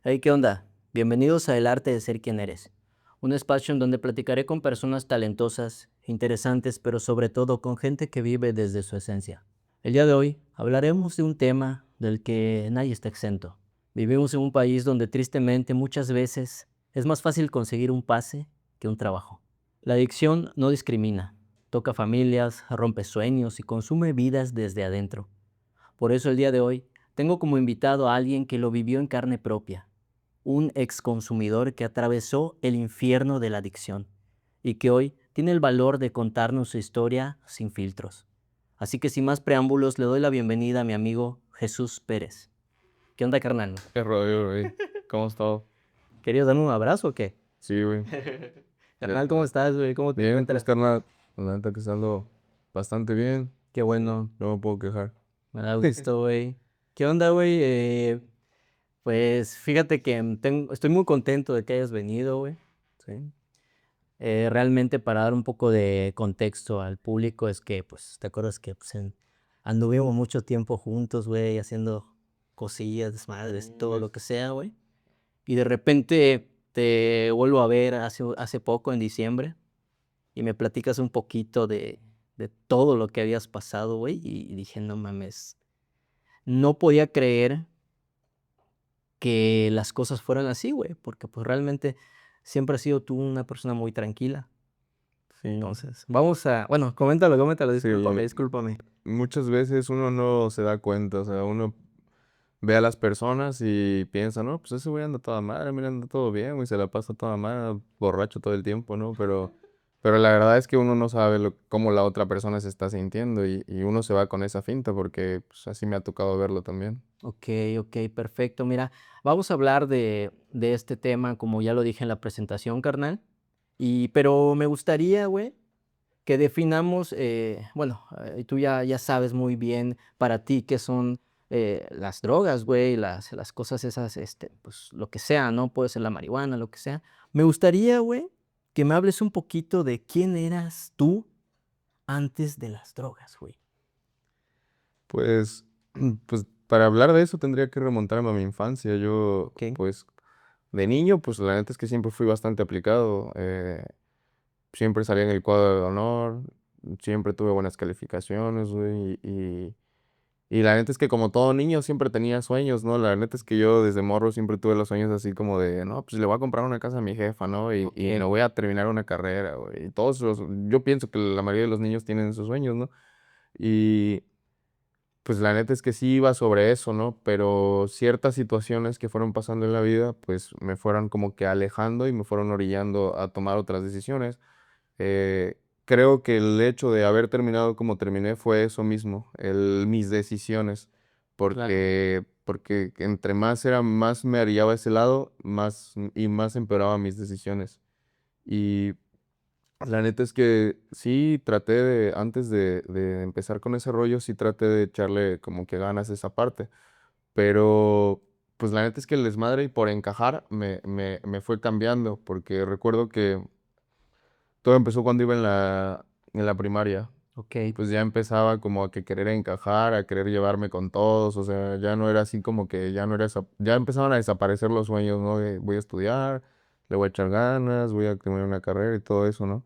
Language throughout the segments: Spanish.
Hey, ¿qué onda? Bienvenidos a El Arte de Ser Quien Eres, un espacio en donde platicaré con personas talentosas, interesantes, pero sobre todo con gente que vive desde su esencia. El día de hoy hablaremos de un tema del que nadie está exento. Vivimos en un país donde tristemente muchas veces es más fácil conseguir un pase que un trabajo. La adicción no discrimina, toca familias, rompe sueños y consume vidas desde adentro. Por eso el día de hoy tengo como invitado a alguien que lo vivió en carne propia, un ex consumidor que atravesó el infierno de la adicción y que hoy tiene el valor de contarnos su historia sin filtros. Así que sin más preámbulos le doy la bienvenida a mi amigo Jesús Pérez. ¿Qué onda, carnal? ¿Qué rollo, güey? ¿Cómo has estado? ¿Querías darme un abrazo o qué? Sí, güey. Carnal, ¿cómo estás, güey? ¿Cómo te Bien, pues encuentras? carnal, la neta que estando bastante bien, Qué bueno, no me puedo quejar. me da gusto, güey. ¿Qué onda, güey? Pues fíjate que estoy muy contento de que hayas venido, güey. ¿Sí? Realmente para dar un poco de contexto al público es que, pues, te acuerdas que pues, anduvimos mucho tiempo juntos, güey, haciendo cosillas, desmadres, todo Güey. lo que sea, güey. Y de repente te vuelvo a ver hace poco, en diciembre, y me platicas un poquito de todo lo que habías pasado, güey. Y dije, no mames, no podía creer que las cosas fueran así, güey, porque pues realmente siempre has sido tú una persona muy tranquila. Sí, Entonces, bueno, coméntalo, sí, discúlpame. muchas veces uno no se da cuenta, o sea, uno ve a las personas y piensa, no, pues ese güey anda toda madre, mira, anda todo bien, güey, se la pasa toda madre, borracho todo el tiempo, ¿no? Pero la verdad es que uno no sabe cómo la otra persona se está sintiendo y uno se va con esa finta porque pues, así me ha tocado verlo también. Okey, perfecto. Mira, vamos a hablar de este tema, como ya lo dije en la presentación, carnal, pero me gustaría, güey, que definamos, bueno, tú ya sabes muy bien para ti qué son, las drogas, güey, las cosas esas, pues, lo que sea, ¿no? Puede ser la marihuana, lo que sea. Me gustaría, güey, que me hables un poquito de quién eras tú antes de las drogas, güey. Pues, pues para hablar de eso tendría que remontarme a mi infancia. Yo, Okey. pues, de niño, pues la neta es que siempre fui bastante aplicado. Siempre salí en el cuadro de honor, siempre tuve buenas calificaciones, güey. Y la neta es que como todo niño siempre tenía sueños, ¿no? La neta es que yo desde morro siempre tuve los sueños así como de, no, pues le voy a comprar una casa a mi jefa, ¿no? Y Okey. no voy a terminar una carrera, güey. Y yo pienso que la mayoría de los niños tienen esos sueños, ¿no? Y pues la neta es que sí iba sobre eso, ¿no? Pero ciertas situaciones que fueron pasando en la vida, pues me fueron como que alejando y me fueron orillando a tomar otras decisiones. Creo que el hecho de haber terminado como terminé fue eso mismo, mis decisiones, Claro. porque entre más me orillaba a ese lado, más empeoraba mis decisiones. Y la neta es que sí traté antes de empezar con ese rollo, sí traté de echarle como que ganas a esa parte, pero pues la neta es que el desmadre y por encajar me fue cambiando, porque recuerdo que todo empezó cuando iba en la primaria. Okey. Pues ya empezaba como a que querer encajar, a querer llevarme con todos, o sea, ya no era así como que ya no era ya empezaban a desaparecer los sueños, ¿no? De voy a estudiar, le voy a echar ganas, voy a terminar una carrera y todo eso, ¿no?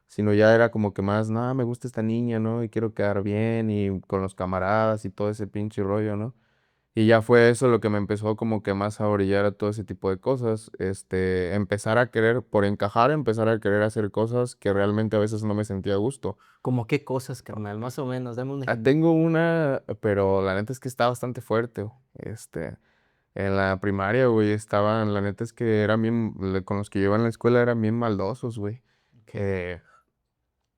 Sino ya era como que más, no, me gusta esta niña, ¿no? Y quiero quedar bien y con los camaradas y todo ese pinche rollo, ¿no? Y ya fue eso lo que me empezó como que más a orillar a todo ese tipo de cosas, empezar a querer, por encajar, empezar a querer hacer cosas que realmente a veces no me sentía a gusto. ¿Cómo qué cosas, carnal? Más o menos, dame un ejemplo. Tengo una, pero la neta es que está bastante fuerte. En la primaria, güey, la neta es que eran con los que yo iba en la escuela eran bien maldosos, güey. Okey.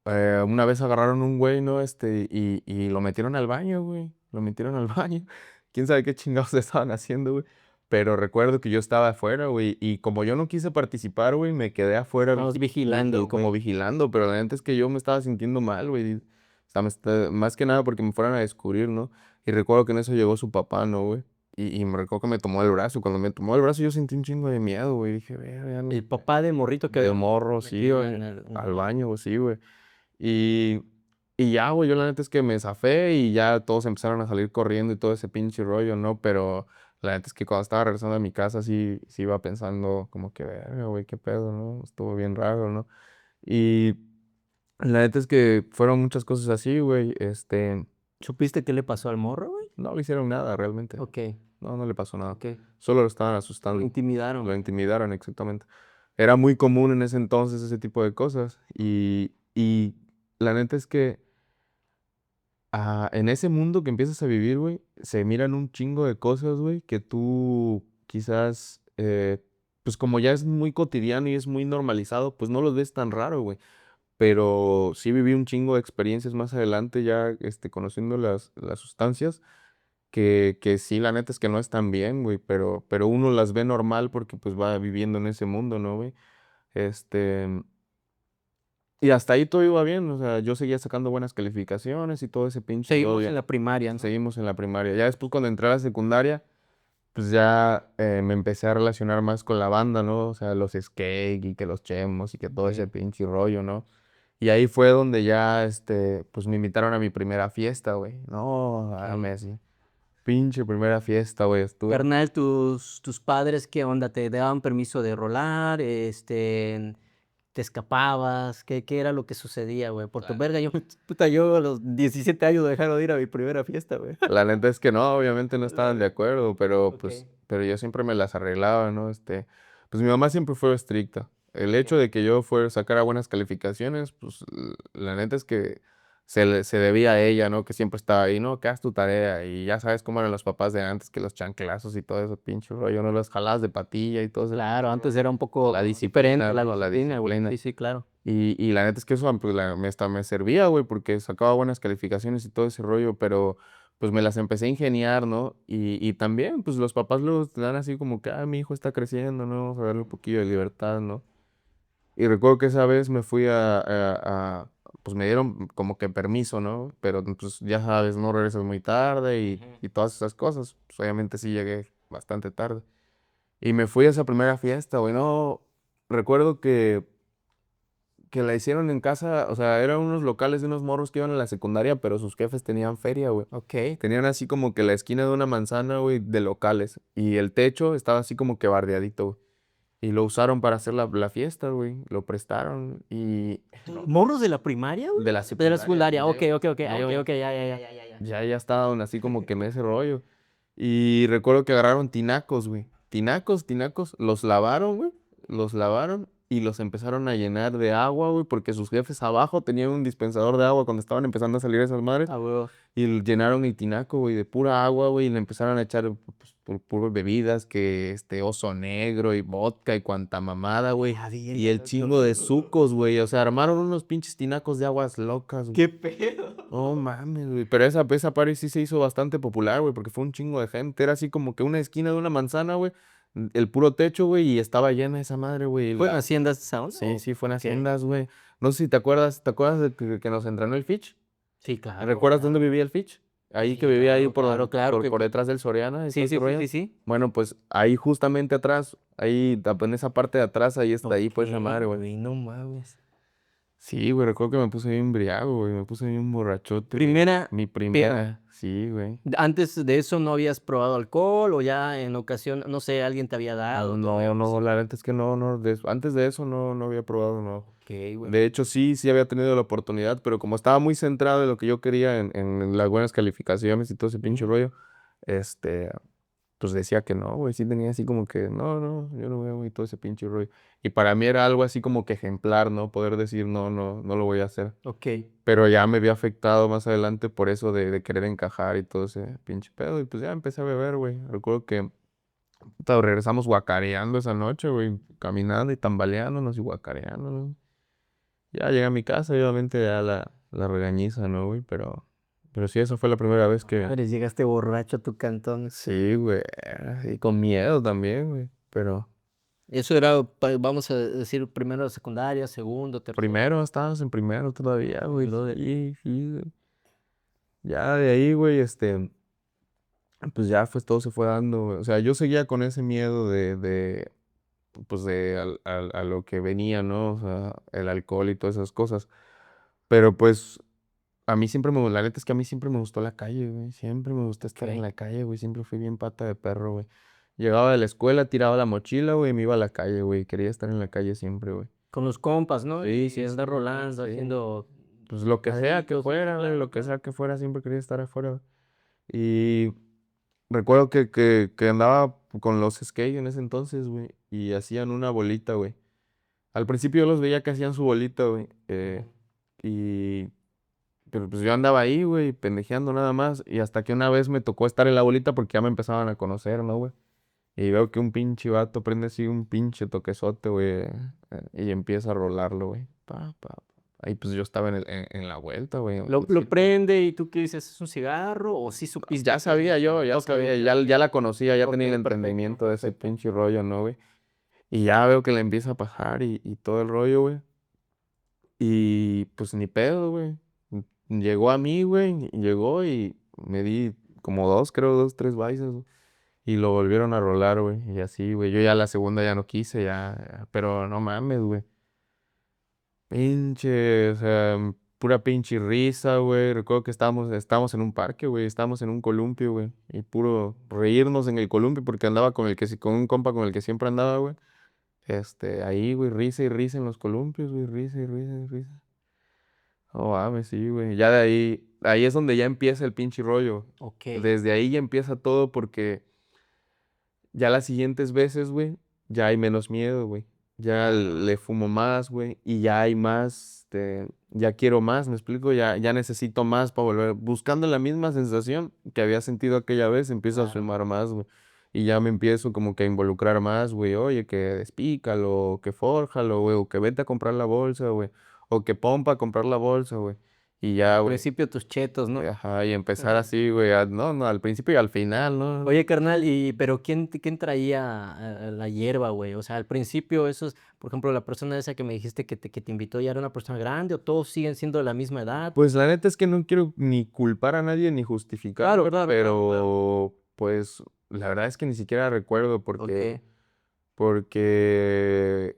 Una vez agarraron un güey, ¿no? Y lo metieron al baño, güey. Lo metieron al baño. Quién sabe qué chingados estaban haciendo, güey. Pero recuerdo que yo estaba afuera, güey. Y como yo no quise participar, güey, me quedé afuera Estabas vigilando, viendo, como güey. vigilando. Pero la neta es que yo me estaba sintiendo mal, güey. O sea, más que nada porque me fueran a descubrir, ¿no? Y recuerdo que en eso llegó su papá, ¿no, güey? Y me recuerdo que me tomó el brazo. Cuando me tomó el brazo yo sentí un chingo de miedo, güey. Dije, ya no. El papá del morrito que De había morro, sí, metido güey. en el Al baño, güey, sí, güey. Y, y ya, güey, yo la neta es que me zafé y ya todos empezaron a salir corriendo y todo ese pinche rollo, ¿no? Pero La neta es que cuando estaba regresando a mi casa sí iba pensando como que, verga, güey, qué pedo, ¿no? Estuvo bien raro, ¿no? Y la neta es que fueron muchas cosas así, güey. ¿Supiste qué le pasó al morro, güey? No le hicieron nada realmente. Ok, No, no le pasó nada. ok. Solo lo estaban Lo asustando. Lo intimidaron. intimidaron, exactamente. Era muy común en ese entonces ese tipo de cosas. Y la neta es que en ese mundo que empiezas a vivir, güey, se miran un chingo de cosas, güey, que tú quizás, pues como ya es muy cotidiano y es muy normalizado, pues no lo ves tan raro, güey. Pero sí viví un chingo de experiencias más adelante ya, conociendo las sustancias, que sí, la neta es que no están bien, güey, pero uno las ve normal porque pues va viviendo en ese mundo, ¿no, güey? Este, y hasta ahí todo iba bien, o sea, yo seguía sacando buenas calificaciones y todo ese pinche Seguimos rollo. en la primaria, ¿no? Seguimos en la primaria. Ya después cuando entré a la secundaria, pues ya me empecé a relacionar más con la banda, ¿no? O sea, los skate y que los chemos y que todo ese Ok. pinche rollo, ¿no? Y ahí fue donde ya, pues me invitaron a mi primera fiesta, güey. No, Ok. Messi. Pinche primera fiesta, güey. Estuve. Carnal, tus padres, ¿qué onda? ¿Te daban permiso de rolar? ¿Te escapabas? ¿Qué era lo que sucedía, güey? Por tu verga, yo, puta, yo a los 17 años dejaron de ir a mi primera fiesta, güey. La neta es que no, obviamente no La estaban de verga. acuerdo, pero Ok, pues, pero yo siempre me las arreglaba, ¿no? Pues mi mamá siempre fue estricta. El hecho ok. de que yo fuera sacara buenas calificaciones, pues la neta es que se debía a ella, ¿no? Que siempre estaba ahí, ¿no? Que haz tu tarea. Y ya sabes cómo eran los papás de antes, que los chanclazos y todo eso, pinche rollo, no los jalabas de patilla y todo ese Claro, pinche antes rollo. era un La poco diferente disciplina, la ¿no? La disciplina, güey. disciplina. Sí, sí, claro. Y la neta es que eso pues, hasta me servía, güey, porque sacaba buenas calificaciones y todo ese rollo, pero pues me las empecé a ingeniar, ¿no? Y también, pues los papás luego te dan así como que, mi hijo está creciendo, ¿no? Vamos a darle un poquillo de libertad, ¿no? Y recuerdo que esa vez me fui pues me dieron como que permiso, ¿no? Pero pues ya sabes, no regresas muy tarde Ujú. y todas esas cosas. Pues obviamente sí llegué bastante tarde. Y me fui a esa primera fiesta, güey, no, recuerdo que la hicieron en casa, o sea, eran unos locales de unos morros que iban a la secundaria, pero sus jefes tenían feria, güey. Ok. Tenían así como que la esquina de una manzana, güey, de locales. Y el techo estaba así como que bardeadito, güey. Y lo usaron para hacer la fiesta, güey. Lo prestaron y... No, ¿Morros de la primaria, güey? de la De la secundaria. secundaria, ok, ok, ok, No, ok, ok, ya, ya, ya, ya, ya, ya. ya estaban así como que en ese rollo. Y recuerdo que agarraron tinacos, güey. Tinacos. Los lavaron, güey. Los lavaron y los empezaron a llenar de agua, güey, porque sus jefes abajo tenían un dispensador de agua cuando estaban empezando a salir esas madres. Ah, huevo. Y llenaron el tinaco, güey, de pura agua, güey, y le empezaron a echar pues, puras bebidas, que oso negro y vodka y cuanta mamada, güey. Ah, Y el chingo de sucos, güey. O sea, armaron unos pinches tinacos de aguas locas, güey. ¿Qué pedo? No mames, güey. Pero esa party sí se hizo bastante popular, güey, porque fue un chingo de gente. Era así como que una esquina de una manzana, güey. El puro techo, güey, y estaba llena esa madre, güey. ¿Fue en Haciendas Sound? Sí, sí, fue en Ok. Haciendas, güey. No sé si te acuerdas de que nos entrenó el Fitch? Sí, claro, ¿Recuerdas dónde claro. vivía el Fitch? Ahí que Sí, vivía ahí claro, claro, claro. por detrás del Soriana y todo Sí, ese sí, sí, rollo. sí, sí. Bueno, pues ahí justamente atrás, ahí, en esa parte de atrás, ahí está, ahí Ok, pues esa madre, güey. güey, no mames. Sí, güey, recuerdo que me puse bien embriago, güey, me puse bien borrachote, güey. Primera, Mi pe- primera, sí, güey. antes de eso no habías probado alcohol o ya en ocasión, no sé, alguien te había No, dado, te había no, no, ofrecido. la neta es que no, no, antes de eso no había probado, no. Ok, güey. De hecho, sí había tenido la oportunidad, pero como estaba muy centrado en lo que yo quería, en las buenas calificaciones y todo ese pinche Ujú. rollo, este, pues decía que no, güey, sí tenía así como que, no, yo no voy a, y todo ese pinche rollo. Y para mí era algo así como que ejemplar, ¿no? Poder decir, no lo voy a hacer. Ok. Pero ya me había afectado más adelante por eso de querer encajar y todo ese pinche pedo. Y pues ya empecé a beber, güey. Recuerdo que puta, regresamos guacareando esa noche, güey, caminando y tambaleándonos y guacareando, güey. Ya llegué a mi casa y obviamente ya la regañiza, ¿no, güey? Pero sí, esa fue la primera vez que... Madres, llegaste borracho a tu cantón. Sí, güey. Y con miedo también, güey. Pero Eso era, vamos a decir, primero secundaria, segundo, tercero. primero, estábamos en primero todavía, Ay, güey. brother. Sí, güey. Ya de ahí, güey, pues ya pues todo se fue dando, güey. O sea, yo seguía con ese miedo pues a lo que venía, ¿no? O sea, el alcohol y todas esas cosas. Pero pues a mí siempre la neta es que a mí siempre me gustó la calle, güey. Siempre me gustó estar en Ok. la calle, güey. Siempre fui bien pata de perro, güey. Llegaba de la escuela, tiraba la mochila, güey, y me iba a la calle, güey. Quería estar en la calle siempre, güey. Con los compas, ¿no? Sí, Y sí, andar sí, rolando, sí. haciendo Pues lo que sea que desmadritos, fuera, güey, claro, lo que claro. sea que fuera, siempre quería estar afuera, güey. Y recuerdo que andaba con los skate en ese entonces, güey, y hacían una bolita, güey. Al principio yo los veía que hacían su bolita, güey. Ujú. Y pero pues yo andaba ahí, güey, pendejeando nada más. Y hasta que una vez me tocó estar en la bolita porque ya me empezaban a conocer, ¿no, güey? Y veo que un pinche vato prende así un pinche toquesote, güey. Y empieza a rolarlo, güey. Pa. Ahí pues yo estaba en la vuelta, güey. Lo prende y tú qué dices, ¿es un cigarro? ¿O sí Ya supiste que sabía yo, ya Ok, sabía, ok, ya la conocía, ya ok, tenía el perfecto, entendimiento de ese perfecto. pinche rollo, ¿no, güey? Y ya veo que le empieza a pasar y todo el rollo, güey. Y pues ni pedo, güey. Llegó a mí, güey, y llegó y me di como dos, creo, dos, tres baisas, güey. Y lo volvieron a rolar, güey. Y así, güey. Yo ya la segunda ya no quise, pero no mames, güey. Pinche, o sea, pura pinche risa, güey. Recuerdo que estábamos en un parque, güey. Estábamos en un columpio, güey. Y puro reírnos en el columpio porque andaba con un compa con el que siempre andaba, güey. Ahí, güey, risa y risa en los columpios, güey. Risa y risa y risa. Oh, mames, sí, güey. Ya de ahí es donde ya empieza el pinche rollo. Ok. Desde ahí ya empieza todo porque ya las siguientes veces, güey, ya hay menos miedo, güey. Ya Ya. le fumo más, güey, y ya hay más, ya quiero más, ¿me explico? Ya necesito más para volver. Buscando la misma sensación que había sentido aquella vez, empiezo a Claro. fumar más, güey. Y ya me empiezo como que a involucrar más, güey. Oye, que despícalo, o que fórjalo, güey, o que vete a comprar la bolsa, güey. O que pompa a comprar la bolsa, güey. Y ya, Al güey. principio tus chetos, ¿no? Ajá, y empezar así, güey. No, no, al principio y al final, ¿no? Oye, carnal, pero quién traía la hierba, güey? O sea, al principio esos, por ejemplo, la persona esa que me dijiste que te invitó ya era una persona grande o todos siguen siendo de la misma edad. Pues la neta es que no quiero ni culpar a nadie ni justificar, Claro, güey, claro, claro, claro. pero pues la verdad es que ni siquiera recuerdo Ok. porque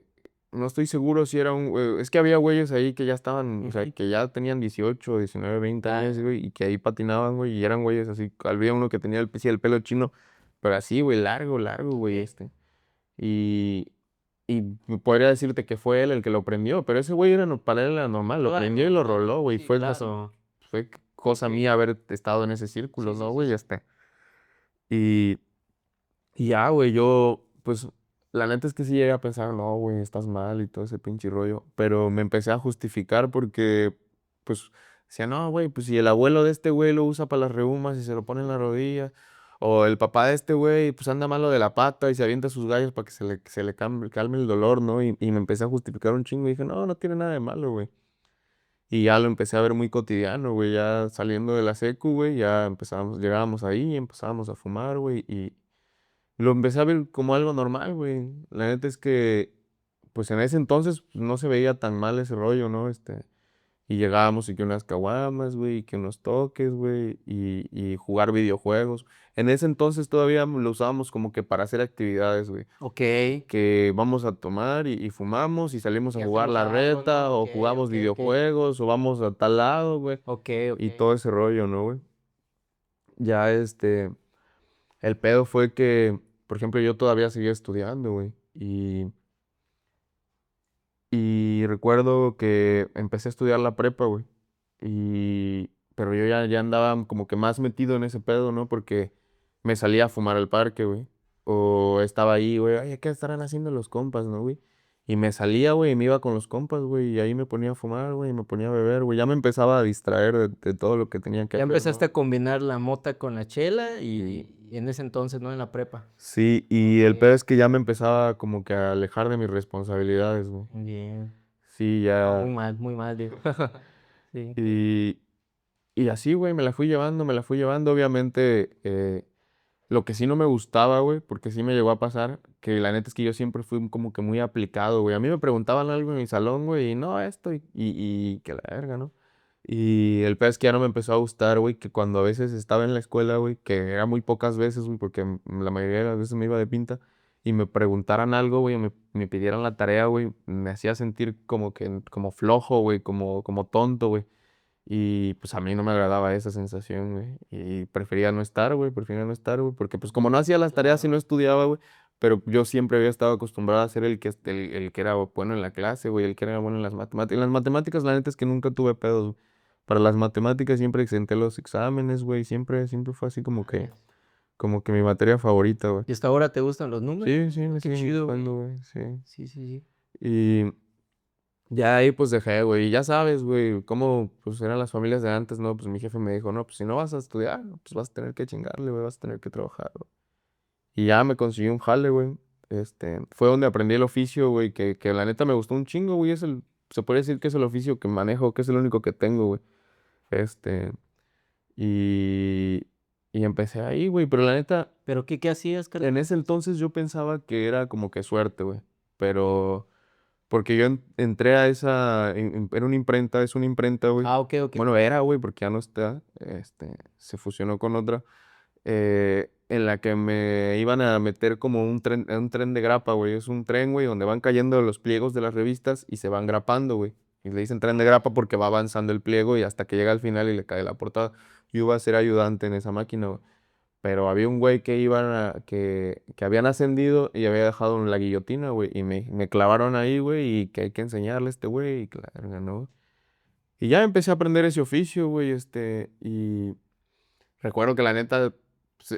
no estoy seguro si era es que había güeyes ahí que ya estaban, o sea, Ujú. que ya tenían 18, 19, 20 Ya, años, ya. güey, y que ahí patinaban, güey, y eran güeyes así, había uno que tenía sí, el pelo chino, pero así, güey, largo, largo, Ok. güey, y, y podría decirte que fue él el que lo prendió, pero ese güey para él era normal, lo Claro, prendió y lo normal. roló, güey. Sí, claro. Fue Ok. cosa mía haber estado en ese círculo, Sí, sí, ¿no, sí, güey? sí. Y, y ya, güey, yo, pues, la neta es que sí llegué a pensar, no, güey, estás mal y todo ese pinche rollo. Pero me empecé a justificar porque, pues, decía, no, güey, pues si el abuelo de este güey lo usa para las reumas y se lo pone en la rodilla. O el papá de este güey, pues anda malo de la pata y se avienta sus gallos para que se le calme el dolor, ¿no? Y me empecé a justificar un chingo y dije, no, no tiene nada de malo, güey. Y ya lo empecé a ver muy cotidiano, güey, ya saliendo de la secu, güey, llegábamos ahí, empezábamos a fumar, güey, y lo empecé a ver como algo normal, güey. La neta es que, pues en ese entonces pues, no se veía tan mal ese rollo, ¿no? Y llegábamos y que unas caguamas, güey, y que unos toques, güey, y jugar videojuegos. En ese entonces todavía lo usábamos como que para hacer actividades, güey. Ok. Que vamos a tomar y fumamos y salimos a Y jugar hacemos la algo, reta ¿no? Ok, o jugamos ok, ok. videojuegos o vamos a tal lado, güey. Ok, ok. Y todo ese rollo, ¿no, güey? Ya el pedo fue que, por ejemplo, yo todavía seguía estudiando, güey. Y recuerdo que empecé a estudiar la prepa, güey. Pero yo ya andaba como que más metido en ese pedo, ¿no? Porque me salía a fumar al parque, güey. O estaba ahí, güey, ay, ¿qué estarán haciendo los compas, no, güey? Y me salía, güey, y me iba con los compas, güey, y ahí me ponía a fumar, güey, y me ponía a beber, güey. Ya me empezaba a distraer de todo lo que tenía que Ya hacer, empezaste ¿no? a combinar la mota con la chela Y y en ese entonces, ¿no? En la prepa. sí, y Ok. el pedo es que ya me empezaba como que a alejar de mis responsabilidades, güey. Bien. Sí, No, ya. muy mal, digo. Sí. Y, y así, güey, me la fui llevando, obviamente. Lo que sí no me gustaba, güey, porque sí me llegó a pasar, que la neta es que yo siempre fui como que muy aplicado, güey. A mí me preguntaban algo en mi salón, güey, y no, esto, y que la verga, ¿no? Y el peor es que ya no me empezó a gustar, güey, que cuando a veces estaba en la escuela, güey, que era muy pocas veces, güey, porque la mayoría de las veces me iba de pinta, y me preguntaran algo, güey, o me pidieran la tarea, güey, me hacía sentir como que, como flojo, güey, como tonto, güey. Y pues a mí no me agradaba esa sensación, güey. Y prefería no estar, güey, prefería no estar, güey. Porque pues como no hacía las tareas y no estudiaba, güey. Pero yo siempre había estado acostumbrado a ser el que era bueno en la clase, güey, el que era bueno en las matemáticas. En las matemáticas, la neta es que nunca tuve pedos, güey. Para las matemáticas siempre exenté los exámenes, güey. Siempre fue así como que mi materia favorita, güey. ¿Y hasta ahora te gustan los números? Sí, sí, me Qué siguen chido, güey. gustando, güey, sí. Sí, sí, sí. Y ya ahí pues dejé, güey. Y ya sabes, güey, cómo pues eran las familias de antes, ¿no? Pues mi jefe me dijo, no, pues si no vas a estudiar, pues vas a tener que chingarle, güey, vas a tener que trabajar, güey. Y ya me conseguí un jale, güey. Fue donde aprendí el oficio, güey, que la neta me gustó un chingo, güey. Se puede decir que es el oficio que manejo, que es el único que tengo, güey. Este, y, y empecé ahí, güey, pero la neta, ¿Pero qué hacías, en carnal? ese entonces yo pensaba que era como que suerte, güey. Pero, porque yo entré a era una imprenta, es una imprenta, güey. Ah, ok, ok. Bueno, era, güey, porque ya no está. Se fusionó con otra. En la que me iban a meter como un tren de grapa, güey. Es un tren, güey, donde van cayendo los pliegos de las revistas y se van grapando, güey. Y le dicen tren de grapa porque va avanzando el pliego y hasta que llega al final y le cae la portada. Yo iba a ser ayudante en esa máquina, güey. Pero había un güey que habían ascendido y había dejado la guillotina, güey. Y me clavaron ahí, güey, y que hay que enseñarle a este güey. Y claro, ¿no? Y ya empecé a aprender ese oficio, güey, y recuerdo que la neta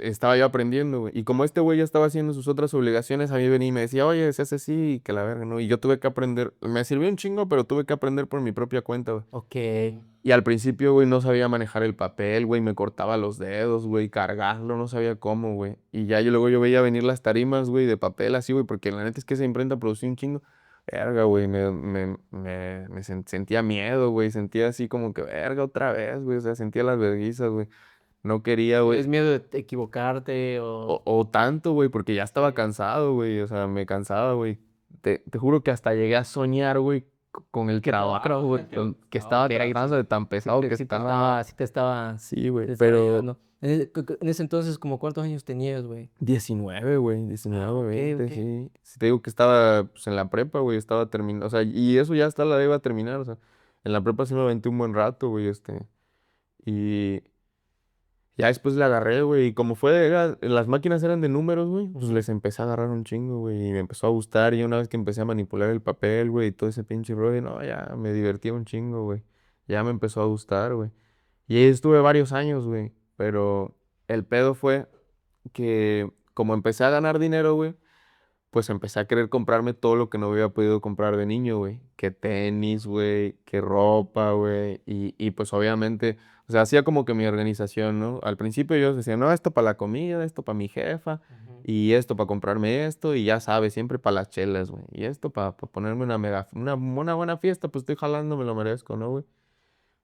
estaba yo aprendiendo, güey. Y como este güey ya estaba haciendo sus otras obligaciones, a mí venía y me decía, oye, se hace así, y que la verga, ¿no? Y yo tuve que aprender, me sirvió un chingo, pero tuve que aprender por mi propia cuenta, güey. Ok. Y al principio, güey, no sabía manejar el papel, güey, me cortaba los dedos, güey, cargarlo, no sabía cómo, güey. Y ya luego yo veía venir las tarimas, güey, de papel así, güey, porque la neta es que esa imprenta producía un chingo. Verga, güey, sentía miedo, güey, sentía así como que, verga, otra vez, güey, o sea, sentía las vergüenzas, güey. No quería, ¿Tienes güey. miedo de equivocarte o...? O tanto, güey, porque ya estaba Sí. cansado, güey, o sea, me cansaba, güey. Te juro que hasta llegué a soñar, güey, con el ¿Qué trabajo, güey, que estaba tratando de tan pesado que Sí te estaba. estaba, sí te estaba, Sí, güey, te estaba pero llevando. En ese entonces, ¿como cuántos años tenías, güey? 19, güey, Ah, 19, ok, 20, ok. sí. Si te digo que estaba, pues, en la prepa, güey, estaba terminando, o sea, y eso ya hasta la iba a terminar, o sea, en la prepa sí me aventé un buen rato, güey, y ya después le agarré, güey, y como las máquinas eran de números, güey, pues Ujú. les empecé a agarrar un chingo, güey, y me empezó a gustar, y una vez que empecé a manipular el papel, güey, y todo ese pinche rollo, no, ya me divertía un chingo, güey, ya me empezó a gustar, güey, y ahí estuve varios años, güey, pero el pedo fue que como empecé a ganar dinero, güey, pues empecé a querer comprarme todo lo que no había podido comprar de niño, güey. Que tenis, güey, que ropa, güey. Y pues obviamente, o sea, hacía como que mi organización, ¿no? Al principio yo decía, no, esto para la comida, esto para mi jefa, Ujú. y esto para comprarme esto, y ya sabes, siempre para las chelas, güey. Y esto para ponerme una buena fiesta, pues estoy jalando, me lo merezco, ¿no, güey?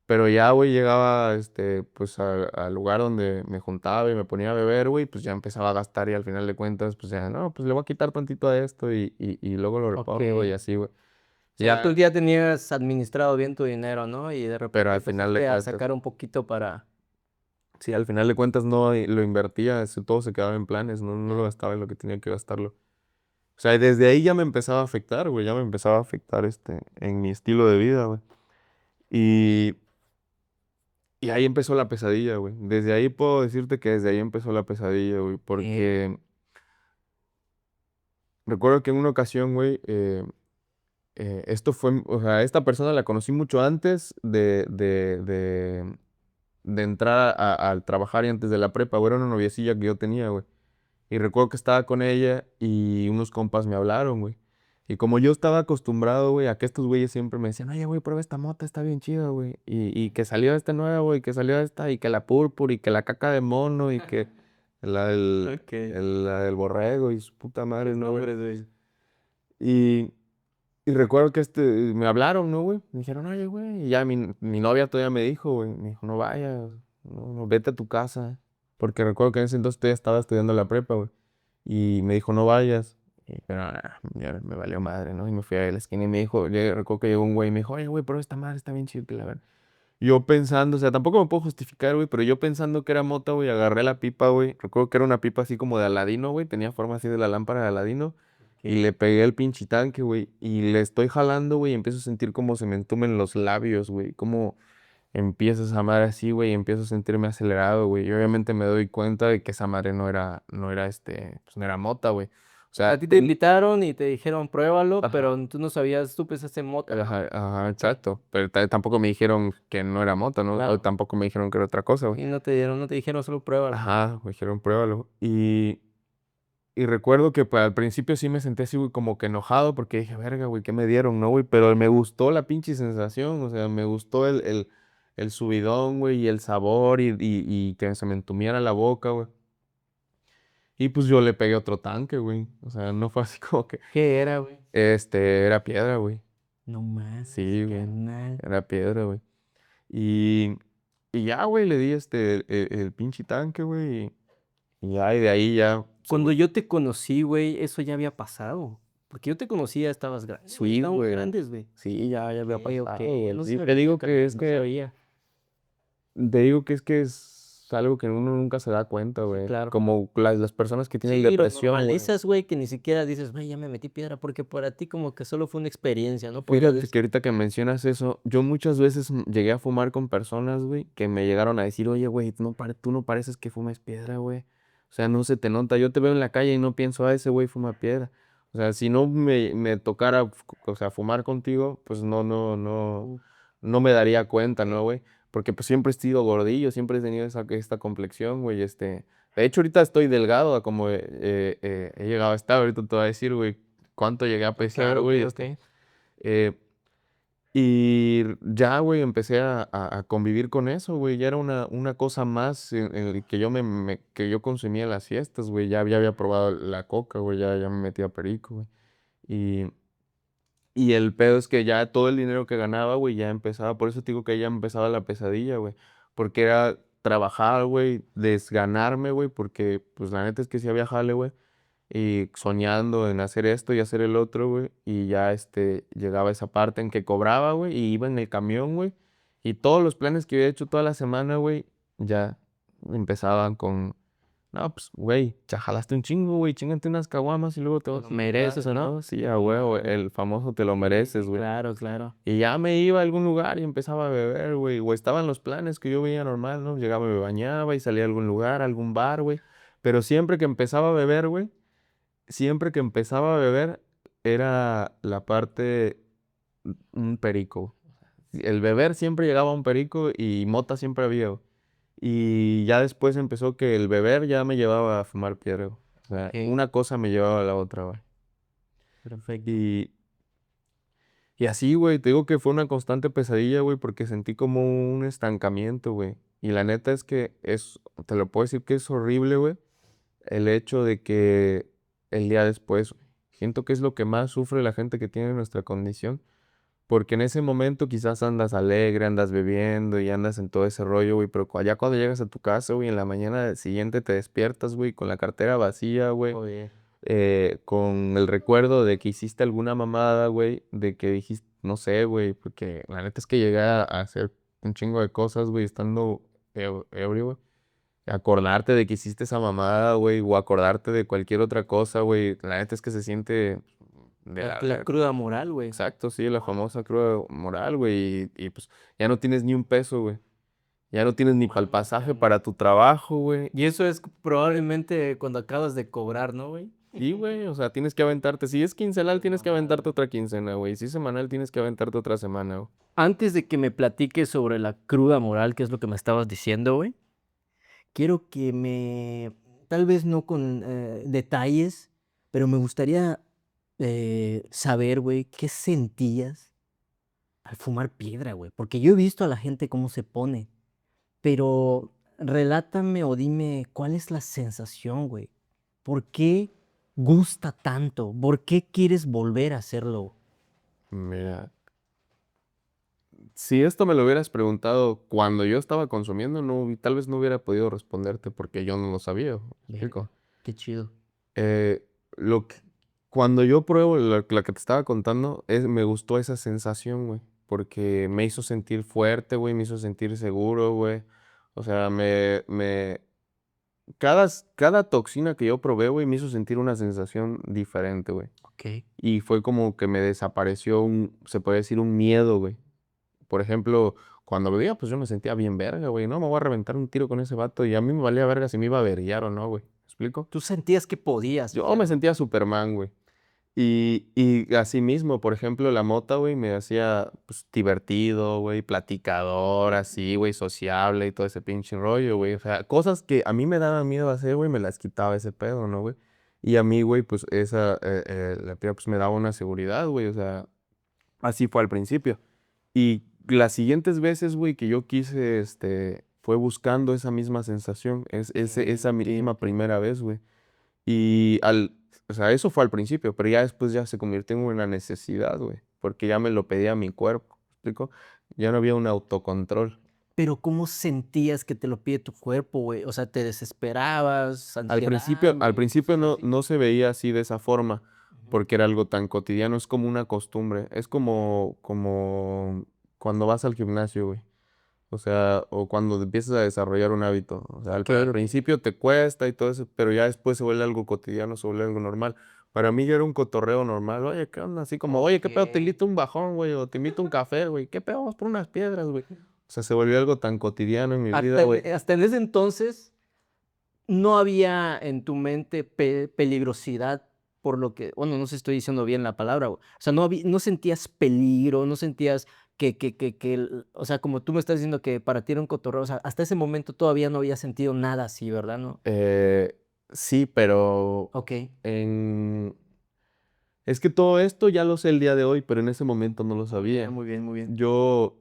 Pero ya, güey, llegaba, pues al lugar donde me juntaba y me ponía a beber, güey, pues ya empezaba a gastar y al final de cuentas, pues ya, no, pues le voy a quitar tantito a esto y luego lo Ok. repongo y así, güey. O sea, tú Ya, ya tenías administrado bien tu dinero, ¿no? Y de pero repente al final de empezaste a cuentas, sacar un poquito para... sí, al final de cuentas no lo invertía, todo se quedaba en planes, no lo Ya. gastaba en lo que tenía que gastarlo. O sea, y desde ahí ya me empezaba a afectar, güey, ya me empezaba a afectar, en mi estilo de vida, güey. Y Y ahí empezó la pesadilla, güey. Desde ahí puedo decirte que desde ahí empezó la pesadilla, güey. Eh, Porque recuerdo que en una ocasión, güey, esto fue, o sea, esta persona la conocí mucho antes de entrar al trabajar y antes de la prepa, güey. Era una noviecilla que yo tenía, güey. Y recuerdo que estaba con ella y unos compas me hablaron, güey. Y como yo estaba acostumbrado, güey, a que estos güeyes siempre me decían, oye, güey, prueba esta mota, está bien chida, güey. Y que salió esta nueva, güey, que salió esta, y que la púrpura, y que la caca de mono, y que ok. la del borrego, y su puta madre, Los ¿no, güey? nombres, güey. Y, y recuerdo que me hablaron, ¿no, güey? Me dijeron, oye, güey. Y ya mi novia todavía me dijo, güey, me dijo, no vayas, no, vete a tu casa. Porque recuerdo que en ese entonces todavía estaba estudiando la prepa, güey. Y me dijo, no vayas. Pero ya me valió madre, ¿no? Y me fui a la esquina y me dijo, recuerdo que llegó un güey y me dijo, oye, güey, pero esta madre está bien chido, que la verdad. Yo pensando, o sea, tampoco me puedo justificar, güey, pero yo pensando que era mota, güey, agarré la pipa, güey. Recuerdo que era una pipa así como de Aladino, güey, tenía forma así de la lámpara de Aladino. Y Ok. le pegué el pinche tanque, güey. Y le estoy jalando, güey, y empiezo a sentir como se me entumen los labios, güey. Empieza esa madre así, güey, y empiezo a sentirme acelerado, güey. Y obviamente me doy cuenta de que esa madre pues no era mota, güey. O A sea, ti te invitaron y te dijeron, pruébalo, pero tú no sabías, tú pensaste en mota. ajá, ajá, exacto. Pero tampoco me dijeron que no era mota, ¿no? O Claro. tampoco me dijeron que era otra cosa, güey. Y no te dijeron, solo pruébalo. Ajá, me dijeron, pruébalo. Y recuerdo que pues, al principio sí me sentí así, güey, como que enojado porque dije, verga, güey, ¿qué me dieron, no, güey? Pero me gustó la pinche sensación, o sea, me gustó el subidón, güey, y el sabor y que se me entumiera la boca, güey. Y pues yo le pegué otro tanque, güey. O sea, no fue así como que, ¿Qué era, güey? era piedra, güey. No mames, Sí, güey, carnal. era piedra, güey. Y, y ya, güey, le di el pinche tanque, güey. Y ya, y de ahí ya. Cuando yo te conocí, güey, eso ya había pasado. Porque yo te conocía, estabas grande. Sí, Estábamos güey. grandes, güey. Sí, ya había Ok, pasado, ok. güey. No Sí, sabía, carnal, no sabía. te digo que es algo que uno nunca se da cuenta, Sí, güey. claro. Como las personas que tienen Sí, lo depresión, güey. normalizas, güey, que ni siquiera dices, güey, ya me metí piedra, porque para ti como que solo fue una experiencia, ¿no? Podrías Fíjate decir. que ahorita que mencionas eso, yo muchas veces llegué a fumar con personas, güey, que me llegaron a decir, oye, güey, tú no pareces que fumes piedra, güey. O sea, no se te nota. Yo te veo en la calle y no pienso, ese güey fuma piedra. O sea, si no me tocara, o sea, fumar contigo, pues Uh, no me daría cuenta, ok. ¿no, güey? Porque pues siempre he sido gordillo, siempre he tenido esta complexión, güey, De hecho, ahorita estoy delgado, a como he llegado a estar, ahorita te voy a decir, güey, cuánto llegué a pesar, Ok, ok, güey, ok. eh, y ya, güey, empecé a convivir con eso, güey. Ya era una cosa más en el que que yo consumía en las fiestas, güey. Ya había probado la coca, güey. Ya me metía perico, güey. Y, y el pedo es que ya todo el dinero que ganaba, güey, ya empezaba. Por eso te digo que ya empezaba la pesadilla, güey. Porque era trabajar, güey, desganarme, güey. Porque, pues, la neta es que sí había jale, güey y soñando en hacer esto y hacer el otro, güey, y ya llegaba esa parte en que cobraba, güey, y iba en el camión, güey, y todos los planes que había hecho toda la semana, güey, ya empezaban con, no, pues, güey, ya jalaste un chingo, güey, chingate unas caguamas y luego te Te vas lo a mi casa, mereces, ¿o no? ¿no? Sí, a huevo, el famoso te lo mereces, Sí, güey. claro, claro. Y ya me iba a algún lugar y empezaba a beber, güey, o estaban los planes que yo veía normal, ¿no? Llegaba, me bañaba y salía a algún lugar, a algún bar, güey, pero siempre que empezaba a beber, güey, siempre que empezaba a beber era la parte un perico. El beber siempre llegaba a un perico y mota siempre había, güey. Y ya después empezó que el beber ya me llevaba a fumar piedra, güey. O sea, Ok, una cosa me llevaba a la otra, güey. perfecto. Y, y así, güey, te digo que fue una constante pesadilla, güey, porque sentí como un estancamiento, güey. Y la neta es que te lo puedo decir que es horrible, güey, el hecho de que el día después, siento que es lo que más sufre la gente que tiene nuestra condición, porque en ese momento quizás andas alegre, andas bebiendo y andas en todo ese rollo, güey, pero ya cuando llegas a tu casa, güey, en la mañana siguiente te despiertas, güey, con la cartera vacía, güey, Oye, con el recuerdo de que hiciste alguna mamada, güey, de que dijiste, no sé, güey, porque la neta es que llegué a hacer un chingo de cosas, güey, estando ebrio, güey. Acordarte de que hiciste esa mamada, güey, o acordarte de cualquier otra cosa, güey. La neta es que se siente de la cruda moral, güey. exacto, sí, la famosa cruda moral, güey. Y pues ya no tienes ni un peso, güey. Ya no tienes ni para el pasaje para tu trabajo, güey. Y eso es probablemente cuando acabas de cobrar, ¿no, güey? Sí, güey, o sea, tienes que aventarte. Si es quincenal, tienes que aventarte otra quincena, güey. Si es semanal, tienes que aventarte otra semana, güey. Antes de que me platiques sobre la cruda moral, que es lo que me estabas diciendo, güey, quiero que tal vez no con detalles, pero me gustaría saber, güey, qué sentías al fumar piedra, güey. Porque yo he visto a la gente cómo se pone, pero relátame o dime cuál es la sensación, güey. ¿Por qué gusta tanto? ¿Por qué quieres volver a hacerlo? Mira, si esto me lo hubieras preguntado cuando yo estaba consumiendo, no, tal vez no hubiera podido responderte porque yo no lo sabía. ¿Me Verga, explico? qué chido. Eh, lo que, cuando yo pruebo la que te estaba contando, me gustó esa sensación, güey, porque me hizo sentir fuerte, güey, me hizo sentir seguro, güey. O sea, cada toxina que yo probé, güey, me hizo sentir una sensación diferente, güey. Ok. Y fue como que me desapareció se puede decir, un miedo, güey. Por ejemplo, cuando bebía, pues yo me sentía bien verga, güey. No, me voy a reventar un tiro con ese vato. Y a mí me valía verga si me iba a averiar o no, güey. ¿Me explico? Tú sentías que podías Yo me hacerlo. sentía Superman, güey. Y así mismo, por ejemplo, la mota, güey, me hacía pues, divertido, güey, platicador, así, güey, sociable y todo ese pinche rollo, güey. O sea, cosas que a mí me daban miedo hacer, güey, me las quitaba ese pedo, ¿no, güey? Y a mí, güey, pues la pira, pues me daba una seguridad, güey. O sea, así fue al principio. Y las siguientes veces, güey, que yo quise, fue buscando esa misma sensación, esa misma primera vez, güey. Y o sea, eso fue al principio, pero ya después ya se convirtió en una necesidad, güey, porque ya me lo pedía mi cuerpo, ¿me explico? Ya no había un autocontrol. Pero, ¿cómo sentías que te lo pide tu cuerpo, güey? O sea, ¿te desesperabas, ansiedad, Al principio cosas no, así? no se veía así de esa forma, Ujú. porque era algo tan cotidiano, es como una costumbre, es como cuando vas al gimnasio, güey. O sea, o cuando empiezas a desarrollar un hábito. O sea, al Okey, principio te cuesta y todo eso, pero ya después se vuelve algo cotidiano, se vuelve algo normal. Para mí ya era un cotorreo normal. Oye, ¿qué onda? Así como, oye, ¿qué pedo? Te okey. invito un bajón, güey, o te invito un café, güey. ¿Qué pedo? Vamos por unas piedras, güey. O sea, se volvió algo tan cotidiano en mi vida, güey. Hasta en ese entonces, ¿no había en tu mente peligrosidad por lo que bueno, no sé si estoy diciendo bien la palabra, güey? O sea, no sentías peligro, no sentías que el o sea, como tú me estás diciendo que para ti era un cotorreo, o sea, hasta ese momento todavía no habías sentido nada así, ¿verdad? ¿No? Sí, pero Okey. en... Es que todo esto ya lo sé el día de hoy, pero en ese momento no lo Muy bien, sabía. muy bien, muy bien. Yo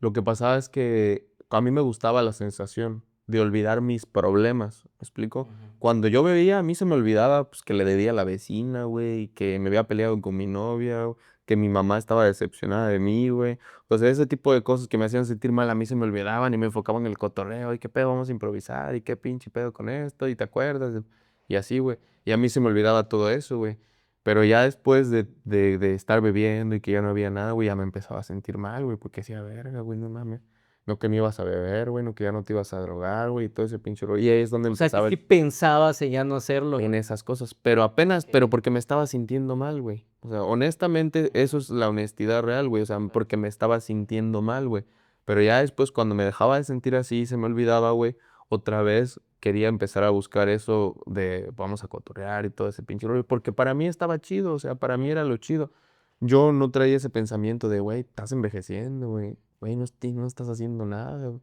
Lo que pasaba es que a mí me gustaba la sensación de olvidar mis problemas, ¿me explico? Ujú. Cuando yo bebía, a mí se me olvidaba pues, que le debía a la vecina, güey, que me había peleado con mi novia, que mi mamá estaba decepcionada de mí, güey. O sea, ese tipo de cosas que me hacían sentir mal, a mí se me olvidaban y me enfocaban en el cotorreo, y qué pedo, vamos a improvisar, y qué pinche pedo con esto, y te acuerdas, y así, güey. Y a mí se me olvidaba todo eso, güey. Pero ya después de estar bebiendo y que ya no había nada, güey, ya me empezaba a sentir mal, güey, porque decía, verga, güey, no mames. No que no ibas a beber, güey, no que ya no te ibas a drogar, güey, y todo ese pinche rollo. Y ahí es donde O sea, que empezaba sí pensabas en ya no hacerlo. en esas cosas. Pero apenas, pero Okey. porque me estaba sintiendo mal, güey. O sea, honestamente, eso es la honestidad real, güey. O sea, porque me estaba sintiendo mal, güey. Pero ya después, cuando me dejaba de sentir así, se me olvidaba, güey, otra vez quería empezar a buscar eso de vamos a cotorrear y todo ese pinche rollo. Porque para mí estaba chido, o sea, para mí era lo chido. Yo no traía ese pensamiento de, güey, estás envejeciendo, güey. Güey, no estás haciendo nada, güey.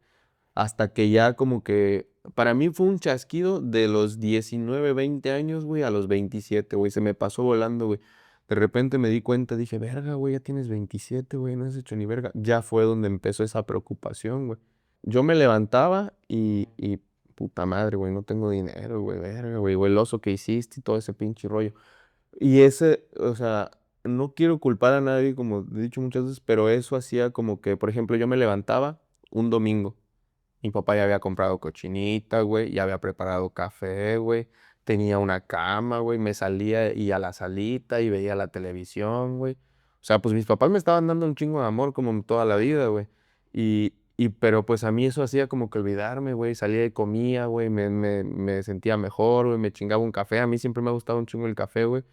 Hasta que ya como que, para mí fue un chasquido de los 19 20 años, güey, a los 27 güey. Se me pasó volando, güey. De repente me di cuenta, dije, verga, güey, ya tienes 27 güey, no has hecho ni verga. Ya fue donde empezó esa preocupación, güey. Yo me levantaba y puta madre, güey, no tengo dinero, güey, verga, güey, el oso que hiciste y todo ese pinche rollo. Y ese, o sea, no quiero culpar a nadie, como he dicho muchas veces, pero eso hacía como que, por ejemplo, yo me levantaba un domingo. Mi papá ya había comprado cochinita, güey, ya había preparado café, güey, tenía una cama, güey, me salía y a la salita y veía la televisión, güey. O sea, pues mis papás me estaban dando un chingo de amor como toda la vida, güey. Pero pues a mí eso hacía como que olvidarme, güey, salía y comía, güey, me sentía mejor, güey, me chingaba un café. A mí siempre me ha gustado un chingo el café, güey.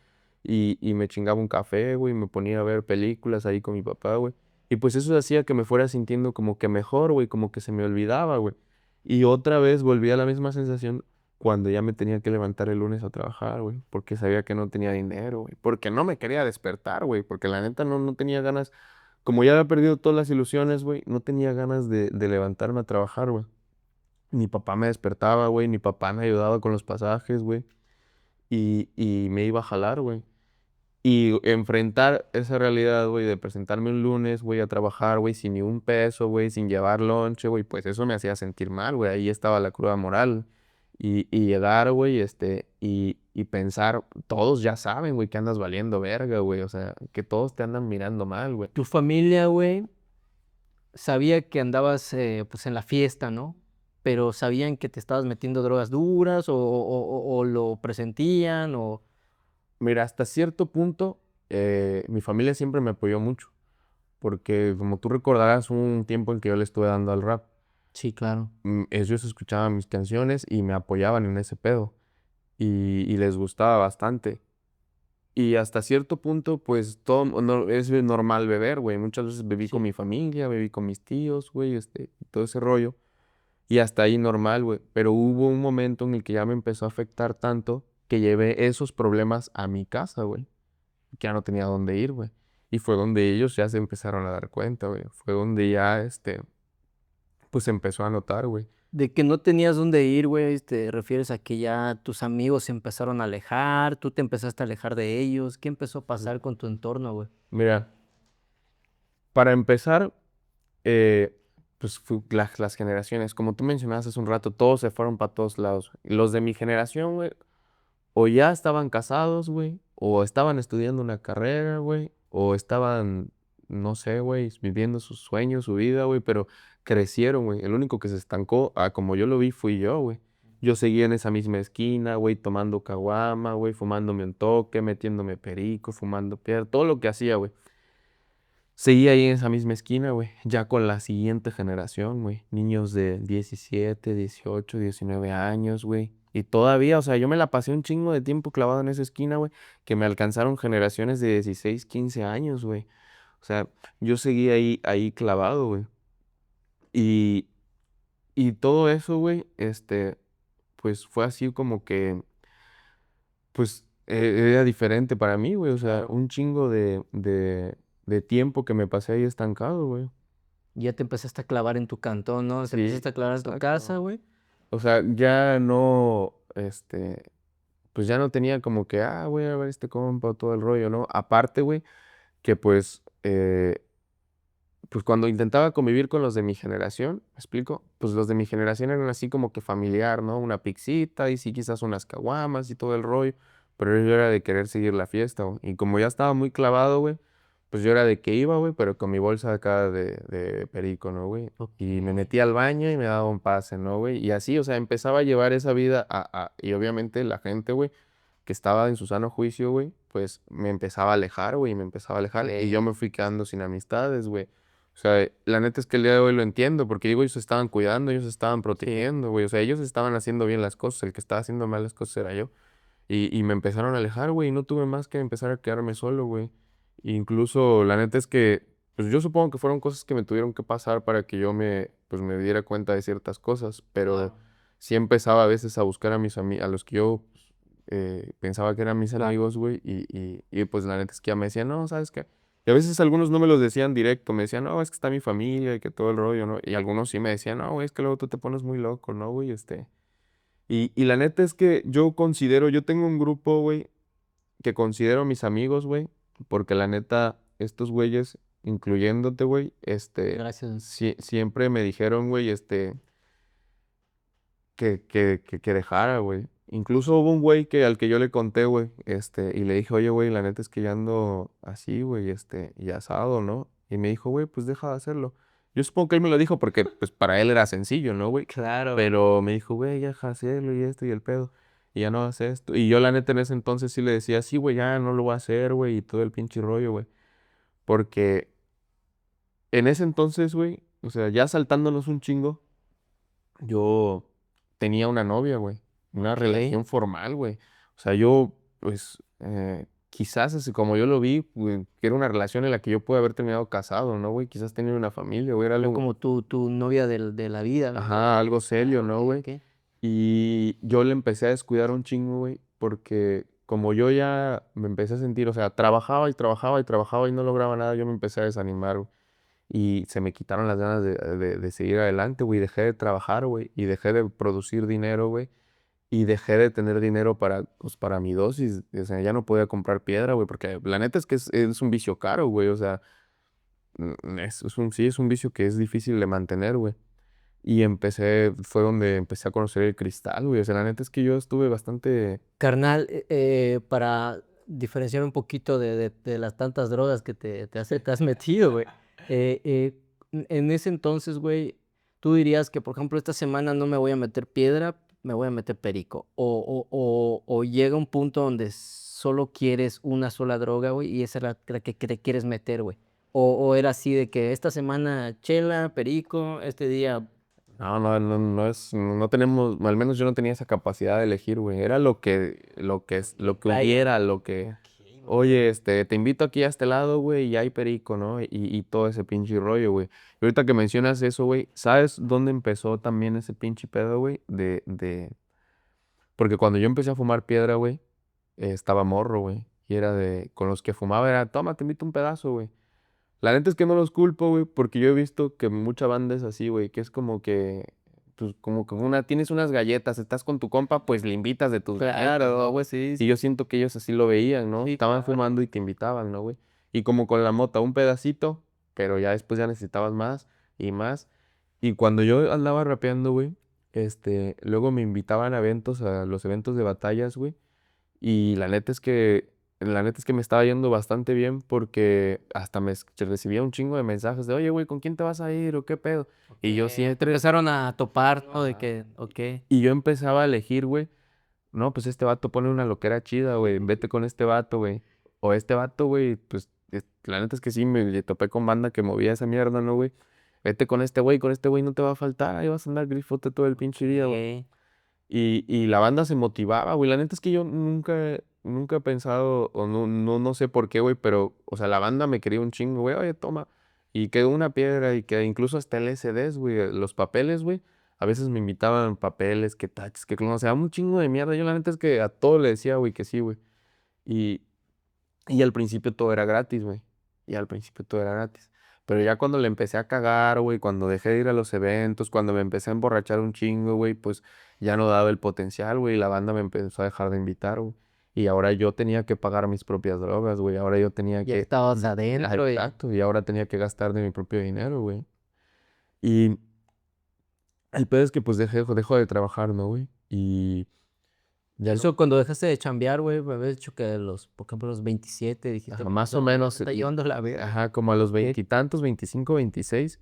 Y me chingaba un café, güey, me ponía a ver películas ahí con mi papá, güey. Y pues eso hacía que me fuera sintiendo como que mejor, güey, como que se me olvidaba, güey. Y otra vez volví a la misma sensación cuando ya me tenía que levantar el lunes a trabajar, güey, porque sabía que no tenía dinero, güey, porque no me quería despertar, güey, porque la neta no tenía ganas, como ya había perdido todas las ilusiones, güey, no tenía ganas de levantarme a trabajar, güey. Mi papá me despertaba, güey, mi papá me ayudaba con los pasajes, güey, y me iba a jalar, güey. Y enfrentar esa realidad, güey, de presentarme un lunes, güey, a trabajar, güey, sin ni un peso, güey, sin llevar lonche, güey, pues eso me hacía sentir mal, güey. Ahí estaba la cruda moral. Y llegar, güey, y pensar, todos ya saben, güey, que andas valiendo verga, güey. O sea, que todos te andan mirando mal, güey. Tu familia, güey, sabía que andabas, pues, en la fiesta, ¿no? Pero, ¿sabían que te estabas metiendo drogas duras o lo presentían o? Mira, hasta cierto punto, mi familia siempre me apoyó mucho. Porque, como tú recordarás, hubo un tiempo en que yo le estuve dando al rap. Sí, claro. Ellos escuchaban mis canciones y me apoyaban en ese pedo. Y les gustaba bastante. Y hasta cierto punto, pues, todo no es normal beber, güey. Muchas veces bebí con Sí. mi familia, bebí con mis tíos, güey, todo ese rollo. Y hasta ahí normal, güey. Pero hubo un momento en el que ya me empezó a afectar tanto que llevé esos problemas a mi casa, güey. Que ya no tenía dónde ir, güey. Y fue donde ellos ya se empezaron a dar cuenta, güey. Fue donde ya, pues empezó a notar, güey. De que no tenías dónde ir, güey, ¿te refieres a que ya tus amigos se empezaron a alejar, tú te empezaste a alejar de ellos? ¿Qué empezó a pasar con tu entorno, güey? Mira, para empezar, eh, pues las generaciones, como tú mencionabas hace un rato, todos se fueron para todos lados. Los de mi generación, güey, o ya estaban casados, güey, o estaban estudiando una carrera, güey, o estaban, no sé, güey, viviendo sus sueños, su vida, güey, pero crecieron, güey. El único que se estancó, como yo lo vi, fui yo, güey. Yo seguía en esa misma esquina, güey, tomando caguama, güey, fumándome un toque, metiéndome perico, fumando piedra, todo lo que hacía, güey. Seguí ahí en esa misma esquina, güey, ya con la siguiente generación, güey. Niños de 17, 18, 19 años, güey. Y todavía, o sea, yo me la pasé un chingo de tiempo clavado en esa esquina, güey, que me alcanzaron generaciones de 16, 15 años, güey. O sea, yo seguí ahí clavado, güey. Y, y todo eso, güey, pues fue así como que, pues, era diferente para mí, güey. O sea, Claro. un chingo de tiempo que me pasé ahí estancado, güey. Ya te empezaste a clavar en tu cantón, ¿no? Te Sí, empezaste a clavar en tu casa, exacto. güey. O sea, ya no, pues ya no tenía como que, voy a ver este compa o todo el rollo, ¿no? Aparte, güey, que pues cuando intentaba convivir con los de mi generación, ¿me explico? Pues los de mi generación eran así como que familiar, ¿no? Una pixita y sí quizás unas caguamas y todo el rollo, pero yo era de querer seguir la fiesta, güey. Y como ya estaba muy clavado, güey, pues yo era de que iba, güey, pero con mi bolsa acá de perico, ¿no, güey? Y me Ok. metía al baño y me daba un pase, ¿no, güey? Y así, o sea, empezaba a llevar esa vida y obviamente la gente, güey, que estaba en su sano juicio, güey, pues me empezaba a alejar, güey, y me empezaba a alejar y yo Ok. me fui quedando sin amistades, güey. O sea, la neta es que el día de hoy lo entiendo, porque digo, ellos se estaban cuidando, ellos se estaban Sí. protegiendo, güey. O sea, ellos estaban haciendo bien las cosas, el que estaba haciendo mal las cosas era yo. Y me empezaron a alejar, güey, y no tuve más que empezar a quedarme solo, güey. Incluso, la neta es que, pues yo supongo que fueron cosas que me tuvieron que pasar para que yo pues me diera cuenta de ciertas cosas, pero Claro. sí empezaba a veces a buscar a a los que yo pensaba que eran mis Claro. amigos, güey, y pues la neta es que ya me decían, no, ¿sabes qué? Y a veces algunos no me los decían directo, me decían, no, es que está mi familia y que todo el rollo, ¿no? Y algunos sí me decían, no, güey, es que luego tú te pones muy loco, ¿no, güey? Y la neta es que yo tengo un grupo, güey, que considero mis amigos, güey, porque la neta, estos güeyes, incluyéndote, güey, Gracias. siempre me dijeron, güey, que dejara, güey. Incluso hubo un güey al que yo le conté, güey, y le dije, oye, güey, la neta es que ya ando así, güey, y asado, ¿no? Y me dijo, güey, pues deja de hacerlo. Yo supongo que él me lo dijo porque, pues, para él era sencillo, ¿no, güey? Claro. Pero me dijo, güey, ya deja de hacerlo y esto y el pedo. Y ya no hace esto. Y yo, la neta, en ese entonces sí le decía, sí, güey, ya no lo voy a hacer, güey, y todo el pinche rollo, güey. Porque en ese entonces, güey, o sea, ya saltándonos un chingo. Yo tenía una novia, güey, una Ok. relación formal, güey. O sea, yo, pues, quizás así como yo lo vi, güey, que era una relación en la que yo pude haber terminado casado, ¿no, güey? Quizás tener una familia, güey, era Era algo, como tu novia de la vida, güey. ajá, algo serio, Ok, ¿no, güey? ok. Y yo le empecé a descuidar un chingo, güey, porque como yo ya me empecé a sentir, o sea, trabajaba y trabajaba y trabajaba y no lograba nada, yo me empecé a desanimar, güey. Y se me quitaron las ganas de seguir adelante, güey. Dejé de trabajar, güey. Y dejé de producir dinero, güey. Y dejé de tener dinero pues, para mi dosis. O sea, ya no podía comprar piedra, güey. Porque la neta es que es un vicio caro, güey. O sea, sí, es un vicio que es difícil de mantener, güey. Y fue donde empecé a conocer el cristal, güey. O sea, la neta es que yo estuve bastante... Carnal, para diferenciar un poquito de las tantas drogas que te has metido, güey. En ese entonces, güey, tú dirías que, por ejemplo, esta semana no me voy a meter piedra, me voy a meter perico. O llega un punto donde solo quieres una sola droga, güey, y esa es la que te quieres meter, güey. O era así de que esta semana chela, perico, este día. No tenemos, al menos yo no tenía esa capacidad de elegir, güey. Era lo que Ay, hubiera, lo que... ok, oye, te invito aquí a este lado, güey, y hay perico, ¿no? Y todo ese pinche rollo, güey. Y ahorita que mencionas eso, güey, ¿sabes dónde empezó también ese pinche pedo, güey? Porque cuando yo empecé a fumar piedra, güey, estaba morro, güey. Y era con los que fumaba era, toma, te invito un pedazo, güey. La neta es que no los culpo, güey, porque yo he visto que mucha banda es así, güey, que es como que, pues, como que tienes unas galletas, estás con tu compa, pues le invitas de tus galletas, Claro, ¿no, güey, güey? sí, Y yo siento que ellos así lo veían, ¿no? sí, Estaban claro. fumando y te invitaban, ¿no, güey? Y como con la mota, un pedacito, pero ya después ya necesitabas más y más. Y cuando yo andaba rapeando, güey, luego me invitaban a eventos, a los eventos de batallas, güey. Y la neta es que me estaba yendo bastante bien porque hasta recibía un chingo de mensajes de, oye, güey, ¿con quién te vas a ir o qué pedo? Y yo Te siempre, empezaron a topar, ¿no? De ajá. que, ok. Y yo empezaba a elegir, güey, no, pues este vato pone una loquera chida, güey, vete con este vato, güey. O este vato, güey, pues la neta es que sí, me topé con banda que movía esa mierda, ¿no, güey? Vete con este güey no te va a faltar, ahí vas a andar grifote todo el pinche día, güey. Ok. Y la banda se motivaba, güey. La neta es que yo nunca he pensado, o no sé por qué, güey, pero, o sea, la banda me quería un chingo, güey, oye, toma. Y quedó una piedra y que incluso hasta LCDs, güey, los papeles, güey. A veces me invitaban papeles, que taches, que clones, o sea, un chingo de mierda. Yo la neta es que a todo le decía, güey, que sí, güey. Y, y al principio todo era gratis, güey. Y al principio todo era gratis. Pero ya cuando le empecé a cagar, güey, cuando dejé de ir a los eventos, cuando me empecé a emborrachar un chingo, güey, pues ya no daba el potencial, güey, y la banda me empezó a dejar de invitar, güey. Y ahora yo tenía que pagar mis propias drogas, güey. Ahora yo tenía Ya que... estabas Ah, adentro y exacto, y ahora tenía que gastar de mi propio dinero, güey. Y el pedo es que pues dejo de trabajar, ¿no, güey? Y ya no. eso cuando dejaste de chambear, güey, me habías dicho que por ejemplo, los 27 dijiste, Ajá, más o "No, ya me menos, está llevando la verga". ajá, como a los veintitantos, 25, 26.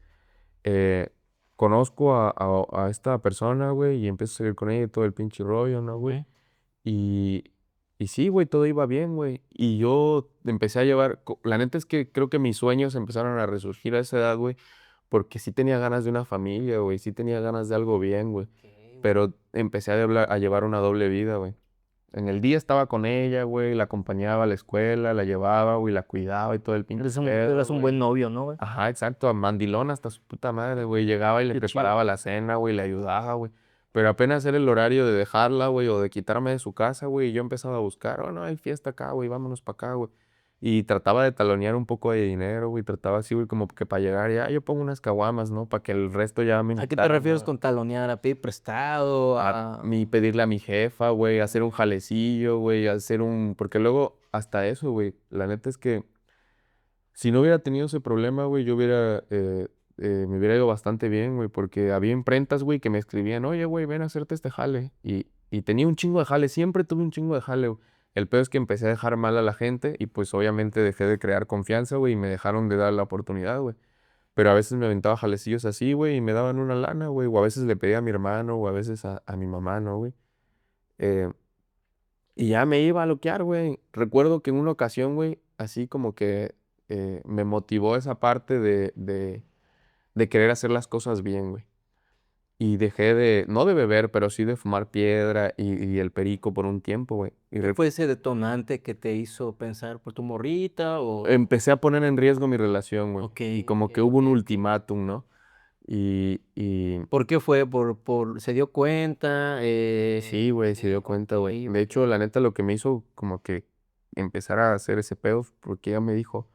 eh, conozco a esta persona, güey, y empiezo a salir con ella y todo el pinche rollo, ¿no, güey? Y, y sí, güey, todo iba bien, güey. Y yo empecé a llevar, la neta es que creo que mis sueños empezaron a resurgir a esa edad, güey, porque sí tenía ganas de una familia, güey, sí tenía ganas de algo bien, güey. Ok, güey. Pero empecé a llevar una doble vida, güey. En el día estaba con ella, güey, la acompañaba a la escuela, la llevaba, güey, la cuidaba y todo el pinche pedo, Eras un güey. buen novio, ¿no, güey? Ajá, exacto, a mandilón hasta su puta madre, güey. Llegaba y le Qué chido. preparaba la cena, güey, le ayudaba, güey. Pero apenas era el horario de dejarla, güey, o de quitarme de su casa, güey, y yo empezaba a buscar, oh, no, hay fiesta acá, güey, vámonos para acá, güey. Y trataba de talonear un poco de dinero, güey, trataba así, güey, como que para llegar, ya, yo pongo unas caguamas, ¿no? Para que el resto ya me ¿A qué te invitaran, refieres ¿no? con talonear? ¿A pedir prestado? A mí pedirle a mi jefa, güey, hacer un jalecillo, güey, hacer un... Porque luego, hasta eso, güey, la neta es que si no hubiera tenido ese problema, güey, me hubiera ido bastante bien, güey, porque había imprentas, güey, que me escribían, oye, güey, ven a hacerte este jale. Y tenía un chingo de jale, siempre tuve un chingo de jale, güey. El peor es que empecé a dejar mal a la gente y pues obviamente dejé de crear confianza, güey, y me dejaron de dar la oportunidad, güey. Pero a veces me aventaba jalecillos así, güey, y me daban una lana, güey, o a veces le pedía a mi hermano, o a veces a mi mamá, ¿no, güey? Eh, y ya me iba a loquear, güey. Recuerdo que en una ocasión, güey, así como que me motivó esa parte de querer hacer las cosas bien, güey. Y dejé no de beber, pero sí de fumar piedra y el perico por un tiempo, güey. ¿Qué fue ese detonante que te hizo pensar por tu morrita o...? Empecé a poner en riesgo mi relación, güey. Ok, Y ok, como que hubo ok, un ok. ultimátum, ¿no? Y ¿Por qué fue? ¿Se dio cuenta? sí, güey, se dio Ok, cuenta, güey. De ok. hecho, la neta, lo que me hizo como que empezar a hacer ese pedo, porque ella me dijo,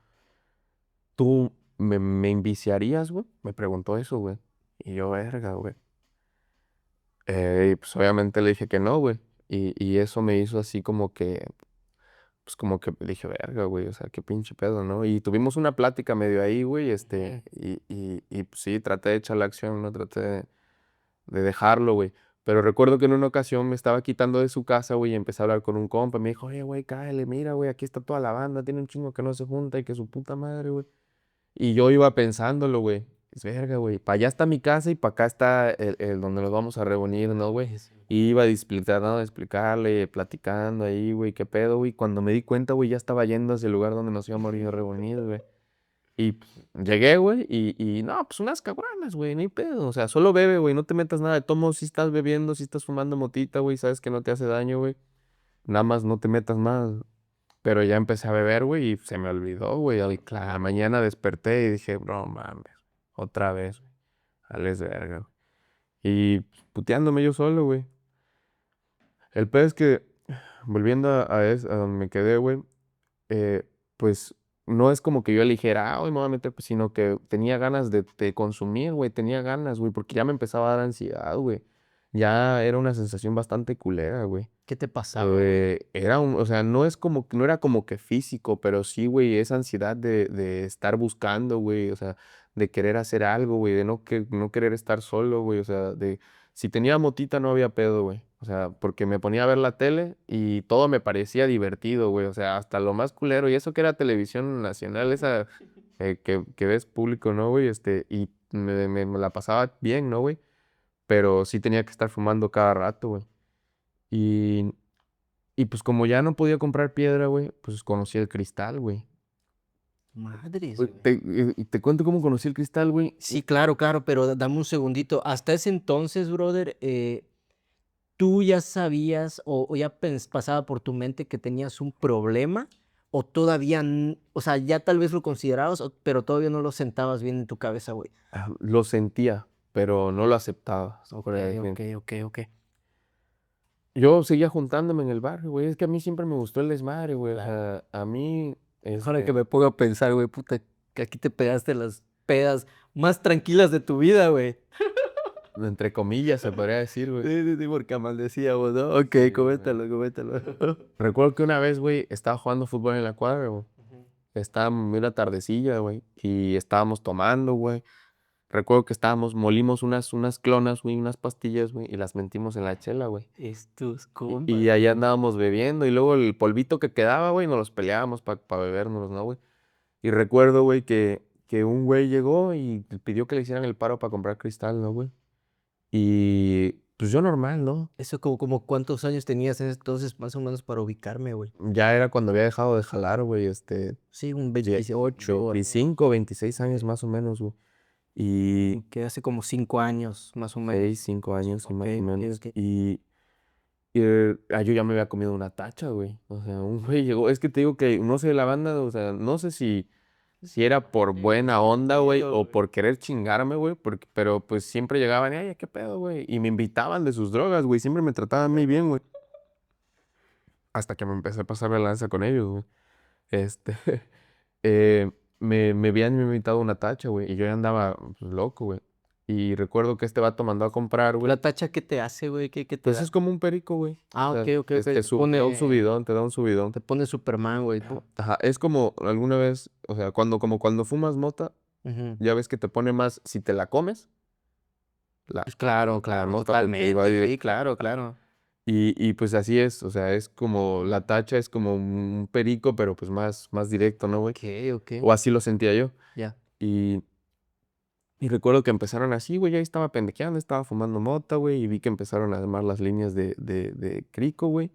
¿tú me enviciarías, güey? Me preguntó eso, güey. Y yo, verga, güey. Y pues obviamente le dije que no, güey. Y eso me hizo así como que, pues como que le dije, verga, güey, o sea, qué pinche pedo, ¿no? Y tuvimos una plática medio ahí, güey, Ujú. y pues sí, traté de echar la acción, ¿no? Traté de dejarlo, güey. Pero recuerdo que en una ocasión me estaba quitando de su casa, güey, y empecé a hablar con un compa. Me dijo, oye, güey, cáele, mira, güey, aquí está toda la banda, tiene un chingo que no se junta y que su puta madre, güey. Y yo iba pensándolo, güey. Es verga, güey. Para allá está mi casa y para acá está el donde nos vamos a reunir, ¿no, güey? Sí, sí. Y iba tratando de explicarle, platicando ahí, güey, qué pedo, güey. Cuando me di cuenta, güey, ya estaba yendo hacia el lugar donde nos íbamos a ir a reunir, güey. Y pues, llegué, güey, y no, pues unas caguamas, güey, no hay pedo. O sea, solo bebe, güey, no te metas nada de tomo si estás bebiendo, si estás fumando motita, güey, sabes que no te hace daño, güey. Nada más no te metas más. Pero ya empecé a beber, güey, y se me olvidó, güey. A la mañana desperté y dije, no mames, otra vez, güey. Ales verga, güey. Y puteándome yo solo, güey. El peor es que, volviendo a donde me quedé, güey, eh, pues no es como que yo eligiera, ah, hoy me voy a meter, pues, sino que tenía ganas de consumir, güey, tenía ganas, güey, porque ya me empezaba a dar ansiedad, güey. Ya era una sensación bastante culera, güey. ¿Qué te pasaba, güey? O sea, no es como, no era como que físico, pero sí, güey, esa ansiedad de estar buscando, güey, o sea, de querer hacer algo, güey, de no querer estar solo, güey, o sea, si tenía motita no había pedo, güey, o sea, porque me ponía a ver la tele y todo me parecía divertido, güey, o sea, hasta lo más culero, y eso que era televisión nacional, esa que ves público, ¿no, güey? Y me la pasaba bien, ¿no, güey? Pero sí tenía que estar fumando cada rato, güey. Y y pues como ya no podía comprar piedra, güey, pues conocí el cristal, güey. Madres, Güey, güey. te cuento cómo conocí el cristal, güey. Sí, claro, claro, pero dame un segundito. Hasta ese entonces, brother, ¿tú ya sabías o ya pasaba por tu mente que tenías un problema? ¿O todavía, o sea, ya tal vez lo considerabas, pero todavía no lo sentabas bien en tu cabeza, güey? Lo sentía, pero no lo aceptaba. Ok, ok, ok, ok. Yo seguía juntándome en el barrio, güey. Es que a mí siempre me gustó el desmadre, güey. O sea, a mí, Ahora que me pongo a pensar, güey, puta, que aquí te pegaste las pedas más tranquilas de tu vida, güey. entre comillas, se podría decir, güey. Sí, sí, sí, porque amanecíamos, ¿no? Ok, Sí, güey. coméntalo, coméntalo. Recuerdo que una vez, güey, estaba jugando fútbol en la cuadra, güey. Ujú. Estaba muy la tardecilla, güey. Y estábamos tomando, güey. Recuerdo que molimos unas clonas, güey, unas pastillas, güey, y las mentimos en la chela, güey. Estos Y compas, ahí güey. andábamos bebiendo, y luego el polvito que quedaba, güey, nos los peleábamos para bebernos, ¿no, güey? Y recuerdo, güey, que un güey llegó y pidió que le hicieran el paro para comprar cristal, ¿no, güey? Y pues yo normal, ¿no? Eso como cuántos años tenías en ese entonces, más o menos para ubicarme, güey. Ya era cuando había dejado de jalar, güey, Sí, un ye- 28, 25, 26 años más o menos, güey. Y que hace como 5 años, más o menos. 6, 5 años, sí, Ok, más o ok, menos. ok. Yo ya me había comido una tacha, güey. O sea, un güey llegó. Es que te digo que no sé la banda, o sea, no sé si era por buena onda, güey, o por querer chingarme, güey, pero pues siempre llegaban y, ay, ¿qué pedo, güey? Y me invitaban de sus drogas, güey. Siempre me trataban muy bien, güey. Hasta que me empecé a pasar la lanza con ellos, güey. Este, me habían invitado una tacha, güey, y yo ya andaba pues, loco, güey. Y recuerdo que este vato mandó a comprar, güey. ¿La tacha qué te hace, güey? ¿Qué te Pues da? es como un perico, güey. Ah, O ok, sea, ok, ok. Te te da un pone, subidón, te da un subidón. te pone Superman, güey, tú. Ajá, es como alguna vez, o sea, como cuando fumas mota, Ujú. ya ves que te pone más, si te la comes, Pues claro, la claro, mota te va totalmente. Sí, directo. claro, claro. Y pues así es, o sea, es como la tacha es como un perico, pero pues más directo, ¿no, güey? Ok, ok. O así lo sentía yo. Ya. Y, y recuerdo que empezaron así, güey, ya estaba pendejeando, estaba fumando mota, güey, y vi que empezaron a armar las líneas de crico, güey.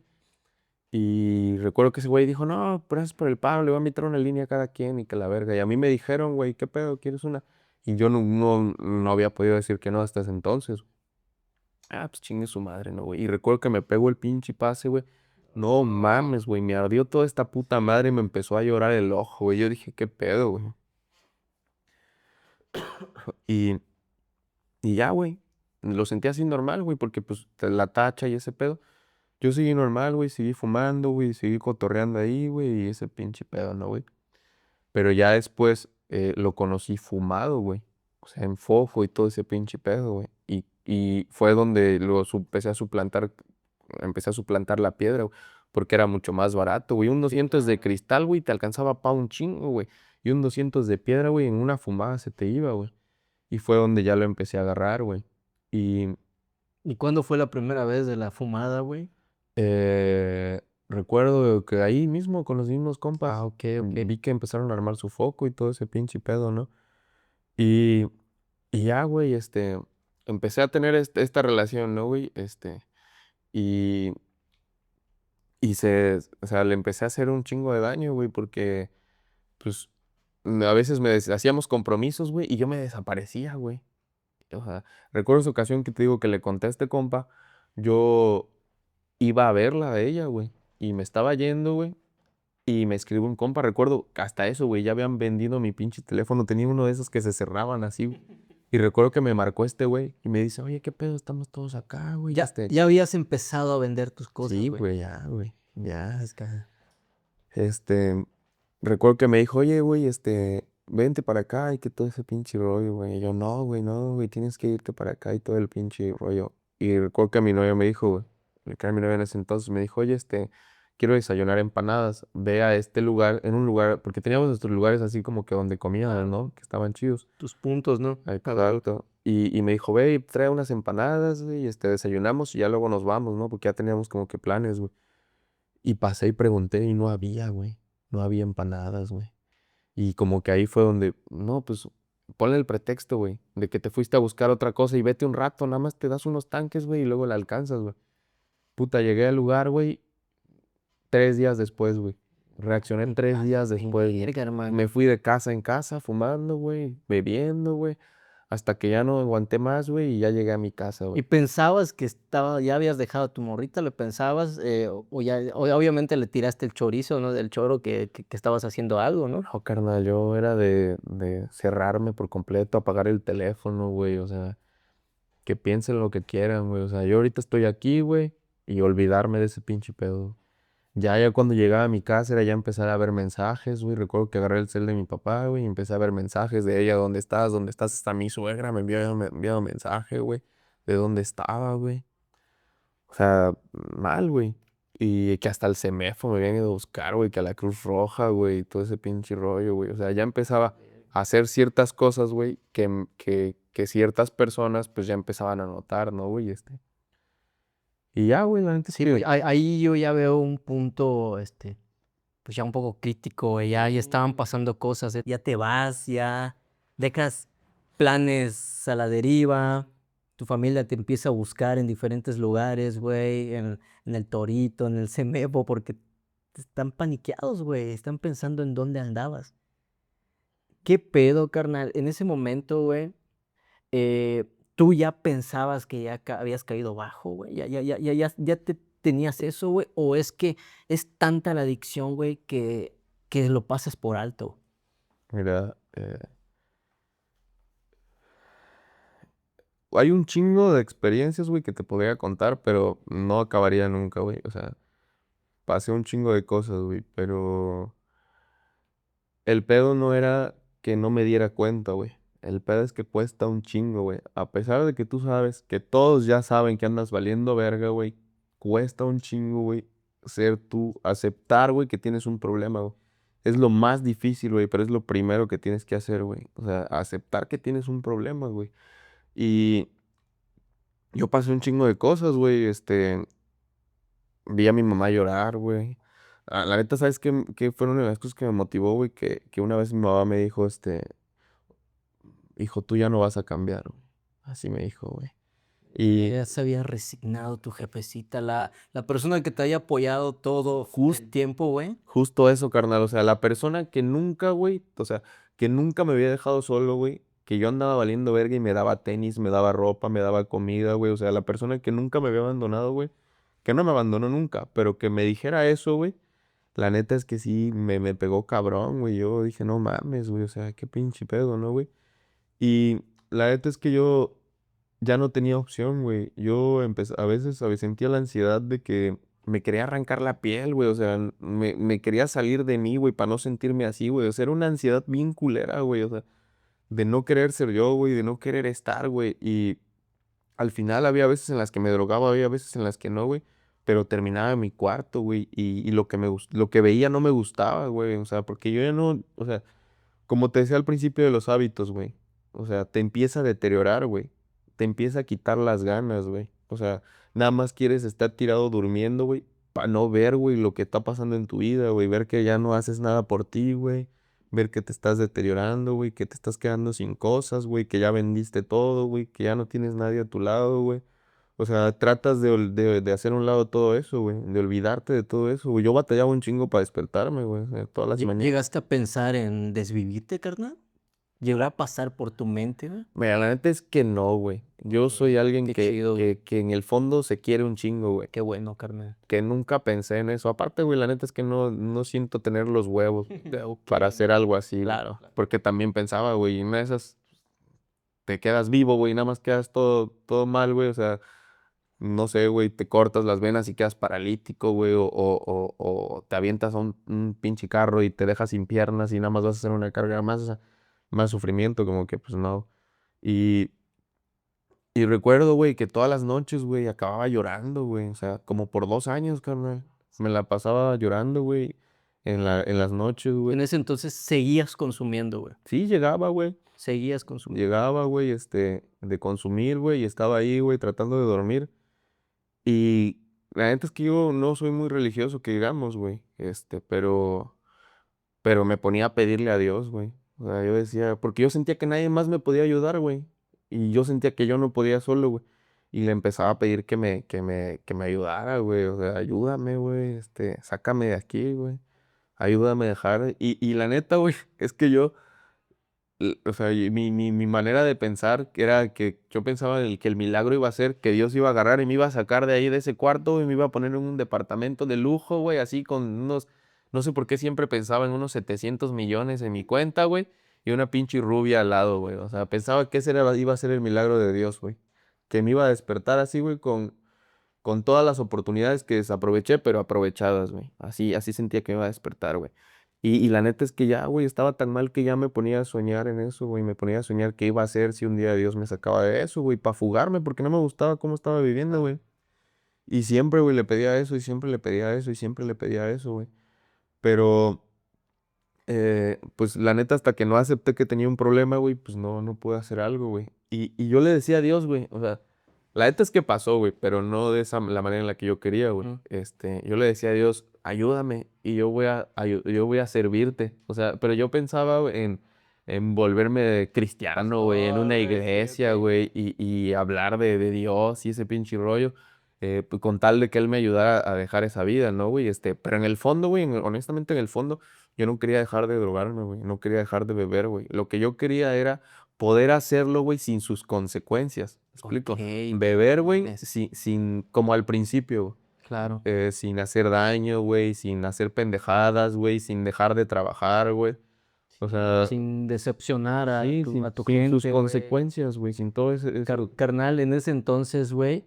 Y recuerdo que ese güey dijo, no, gracias por el paro, le voy a invitar una línea a cada quien y que la verga. Y a mí me dijeron, güey, ¿qué pedo? ¿Quieres una? Y yo no había podido decir que no hasta ese entonces. Ah, pues chingue su madre, ¿no, güey? Y recuerdo que me pegó el pinche pase, güey. No mames, güey, me ardió toda esta puta madre y me empezó a llorar el ojo, güey. Yo dije, ¿qué pedo, güey? Y, y ya, güey, lo sentí así normal, güey, porque pues la tacha y ese pedo. Yo seguí normal, güey, seguí fumando, güey, seguí cotorreando ahí, güey, y ese pinche pedo, ¿no, güey? Pero ya después lo conocí fumado, güey. O sea, en fofo y todo ese pinche pedo, güey. Y fue donde empecé a suplantar la piedra, güey, porque era mucho más barato, güey. Un 200 de cristal, güey, te alcanzaba pa' un chingo, güey. Y un 200 de piedra, güey, en una fumada se te iba, güey. Y fue donde ya lo empecé a agarrar, güey. Y ¿Y cuándo fue la primera vez de la fumada, güey? recuerdo que ahí mismo, con los mismos Ah, compas, ok, ok. vi que empezaron a armar su foco y todo ese pinche pedo, ¿no? Y, y ya, güey, empecé a tener esta relación, ¿no, güey? Y, o sea, le empecé a hacer un chingo de daño, güey, porque, pues, a veces hacíamos compromisos, güey, y yo me desaparecía, güey. O sea, recuerdo esa ocasión que te digo que le conté a este compa, yo iba a verla a ella, güey, y me estaba yendo, güey, Y me escribe un compa, recuerdo que hasta eso, güey, ya habían vendido mi pinche teléfono. Tenía uno de esos que se cerraban así, güey. Y recuerdo que me marcó este güey y me dice, oye, ¿qué pedo? Estamos todos acá, güey. Ya habías empezado a vender tus cosas, Sí, güey. güey, ya, güey. Ya, es que... Este, recuerdo que me dijo, oye, güey, vente para acá y que todo ese pinche rollo, güey. Y yo, no, güey, tienes que irte para acá y todo el pinche rollo. Y recuerdo que mi novia me dijo, güey, que era mi novia en ese entonces, me dijo, oye, quiero desayunar empanadas. Ve a este lugar, en un lugar, porque teníamos nuestros lugares así como que donde comían, ¿no? Que estaban chidos. Tus puntos, ¿no? Exacto. Y me dijo, ve y trae unas empanadas, güey, y desayunamos y ya luego nos vamos, ¿no? Porque ya teníamos como que planes, güey. Y pasé y pregunté y no había, güey. No había empanadas, güey. Y como que ahí fue donde, no, pues ponle el pretexto, güey, de que te fuiste a buscar otra cosa y vete un rato, nada más te das unos tanques, güey, y luego la alcanzas, güey. Puta, llegué al lugar, güey, 3 días después, güey. Reaccioné 3 días después, güey. Verga, hermano. Me fui de casa en casa fumando, güey, bebiendo, güey, hasta que ya no aguanté más, güey, y ya llegué a mi casa, ¿Y güey. pensabas que ya habías dejado a tu morrita? ¿Le pensabas? Obviamente le tiraste el chorizo, ¿no? Del choro que estabas haciendo algo, ¿no? No, carnal, yo era de cerrarme por completo, apagar el teléfono, güey, o sea, que piensen lo que quieran, güey. O sea, yo ahorita estoy aquí, güey, y olvidarme de ese pinche pedo. Ya cuando llegaba a mi casa era ya empezar a ver mensajes, güey. Recuerdo que agarré el cel de mi papá, güey, y empecé a ver mensajes de ella, ¿dónde estás? ¿Dónde estás? Hasta mi suegra me enviado mensaje, güey, de dónde estaba, güey. O sea, mal, güey. Y que hasta el CEMEFO me habían ido a buscar, güey, que a la Cruz Roja, güey, y todo ese pinche rollo, güey. O sea, ya empezaba a hacer ciertas cosas, güey, que ciertas personas, pues ya empezaban a notar, ¿no, güey? Y ya, güey, la neta es Sí, pues que... ahí yo ya veo un punto, pues ya un poco crítico, güey. Ya estaban pasando cosas, ya te vas, ya dejas planes a la deriva. Tu familia te empieza a buscar en diferentes lugares, güey, en el Torito, en el Cemevo, porque están paniqueados, güey. Están pensando en dónde andabas. ¿Qué pedo, carnal? En ese momento, güey, eh, tú ya pensabas que ya habías caído bajo, güey. Ya te tenías eso, güey. O es que es tanta la adicción, güey, que lo pasas por alto. Mira, hay un chingo de experiencias, güey, que te podría contar, pero no acabaría nunca, güey. O sea, pasé un chingo de cosas, güey, pero el pedo no era que no me diera cuenta, güey. El pedo es que cuesta un chingo, güey. A pesar de que tú sabes, que todos ya saben que andas valiendo verga, güey, cuesta un chingo, güey, ser tú, aceptar, güey, que tienes un problema, güey. Es lo más difícil, güey, pero es lo primero que tienes que hacer, güey. O sea, aceptar que tienes un problema, güey. Y yo pasé un chingo de cosas, güey. Vi a mi mamá llorar, güey. La neta, ¿sabes qué fueron una de las cosas que me motivó, güey? Que una vez mi mamá me dijo, hijo, tú ya no vas a cambiar, güey. Así me dijo, güey. Y Ya se había resignado tu jefecita, la persona que te haya apoyado todo el tiempo, güey. justo eso, carnal. O sea, la persona que nunca, güey, o sea, que nunca me había dejado solo, güey. Que yo andaba valiendo verga y me daba tenis, me daba ropa, me daba comida, güey. O sea, la persona que nunca me había abandonado, güey. Que no me abandonó nunca, pero que me dijera eso, güey. La neta es que sí, me pegó cabrón, güey. Yo dije, no mames, güey. O sea, qué pinche pedo, ¿no, güey? Y la neta es que yo ya no tenía opción, güey. Yo a veces sentía la ansiedad de que me quería arrancar la piel, güey. O sea, me quería salir de mí, güey, para no sentirme así, güey. O sea, era una ansiedad bien culera, güey. O sea, de no querer ser yo, güey, de no querer estar, güey. Y al final había veces en las que me drogaba, había veces en las que no, güey. Pero terminaba en mi cuarto, güey. Y lo que veía no me gustaba, güey. O sea, porque yo ya no, o sea, como te decía al principio de los hábitos, güey. O sea, te empieza a deteriorar, güey. Te empieza a quitar las ganas, güey. O sea, nada más quieres estar tirado durmiendo, güey. Para no ver, güey, lo que está pasando en tu vida, güey. Ver que ya no haces nada por ti, güey. Ver que te estás deteriorando, güey. Que te estás quedando sin cosas, güey. Que ya vendiste todo, güey. Que ya no tienes nadie a tu lado, güey. O sea, tratas de hacer a un lado todo eso, güey. De olvidarte de todo eso, güey. Yo batallaba un chingo para despertarme, güey. O sea, todas las mañanas. ¿Llegaste a pensar en desvivirte, carnal? ¿Llegó a pasar por tu mente, güey? Mira, la neta es que no, güey. Yo soy alguien Qué chido, güey. que en el fondo se quiere un chingo, güey. Qué bueno, carnal. Que nunca pensé en eso. Aparte, güey, la neta es que no siento tener los huevos Ok, para hacer algo así, güey. claro. Porque también pensaba, güey, en una de esas te quedas vivo, güey, nada más quedas todo mal, güey. O sea, no sé, güey, te cortas las venas y quedas paralítico, güey. O te avientas a un pinche carro y te dejas sin piernas y nada más vas a hacer una carga más, o sea, más sufrimiento, como que pues no. Y, y recuerdo, güey, que todas las noches, güey, acababa llorando, güey. O sea, como por 2 años, carnal. Me la pasaba llorando, güey, en las noches, güey. En ese entonces seguías consumiendo, güey. Sí, llegaba, güey. Seguías consumiendo. Llegaba, güey, de consumir, güey, y estaba ahí, güey, tratando de dormir. Y la neta es que yo no soy muy religioso, que digamos, güey. Pero me ponía a pedirle a Dios, güey. O sea, yo decía, porque yo sentía que nadie más me podía ayudar, güey. Y yo sentía que yo no podía solo, güey. Y le empezaba a pedir que me ayudara, güey. O sea, ayúdame, güey. Sácame de aquí, güey. Ayúdame a dejar. Y la neta, güey, es que yo, o sea, y mi manera de pensar era que yo pensaba que el milagro iba a ser que Dios iba a agarrar y me iba a sacar de ahí, de ese cuarto, y me iba a poner en un departamento de lujo, güey, así con unos, no sé por qué siempre pensaba en unos 700 millones en mi cuenta, güey, y una pinche rubia al lado, güey. O sea, pensaba que ese iba a ser el milagro de Dios, güey. Que me iba a despertar así, güey, con todas las oportunidades que desaproveché, pero aprovechadas, güey. Así sentía que me iba a despertar, güey. Y la neta es que ya, güey, estaba tan mal que ya me ponía a soñar en eso, güey. Me ponía a soñar qué iba a hacer si un día Dios me sacaba de eso, güey, para fugarme, porque no me gustaba cómo estaba viviendo, güey. Y siempre, güey, le pedía eso, y siempre le pedía eso, y siempre le pedía eso, güey. Pero, pues la neta, hasta que no acepté que tenía un problema, güey, pues no pude hacer algo, güey. Y yo le decía a Dios, güey, o sea, la neta es que pasó, güey, pero no de la manera en la que yo quería, güey. Ujú. Yo le decía a Dios, ayúdame y yo voy a servirte. O sea, pero yo pensaba güey, en volverme cristiano, güey, en una Pastor, güey, sí, iglesia, ok. güey, y hablar de Dios y ese pinche rollo, pues, con tal de que Él me ayudara a dejar esa vida, ¿no, güey? Pero en el fondo, güey, honestamente en el fondo, yo no quería dejar de drogarme, güey, no quería dejar de beber, güey. Lo que yo quería era poder hacerlo, güey, sin sus consecuencias. ¿Me explico? Ok, Beber, güey, es como al principio, claro. sin hacer daño, güey, sin hacer pendejadas, güey, sin dejar de trabajar, güey. O sea, Sin decepcionar sí, a sin, tu sin sus gente, güey. consecuencias, güey, sin todo eso. Carnal, en ese entonces, güey,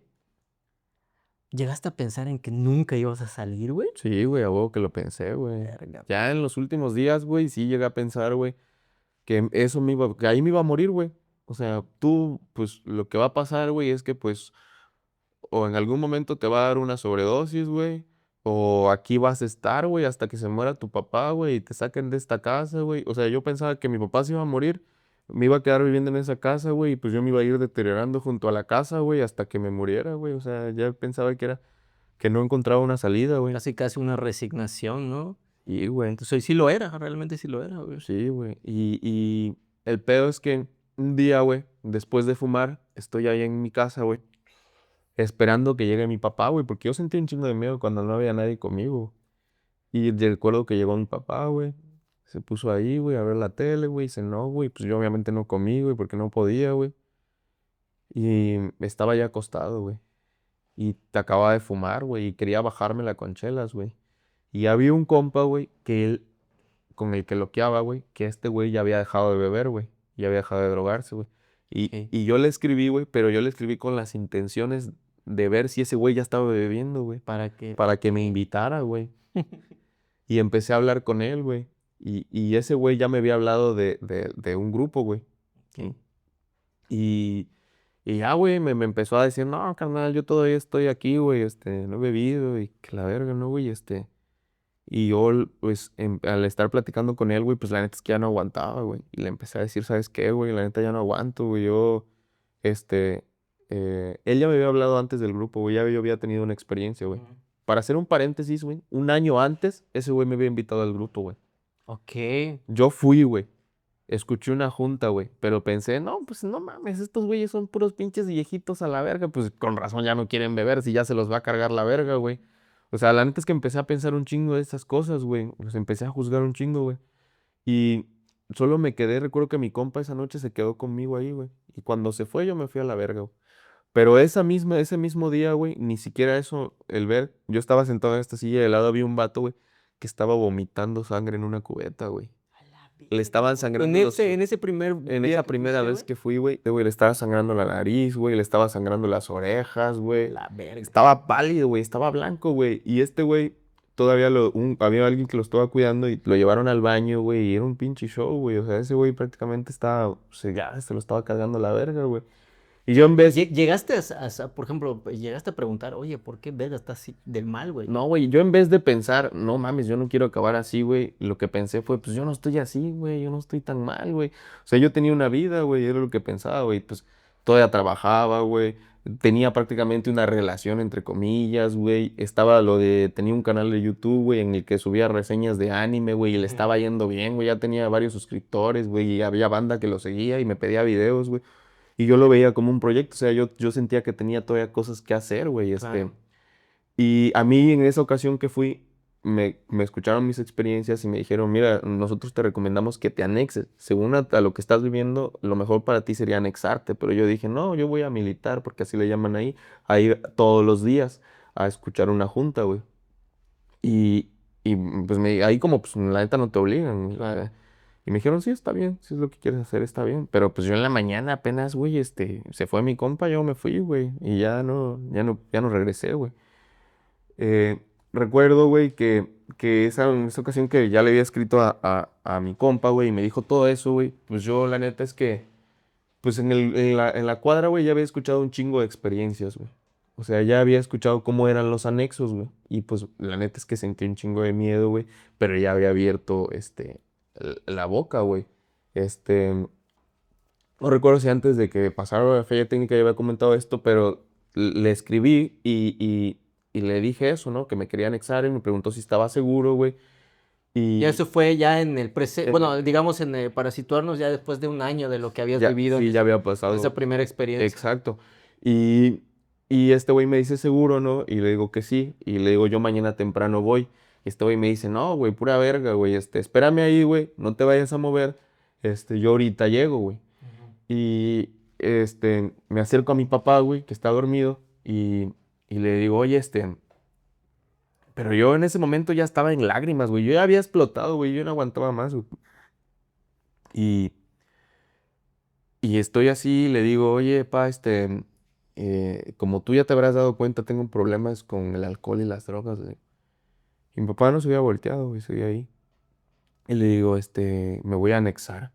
¿llegaste a pensar en que nunca ibas a salir, güey? Sí, güey, a huevo que lo pensé, güey. Verga. Ya en los últimos días, güey, sí llegué a pensar, güey, que ahí me iba a morir, güey. O sea, pues, lo que va a pasar, güey, es que, pues, o en algún momento te va a dar una sobredosis, güey. O aquí vas a estar, güey, hasta que se muera tu papá, güey, y te saquen de esta casa, güey. O sea, yo pensaba que mi papá se iba a morir, me iba a quedar viviendo en esa casa, güey, y pues yo me iba a ir deteriorando junto a la casa, güey, hasta que me muriera, güey. O sea, ya pensaba que no encontraba una salida, güey. Casi, casi una resignación, ¿no? Y, güey, Entonces, sí lo era, realmente sí lo era, güey. sí, güey. Y el pedo es que un día, güey, después de fumar, estoy ahí en mi casa, güey, esperando que llegue mi papá, güey, porque yo sentí un chingo de miedo cuando no había nadie conmigo. Y recuerdo que llegó mi papá, güey. Se puso ahí, güey, a ver la tele, güey. Cenó, güey. Pues yo obviamente no comí, güey, porque no podía, güey. Y estaba ya acostado, güey. Y te acababa de fumar, güey. Y quería bajarme la conchelas, güey. Y había un compa, güey, con el que loqueaba, güey, que este güey ya había dejado de beber, güey. Ya había dejado de drogarse, güey. Y, Ok. y yo le escribí, güey, pero yo le escribí con las intenciones de ver si ese güey ya estaba bebiendo, güey. Para que, Para que me ok. invitara, güey. Y empecé a hablar con él, güey. Y ese güey ya me había hablado de un grupo, güey. Ok. ¿No? Y, y ya, güey, me empezó a decir, no, carnal, yo todavía estoy aquí, güey, no he bebido y que la verga, ¿no, güey? Y yo, pues, al estar platicando con él, güey, pues la neta es que ya no aguantaba, güey. Y le empecé a decir, ¿sabes qué, güey? La neta ya no aguanto, güey. Este, él ya me había hablado antes del grupo, güey, ya yo había tenido una experiencia, güey. Ujú. Para hacer un paréntesis, güey, un año antes, ese güey me había invitado al grupo, güey. Ok. Yo fui, güey. Escuché una junta, güey. Pero pensé, no, pues no mames, estos güeyes son puros pinches viejitos a la verga. Pues con razón ya no quieren beber si ya se los va a cargar la verga, güey. O sea, la neta es que empecé a pensar un chingo de estas cosas, güey. Los empecé a juzgar un chingo, güey. Y solo me quedé, recuerdo que mi compa esa noche se quedó conmigo ahí, güey. Y cuando se fue, yo me fui a la verga, güey. Pero ese mismo día, güey, ni siquiera eso, el ver, yo estaba sentado en esta silla y de lado había un vato, güey, que estaba vomitando sangre en una cubeta, güey. A la Le verga, estaban güey. sangrando los... En ese primer En día esa que primera fuiste, vez güey. que fui, güey, le estaba sangrando la nariz, güey, le estaba sangrando las orejas, A güey. la verga. Estaba pálido, güey, estaba blanco, güey. Y este güey, todavía había alguien que lo estaba cuidando y lo llevaron al baño, güey, y era un pinche show, güey. O sea, ese güey prácticamente estaba, o sea, ya se lo estaba cargando la verga, güey. Y yo en vez, Llegaste por ejemplo, llegaste a preguntar, oye, ¿por qué verga estás así del mal, güey? no, güey, yo en vez de pensar, no mames, yo no quiero acabar así, güey, lo que pensé fue, pues yo no estoy así, güey, yo no estoy tan mal, güey. O sea, yo tenía una vida, güey, era lo que pensaba, güey, pues todavía trabajaba, güey, tenía prácticamente una relación entre comillas, güey, tenía un canal de YouTube, güey, en el que subía reseñas de anime, güey, y le Ujú. estaba yendo bien, güey, ya tenía varios suscriptores, güey, y había banda que lo seguía y me pedía videos, güey, y yo lo veía como un proyecto, o sea, yo sentía que tenía todavía cosas que hacer, güey, Claro. y a mí en esa ocasión que fui, me escucharon mis experiencias y me dijeron, mira, nosotros te recomendamos que te anexes. Según a lo que estás viviendo, lo mejor para ti sería anexarte. Pero yo dije, no, yo voy a militar, porque así le llaman ahí, a ir todos los días a escuchar una junta, güey. Y, pues ahí como pues la neta no te obligan. Claro. Y me dijeron, sí, está bien, si es lo que quieres hacer, está bien. Pero pues yo en la mañana apenas, güey, se fue mi compa, yo me fui, güey. Y ya no regresé, güey. Eh, recuerdo, güey, que en esa ocasión que ya le había escrito a mi compa, güey, y me dijo todo eso, güey, pues yo la neta es que, pues en la cuadra, güey, ya había escuchado un chingo de experiencias, güey. O sea, ya había escuchado cómo eran los anexos, güey. Y pues la neta es que sentí un chingo de miedo, güey, pero ya había abierto, la boca, güey. Este, no recuerdo si antes de que pasara la feria técnica ya había comentado esto, pero le escribí y le dije eso, ¿no? Que me quería anexar y me preguntó si estaba seguro, güey. Y Y eso fue ya en el presente, en bueno, digamos, para situarnos ya después de un año de lo que habías ya, vivido sí, ya había en esa pasado. primera experiencia. Exacto. Y, y este güey me dice seguro, ¿no? Y le digo que sí. Y le digo yo mañana temprano voy. Y este güey me dice, no, güey, pura verga, güey. Espérame ahí, güey. No te vayas a mover. Yo ahorita llego, güey. Ujú. Y me acerco a mi papá, güey, que está dormido, y le digo, oye, pero yo en ese momento ya estaba en lágrimas, güey. Yo ya había explotado, güey. Yo no aguantaba más, güey. Y, y estoy así, le digo, oye, pa, como tú ya te habrás dado cuenta, tengo problemas con el alcohol y las drogas, güey. Y mi papá no se había volteado, güey, seguía ahí. Y le digo, me voy a anexar.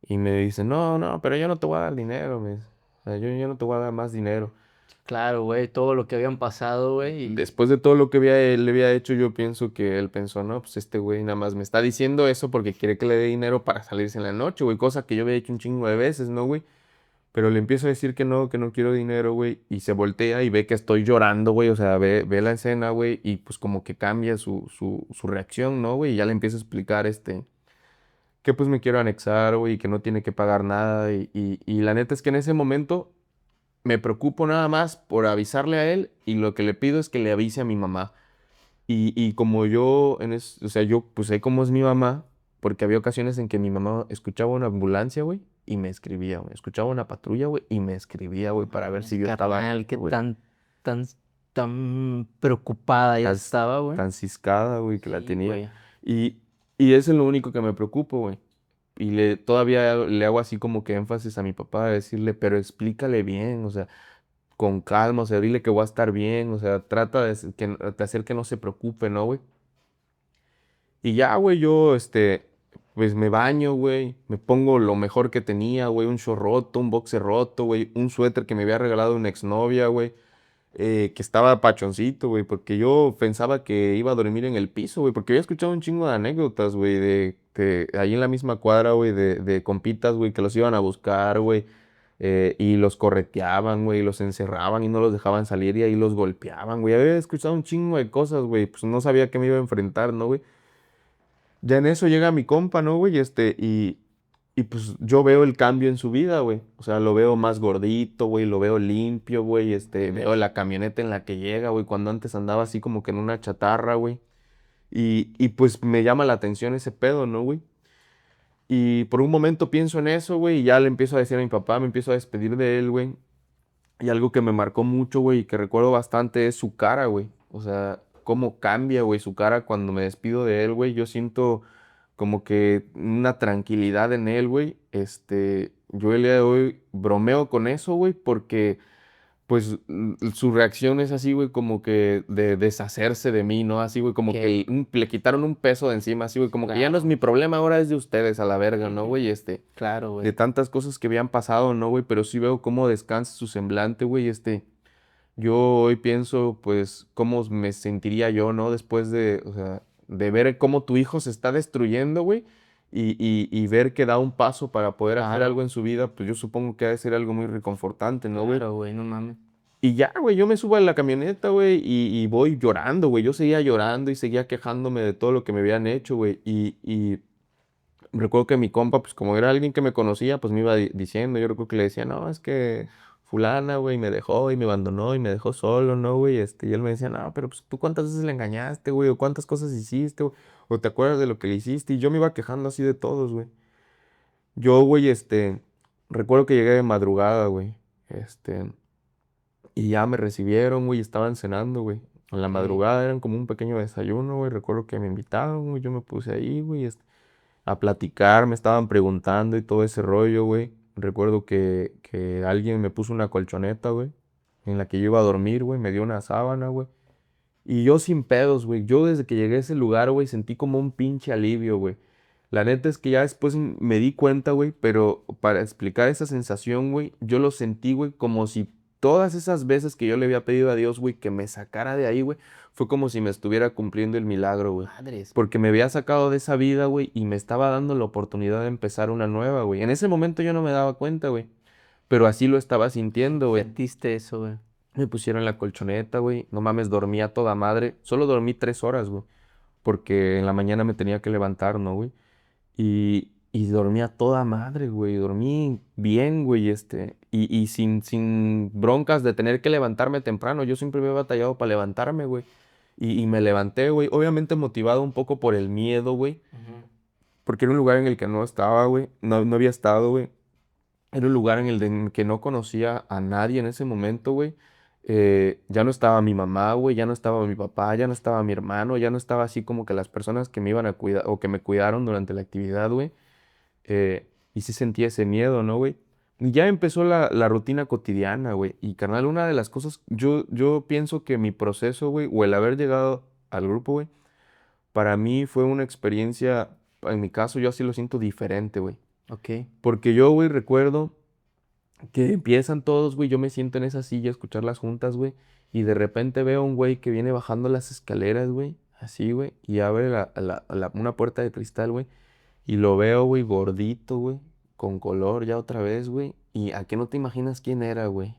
Y me dice, no, no, pero yo no te voy a dar dinero, me dice. O sea, yo no te voy a dar más dinero. Claro, güey, todo lo que habían pasado, güey, y Después de todo lo que le había hecho, yo pienso que él pensó, no, pues este güey nada más me está diciendo eso porque quiere que le dé dinero para salirse en la noche, güey, cosa que yo había hecho un chingo de veces, ¿no, güey? Pero le empiezo a decir que no quiero dinero, güey, y se voltea y ve que estoy llorando, güey, o sea, ve la escena, güey, y pues como que cambia su reacción, ¿no, güey? Y ya le empiezo a explicar, que pues me quiero anexar, güey, y que no tiene que pagar nada, y la neta es que en ese momento me preocupo nada más por avisarle a él y lo que le pido es que le avise a mi mamá. Y como o sea, yo pues sé cómo es mi mamá, porque había ocasiones en que mi mamá escuchaba una ambulancia, güey, y me escribía, güey. Escuchaba una patrulla, güey, y me escribía, güey, para ver mames, si yo estaba, carnal, qué güey, tan, tan preocupada ya tan, estaba, güey. tan ciscada, güey, que la Sí, tenía. güey. Y, y eso es lo único que me preocupa, güey. Y todavía le hago así como que énfasis a mi papá, de decirle, pero explícale bien, o sea, con calma, o sea, dile que voy a estar bien, o sea, trata de hacer que no se preocupe, ¿no, güey? Y ya, güey, pues me baño, güey, me pongo lo mejor que tenía, güey, un short roto, un boxer roto, güey, un suéter que me había regalado una exnovia, güey, que estaba pachoncito, güey, porque yo pensaba que iba a dormir en el piso, güey, porque había escuchado un chingo de anécdotas, güey, de ahí en la misma cuadra, güey, de compitas, güey, que los iban a buscar, güey, y los correteaban, güey, y los encerraban y no los dejaban salir y ahí los golpeaban, güey, había escuchado un chingo de cosas, güey, pues no sabía que me iba a enfrentar, ¿no, güey? Ya en eso llega mi compa, ¿no, güey? Y pues yo veo el cambio en su vida, güey. O sea, lo veo más gordito, güey, lo veo limpio, güey. Veo la camioneta en la que llega, güey, cuando antes andaba así como que en una chatarra, güey. Y pues me llama la atención ese pedo, ¿no, güey? Y por un momento pienso en eso, güey, y ya le empiezo a decir a mi papá, me empiezo a despedir de él, güey. Y algo que me marcó mucho, güey, y que recuerdo bastante es su cara, güey. O sea, cómo cambia, güey, su cara cuando me despido de él, güey. Yo siento como que una tranquilidad en él, güey. Yo el día de hoy bromeo con eso, güey, porque pues su reacción es así, güey, como que de deshacerse de mí, ¿no? Así, güey, como que Que, le quitaron un peso de encima, así, güey, como que ya no es claro, mi problema, ahora es de ustedes a la verga, ¿no, güey? claro, De güey. tantas cosas que habían pasado, ¿no, güey? Pero sí veo cómo descansa su semblante, güey, yo hoy pienso, pues, cómo me sentiría yo, ¿no? Después de, o sea, de ver cómo tu hijo se está destruyendo, güey, y ver que da un paso para poder hacer Claro, algo en su vida, pues yo supongo que ha de ser algo muy reconfortante, ¿no, güey? claro, güey, no mames. Y ya, güey, yo me subo a la camioneta, güey, y voy llorando, güey. Yo seguía llorando y seguía quejándome de todo lo que me habían hecho, güey. Y recuerdo que mi compa, pues como era alguien que me conocía, pues me iba diciendo, yo recuerdo que le decía, no, es que fulana, güey, me dejó y me abandonó y me dejó solo, ¿no, güey? Y él me decía, no, pero pues tú cuántas veces le engañaste, güey, o cuántas cosas hiciste, güey, o te acuerdas de lo que le hiciste. Y yo me iba quejando así de todos, güey. Yo, güey, recuerdo que llegué de madrugada, güey, y ya me recibieron, güey, estaban cenando, güey. En la Ok. madrugada eran como un pequeño desayuno, güey. Recuerdo que me invitaron, güey. Yo me puse ahí, güey, a platicar, me estaban preguntando y todo ese rollo, güey. Recuerdo que alguien me puso una colchoneta, güey, en la que yo iba a dormir, güey. Me dio una sábana, güey. Y yo sin pedos, güey. Yo desde que llegué a ese lugar, güey, sentí como un pinche alivio, güey. La neta es que ya después me di cuenta, güey, pero para explicar esa sensación, güey, yo lo sentí, güey, como si todas esas veces que yo le había pedido a Dios, güey, que me sacara de ahí, güey, fue como si me estuviera cumpliendo el milagro, güey. Madres. Porque me había sacado de esa vida, güey, y me estaba dando la oportunidad de empezar una nueva, güey. En ese momento yo no me daba cuenta, güey, pero así lo estaba sintiendo, güey. Sentiste eso, güey. Me pusieron la colchoneta, güey. No mames, dormía toda madre. Solo dormí 3 horas, güey. Porque en la mañana me tenía que levantar, ¿no, güey? Y dormía toda madre, güey. Dormí bien, güey, y sin broncas de tener que levantarme temprano. Yo siempre me he batallado para levantarme, güey. Y me levanté, güey. Obviamente motivado un poco por el miedo, güey. Ujú. Porque era un lugar en el que no estaba, güey. No, no había estado, güey. Era un lugar en el que no conocía a nadie en ese momento, güey. Ya no estaba mi mamá, güey, ya no estaba mi papá, ya no estaba mi hermano, ya no estaba así como que las personas que me iban a cuidar o que me cuidaron durante la actividad, güey. Y sí sentía ese miedo, ¿no, güey? Y ya empezó la rutina cotidiana, güey. Y carnal, una de las cosas, yo pienso que mi proceso, güey, o el haber llegado al grupo, güey, para mí fue una experiencia, en mi caso, yo así lo siento diferente, güey. Ok. Porque yo, güey, recuerdo que empiezan todos, güey, yo me siento en esa silla a escuchar las juntas, güey, y de repente veo a un güey que viene bajando las escaleras, güey, así, güey, y abre una puerta de cristal, güey, y lo veo, güey, gordito, güey, con color ya otra vez, güey, y a qué no te imaginas quién era, güey.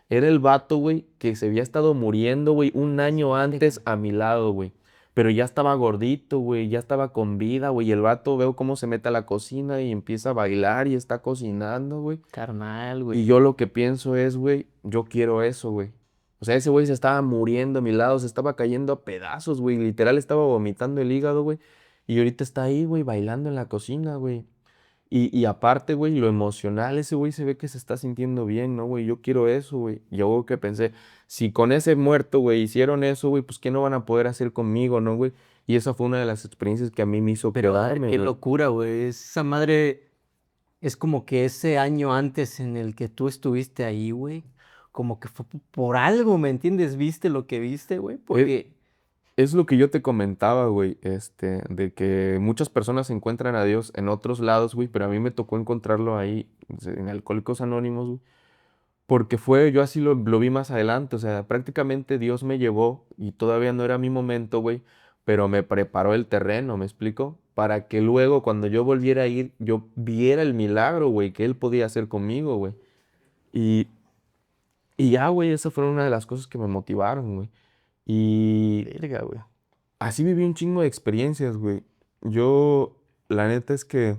Era el vato, güey, que se había estado muriendo, güey, un año antes a mi lado, güey. Pero ya estaba gordito, güey, ya estaba con vida, güey. Y el vato veo cómo se mete a la cocina y empieza a bailar y está cocinando, güey. Carnal, güey. Y yo lo que pienso es, güey, yo quiero eso, güey. O sea, ese güey se estaba muriendo a mi lado, se estaba cayendo a pedazos, güey. Literal estaba vomitando el hígado, güey. Y ahorita está ahí, güey, bailando en la cocina, güey. Y aparte, güey, lo emocional, ese güey se ve que se está sintiendo bien, ¿no, güey? Yo quiero eso, güey. Y yo que pensé, si con ese muerto, güey, hicieron eso, güey, pues ¿qué no van a poder hacer conmigo, no, güey? Y esa fue una de las experiencias que a mí me hizo Pero quedarme, qué güey. locura, güey. Esa madre es como que ese año antes en el que tú estuviste ahí, güey. Como que fue por algo, ¿me entiendes? ¿Viste lo que viste, güey? Es, Porque, es lo que yo te comentaba, güey, de que muchas personas encuentran a Dios en otros lados, güey, pero a mí me tocó encontrarlo ahí, en Alcohólicos Anónimos, güey. Porque yo así lo vi más adelante, o sea, prácticamente Dios me llevó y todavía no era mi momento, güey, pero me preparó el terreno, ¿me explico? Para que luego cuando yo volviera a ir, yo viera el milagro, güey, que Él podía hacer conmigo, güey. Y, y ya, güey, esa fue una de las cosas que me motivaron, güey. Y verga, güey. así viví un chingo de experiencias, güey. Yo, la neta es que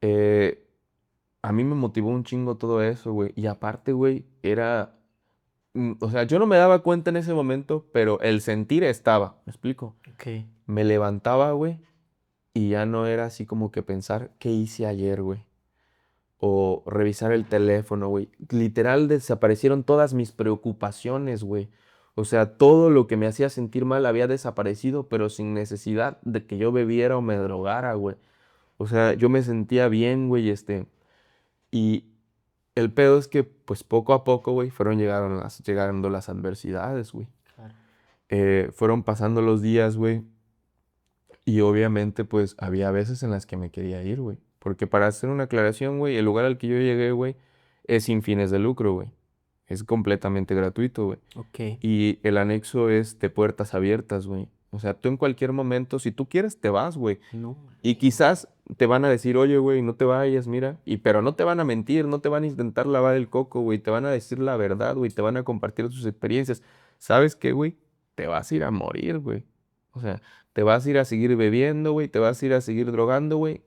eh, a mí me motivó un chingo todo eso, güey. Y aparte, güey, o sea, yo no me daba cuenta en ese momento, pero el sentir estaba, ¿me explico? Ok. Me levantaba, güey, y ya no era así como que pensar qué hice ayer, güey. O revisar el teléfono, güey. Literal desaparecieron todas mis preocupaciones, güey. O sea, todo lo que me hacía sentir mal había desaparecido, pero sin necesidad de que yo bebiera o me drogara, güey. O sea, yo me sentía bien, güey, y el pedo es que, pues poco a poco, güey, llegando las adversidades, güey. Claro. Fueron pasando los días, güey, y obviamente, pues había veces en las que me quería ir, güey. Porque para hacer una aclaración, güey, el lugar al que yo llegué, güey, es sin fines de lucro, güey. Es completamente gratuito, güey. Ok. Y el anexo es de puertas abiertas, güey. O sea, tú en cualquier momento, si tú quieres, te vas, güey. No. Y quizás te van a decir, oye, güey, no te vayas, mira. Pero no te van a mentir, no te van a intentar lavar el coco, güey. Te van a decir la verdad, güey. Te van a compartir sus experiencias. ¿Sabes qué, güey? Te vas a ir a morir, güey. O sea, te vas a ir a seguir bebiendo, güey. Te vas a ir a seguir drogando, güey.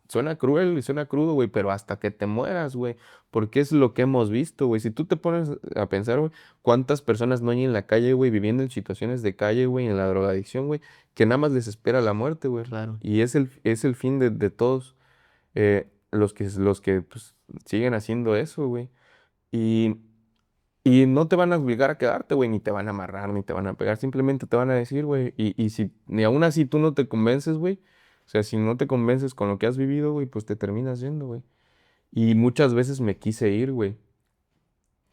Suena cruel y suena crudo, güey, pero hasta que te mueras, güey. Porque es lo que hemos visto, güey. Si tú te pones a pensar, güey, cuántas personas no hay en la calle, güey, viviendo en situaciones de calle, güey, en la drogadicción, güey, que nada más les espera la muerte, güey. Claro. Y es el fin de todos los que pues, siguen haciendo eso, güey. Y, y no te van a obligar a quedarte, güey, ni te van a amarrar, ni te van a pegar. Simplemente te van a decir, güey. Y si ni aún así tú no te convences, güey. O sea, si no te convences con lo que has vivido, güey, pues te terminas yendo, güey. Y muchas veces me quise ir, güey.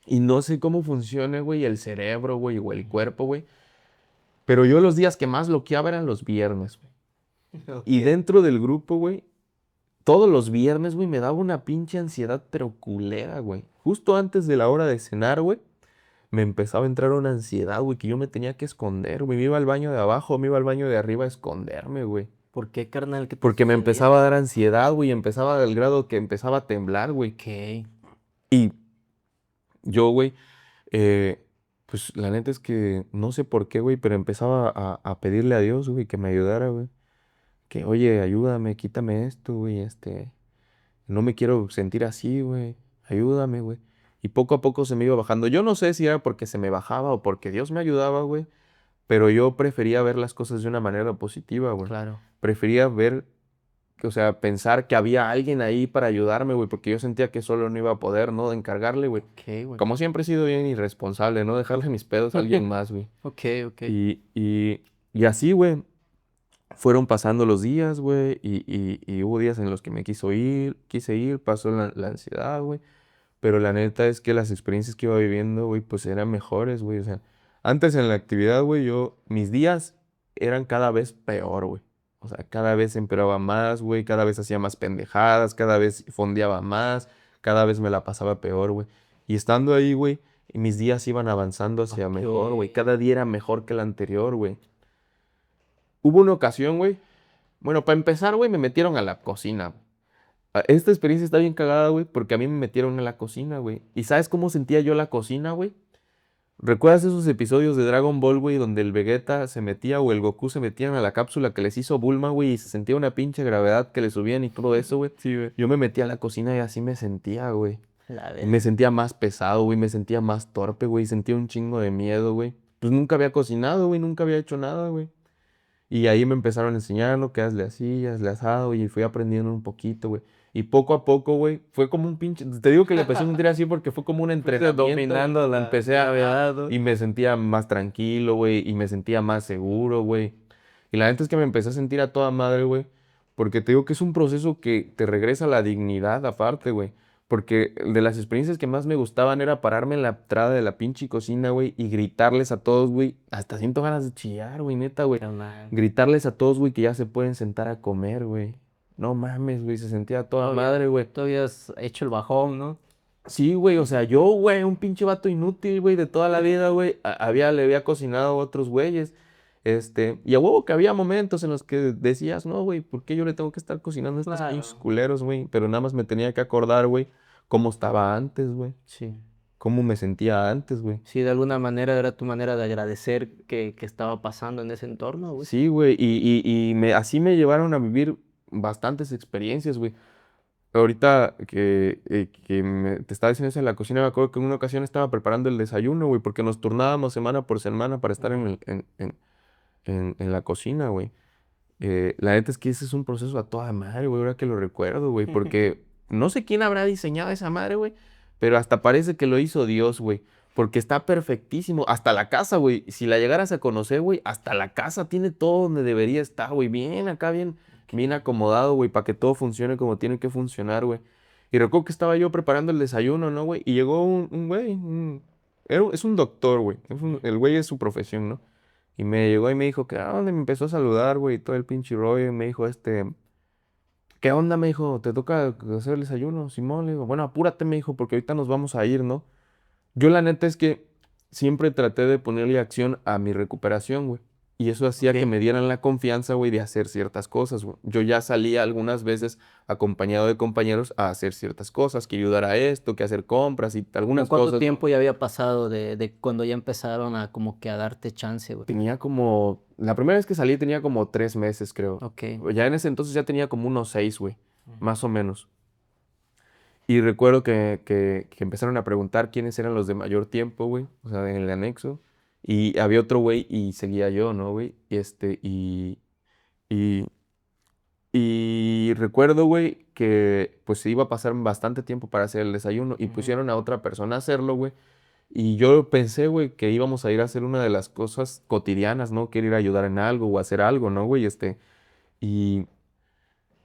Y no sé cómo funciona, güey, el cerebro, güey, o el cuerpo, güey. Pero yo los días que más bloqueaba eran los viernes, güey. Y Ok. dentro del grupo, güey, todos los viernes, güey, me daba una pinche ansiedad, pero culera, güey. Justo antes de la hora de cenar, güey, me empezaba a entrar una ansiedad, güey, que yo me tenía que esconder, güey. Me iba al baño de abajo, me iba al baño de arriba a esconderme, güey. ¿Por qué, carnal? ¿Qué te Porque me sucedía? empezaba a dar ansiedad, güey, empezaba al grado que empezaba a temblar, güey. Ok. Y yo, güey, eh, pues la neta es que no sé por qué, güey, pero empezaba a pedirle a Dios, güey, que me ayudara, güey. Que, oye, ayúdame, quítame esto, güey, no me quiero sentir así, güey. Ayúdame, güey. Y poco a poco se me iba bajando. Yo no sé si era porque se me bajaba o porque Dios me ayudaba, güey. Pero yo prefería ver las cosas de una manera positiva, güey. Claro. Prefería ver, o sea, pensar que había alguien ahí para ayudarme, güey. Porque yo sentía que solo no iba a poder, ¿no? De encargarle, güey. Ok, güey. Como siempre he sido bien irresponsable, ¿no? Dejarle mis pedos a alguien más, güey. Ok, ok. Y así, güey. Fueron pasando los días, güey, y hubo días en los que me quise ir, pasó la ansiedad, güey, pero la neta es que las experiencias que iba viviendo, güey, pues eran mejores, güey, o sea, antes en la actividad, güey, mis días eran cada vez peor, güey, o sea, cada vez empeoraba más, güey, cada vez hacía más pendejadas, cada vez fondeaba más, cada vez me la pasaba peor, güey, y estando ahí, güey, mis días iban avanzando hacia Ok. mejor, güey, cada día era mejor que el anterior, güey. Hubo una ocasión, güey. Bueno, para empezar, güey, me metieron a la cocina. Esta experiencia está bien cagada, güey, porque a mí me metieron a la cocina, güey. ¿Y sabes cómo sentía yo la cocina, güey? ¿Recuerdas esos episodios de Dragon Ball, güey, donde el Vegeta se metía o el Goku se metían a la cápsula que les hizo Bulma, güey, y se sentía una pinche gravedad que le subían y todo eso, güey? Sí, güey. Yo me metía a la cocina y así me sentía, güey. La Y me verga. sentía más pesado, güey, me sentía más torpe, güey, sentía un chingo de miedo, güey. Pues nunca había cocinado, güey, nunca había hecho nada, güey. Y ahí me empezaron a enseñar lo que hazle así, hazle asado, y fui aprendiendo un poquito, güey. Y poco a poco, güey, fue como un pinche. Te digo que le empecé a sentir así porque fue como un Fuiste entrenamiento, güey. dominando la Empecé a. gravedad, ¿no? Y me sentía más tranquilo, güey, y me sentía más seguro, güey. Y la neta es que me empecé a sentir a toda madre, güey. Porque te digo que es un proceso que te regresa la dignidad aparte, güey. Porque de las experiencias que más me gustaban era pararme en la entrada de la pinche cocina, güey, y gritarles a todos, güey. Hasta siento ganas de chillar, güey, neta, güey. Carnal. Gritarles a todos, güey, que ya se pueden sentar a comer, güey. No mames, güey, se sentía a toda madre, güey. Tú habías hecho el bajón, ¿no? Sí, güey, o sea, yo, güey, un pinche vato inútil, güey, de toda la vida, güey, le había cocinado a otros güeyes, y a huevo que había momentos en los que decías, no, güey, ¿por qué yo le tengo que estar cocinando a estos pinches Claro. culeros, güey? Pero nada más me tenía que acordar, güey, cómo estaba antes, güey, Sí. cómo me sentía antes, güey. Sí, de alguna manera era tu manera de agradecer que estaba pasando en ese entorno, güey. Sí, güey, así me llevaron a vivir bastantes experiencias, güey. Ahorita que te estaba diciendo eso en la cocina, me acuerdo que en una ocasión estaba preparando el desayuno, güey, porque nos turnábamos semana por semana para estar en, Ujú. el- en la cocina, güey. La neta es que ese es un proceso a toda madre, güey, ahora que lo recuerdo, güey, porque no sé quién habrá diseñado esa madre, güey, pero hasta parece que lo hizo Dios, güey, porque está perfectísimo. Hasta la casa, güey, si la llegaras a conocer, güey, hasta la casa tiene todo donde debería estar, güey, bien acá, bien acomodado, güey, para que todo funcione como tiene que funcionar, güey. Y recuerdo que estaba yo preparando el desayuno, ¿no, güey? Y llegó un güey, es un doctor, güey, el güey es su profesión, ¿no? Y me llegó y me dijo, ¿qué onda? Y me empezó a saludar, güey, y todo el pinche rollo. Y me dijo, ¿qué onda? Me dijo, ¿te toca hacer el desayuno, Simón? Le digo, bueno, apúrate, me dijo, porque ahorita nos vamos a ir, ¿no? Yo la neta es que siempre traté de ponerle acción a mi recuperación, güey. Y eso hacía que Ok. me dieran la confianza, güey, de hacer ciertas cosas, güey. Yo ya salía algunas veces acompañado de compañeros a hacer ciertas cosas, que ayudar a esto, que hacer compras y ¿Como algunas cuánto cosas. tiempo ya había pasado de cuando ya empezaron a como que a darte chance, güey? Tenía como, la primera vez que salí tenía como 3 meses, creo. Ok. Ya en ese entonces ya tenía como unos 6, güey, Ujú. más o menos. Y recuerdo que empezaron a preguntar quiénes eran los de mayor tiempo, güey, o sea, en el anexo. Y había otro güey y seguía yo, ¿no, güey? Y, y recuerdo, güey, que pues se iba a pasar bastante tiempo para hacer el desayuno y Ujú. pusieron a otra persona a hacerlo, güey. Y yo pensé, güey, que íbamos a ir a hacer una de las cosas cotidianas, ¿no? Que era ir a ayudar en algo o hacer algo, ¿no, güey? Y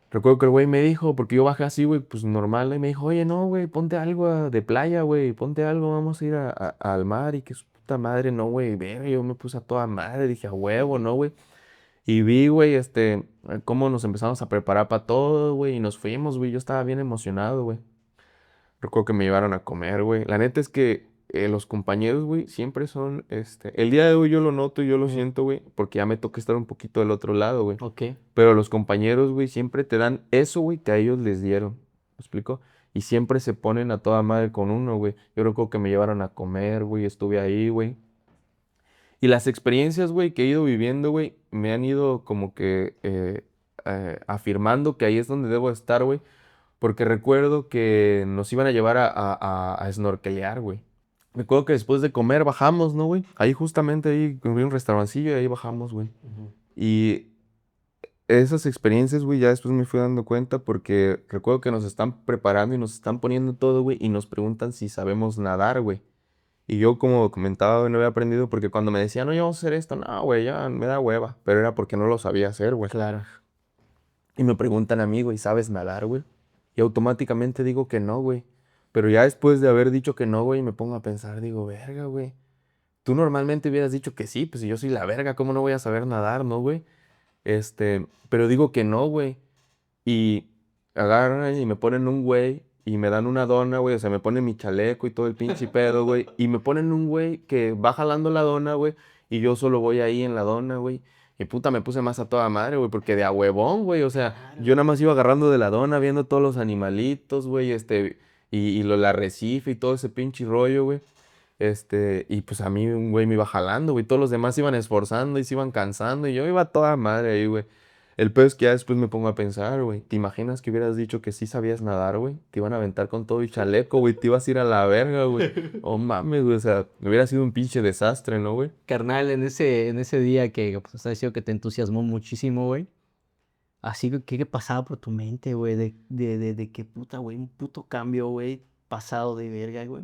recuerdo que el güey me dijo, porque yo bajé así, güey, pues normal, y me dijo, oye, no, güey, ponte algo de playa, güey, ponte algo, vamos a ir al mar, y que su puta madre, no, güey, verga, yo me puse a toda madre, dije, a huevo, ¿no, güey? Y vi, güey, cómo nos empezamos a preparar para todo, güey, y nos fuimos, güey, yo estaba bien emocionado, güey. Recuerdo que me llevaron a comer, güey. La neta es que los compañeros, güey, siempre son, el día de hoy yo lo noto y yo lo Ujú. siento, güey, porque ya me toca estar un poquito del otro lado, güey. Ok. Pero los compañeros, güey, siempre te dan eso, güey, que a ellos les dieron. ¿Me explico? Y siempre se ponen a toda madre con uno, güey. Yo recuerdo que me llevaron a comer, güey, estuve ahí, güey. Y las experiencias, güey, que he ido viviendo, güey, me han ido como que afirmando que ahí es donde debo estar, güey. Porque recuerdo que nos iban a llevar a snorkelear, güey. Recuerdo que después de comer bajamos, ¿no, güey? Ahí justamente ahí había un restaurancillo y ahí bajamos, güey. Ujú. Y esas experiencias, güey, ya después me fui dando cuenta porque recuerdo que nos están preparando y nos están poniendo todo, güey, y nos preguntan si sabemos nadar, güey. Y yo, como comentaba, güey, no había aprendido porque cuando me decían, no, ya vamos a hacer esto, no, güey, ya me da hueva. Pero era porque no lo sabía hacer, güey. Claro. Y me preguntan a mí, güey, ¿sabes nadar, güey? Y automáticamente digo que no, güey. Pero ya después de haber dicho que no, güey, me pongo a pensar, digo, verga, güey. Tú normalmente hubieras dicho que sí, pues si yo soy la verga, ¿cómo no voy a saber nadar, no, güey? Pero digo que no, güey. Y agarran y me ponen un güey y me dan una dona, güey. O sea, me ponen mi chaleco y todo el pinche pedo, güey. Y me ponen un güey que va jalando la dona, güey. Y yo solo voy ahí en la dona, güey. Y puta, me puse más a toda madre, güey, porque de a huevón, güey. O sea, yo Claro. nada más iba agarrando de la dona, viendo todos los animalitos, güey, y lo la arrecife y todo ese pinche rollo, güey. Y pues a mí un güey me iba jalando, güey. Todos los demás se iban esforzando y se iban cansando. Y yo iba a toda madre ahí, güey. El peor es que ya después me pongo a pensar, güey. ¿Te imaginas que hubieras dicho que sí sabías nadar, güey? Te iban a aventar con todo y chaleco, güey. Te ibas a ir a la verga, güey. Oh mames, güey. O sea, hubiera sido un pinche desastre, ¿no, güey? Carnal, en ese día que pues, has diciendo que te entusiasmó muchísimo, güey. Así que, ¿qué pasaba por tu mente, güey? De qué puta, güey, un puto cambio, güey, pasado de verga, güey.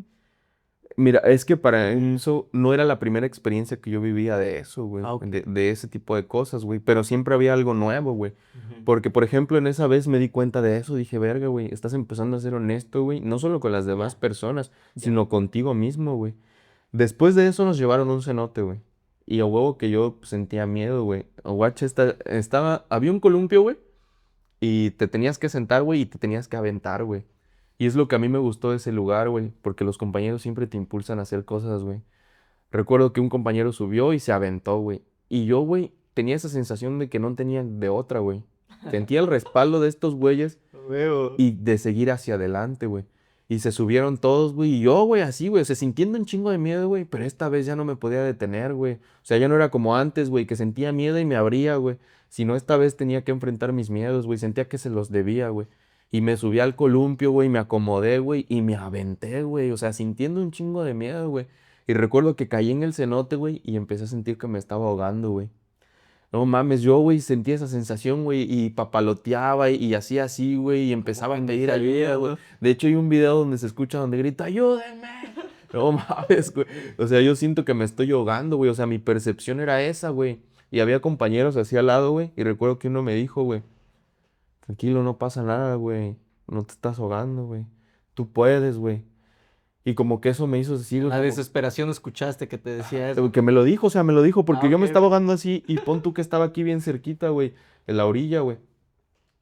Mira, es que para eso no era la primera experiencia que yo vivía de eso, güey. Ah, ok. De ese tipo de cosas, güey. Pero siempre había algo nuevo, güey. Ujú. Porque, por ejemplo, en esa vez me di cuenta de eso. Dije, verga, güey, estás empezando a ser honesto, güey. No solo con las demás Ya, personas, ya. sino contigo mismo, güey. Después de eso nos llevaron a un cenote, güey. Y a huevo que yo sentía miedo, güey. Guacha, había un columpio, güey. Y te tenías que sentar, güey, y te tenías que aventar, güey. Y es lo que a mí me gustó de ese lugar, güey. Porque los compañeros siempre te impulsan a hacer cosas, güey. Recuerdo que un compañero subió y se aventó, güey. Y yo, güey, tenía esa sensación de que no tenía de otra, güey. Sentía el respaldo de estos güeyes Lo veo. y de seguir hacia adelante, güey. Y se subieron todos, güey. Y yo, güey, así, güey. O sea, sintiendo un chingo de miedo, güey. Pero esta vez ya no me podía detener, güey. O sea, ya no era como antes, güey, que sentía miedo y me abría, güey. Sino esta vez tenía que enfrentar mis miedos, güey. Sentía que se los debía, güey. Y me subí al columpio, güey. Me acomodé, güey. Y me aventé, güey. O sea, sintiendo un chingo de miedo, güey. Y recuerdo que caí en el cenote, güey. Y empecé a sentir que me estaba ahogando, güey. No mames, yo, güey, sentía esa sensación, güey, y papaloteaba y hacía así, güey, y empezaba a pedir ayuda, güey. De hecho, hay un video donde se escucha donde grita, ¡ayúdenme! No mames, güey. O sea, yo siento que me estoy ahogando, güey. O sea, mi percepción era esa, güey. Y había compañeros así al lado, güey. Y recuerdo que uno me dijo, güey, tranquilo, no pasa nada, güey. No te estás ahogando, güey. Tú puedes, güey. Y como que eso me hizo decir, La como, desesperación escuchaste que te decía eso. que me lo dijo, o sea, me lo dijo Ah, porque yo ok, me estaba ok. ahogando así y pon tú que estaba aquí bien cerquita, güey, en la orilla, güey.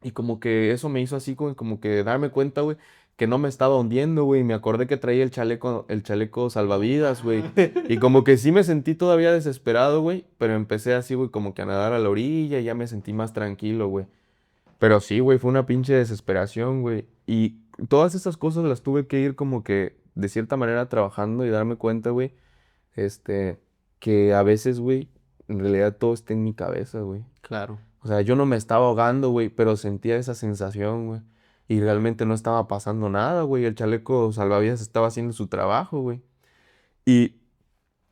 Y como que eso me hizo así, güey, como que darme cuenta, güey, que no me estaba hundiendo, güey. Me acordé que traía el chaleco salvavidas, güey. Y como que sí me sentí todavía desesperado, güey, pero empecé así, güey, como que a nadar a la orilla y ya me sentí más tranquilo, güey. Pero sí, güey, fue una pinche desesperación, güey. Y todas esas cosas las tuve que ir como que de cierta manera trabajando y darme cuenta, güey, este, que a veces, güey, en realidad todo está en mi cabeza, güey. Claro. O sea, yo no me estaba ahogando, güey, pero sentía esa sensación, güey. Y realmente no estaba pasando nada, güey. El chaleco salvavidas estaba haciendo su trabajo, güey. Y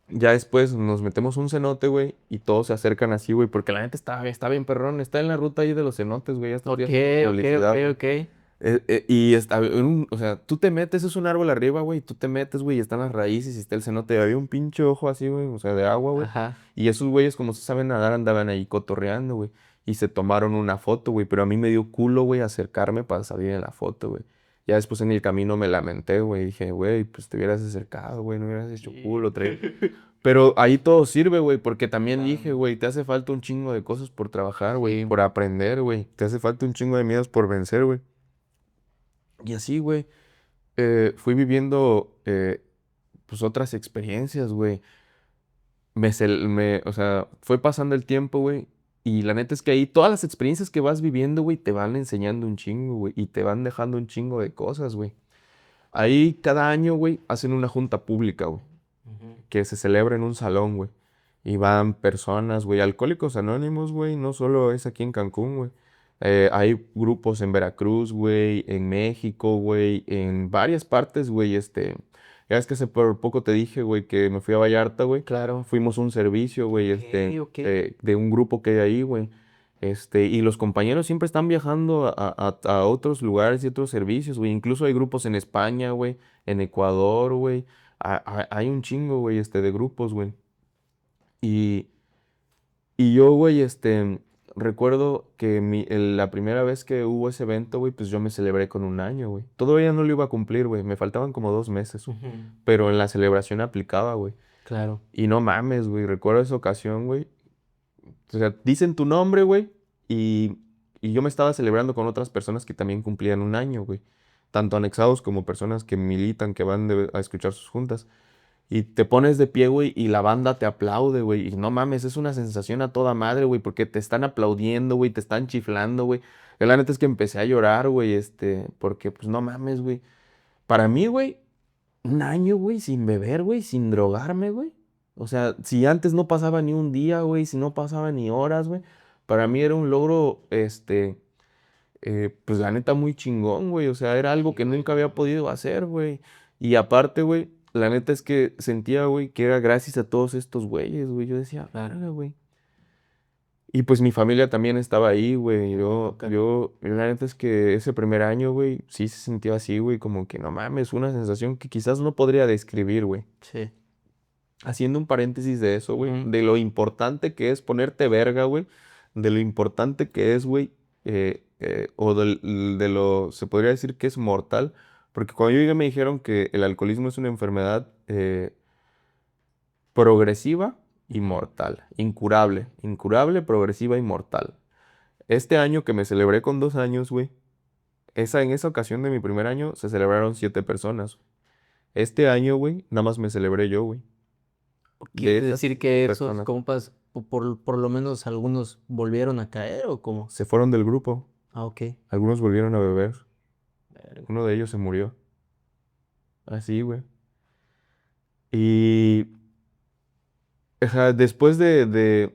ya después nos metemos un cenote, güey, y todos se acercan así, güey, porque la neta está bien perrón. Está en la ruta ahí de los cenotes, güey. Ya está Ok, haciendo ok, ok, publicidad, güey. ok. Y está, o sea, tú te metes, es un árbol arriba, güey, tú te metes, güey, y están las raíces y está el cenote. Había un pinche ojo así, güey, o sea, de agua, güey. Ajá. Y esos güeyes, como se saben nadar, andaban ahí cotorreando, güey. Y se tomaron una foto, güey, pero a mí me dio culo, güey, acercarme para salir en la foto, güey. Ya después en el camino me lamenté, güey. Dije, güey, pues te hubieras acercado, güey, no hubieras hecho Sí. culo, traer. Pero ahí todo sirve, güey, porque también Claro. dije, güey, te hace falta un chingo de cosas por trabajar, güey, Sí. por aprender, güey. Te hace falta un chingo de miedos por vencer, güey. Y así, güey, fui viviendo, pues, otras experiencias, güey. O sea, fue pasando el tiempo, güey. Y la neta es que ahí todas las experiencias que vas viviendo, güey, te van enseñando un chingo, güey. Y te van dejando un chingo de cosas, güey. Ahí cada año, güey, hacen una junta pública, güey. Ujú. Que se celebra en un salón, güey. Y van personas, güey, Alcohólicos Anónimos, güey. No solo es aquí en Cancún, güey. Hay grupos en Veracruz, güey, en México, güey, en varias partes, güey, ya es que hace por poco te dije, güey, que me fui a Vallarta, güey. Claro. Fuimos a un servicio, güey, Ok, ok. de un grupo que hay ahí, güey. Y los compañeros siempre están viajando a otros lugares y otros servicios, güey. Incluso hay grupos en España, güey, en Ecuador, güey. Hay un chingo, güey, de grupos, güey. Y, y yo, güey, recuerdo que la primera vez que hubo ese evento, güey, pues yo me celebré con un año, güey. Todavía no lo iba a cumplir, güey. Me faltaban como 2 meses. Ujú. Pero en la celebración aplicaba, güey. Claro. Y no mames, güey. Recuerdo esa ocasión, güey. O sea, dicen tu nombre, güey. Y, y yo me estaba celebrando con otras personas que también cumplían un año, güey. Tanto anexados como personas que militan, que van a escuchar sus juntas. Y te pones de pie, güey, y la banda te aplaude, güey. Y no mames, es una sensación a toda madre, güey, porque te están aplaudiendo, güey, te están chiflando, güey. Yo la neta es que empecé a llorar, güey, porque pues no mames, güey. Para mí, güey, un año, güey, sin beber, güey, sin drogarme, güey. O sea, si antes no pasaba ni un día, güey, si no pasaba ni horas, güey, para mí era un logro, pues la neta muy chingón, güey. O sea, era algo Sí, que güey. nunca había podido hacer, güey. Y aparte, güey, la neta es que sentía, güey, que era gracias a todos estos güeyes, güey. Yo decía, verga, güey. Y pues mi familia también estaba ahí, güey. Bacán. La neta es que ese primer año, güey, sí se sentía así, güey, como que no mames, una sensación que quizás no podría describir, güey. Sí. Haciendo un paréntesis de eso, güey, Ujú. de lo importante que es ponerte verga, güey, de lo importante que es, güey, se podría decir que es mortal, porque cuando yo llegué me dijeron que el alcoholismo es una enfermedad progresiva y Ujú. mortal, incurable, progresiva y mortal. Este año que me celebré con 2 años, güey, en esa ocasión de mi primer año se celebraron 7 personas. Este año, güey, nada más me celebré yo, güey. De Quiere esas decir siete que esos personas. compas, por lo menos algunos volvieron a caer o cómo. Se fueron del grupo. Ah, ok. Algunos volvieron a beber. Verga. Uno de ellos se murió. Así, güey. Y ajá, después de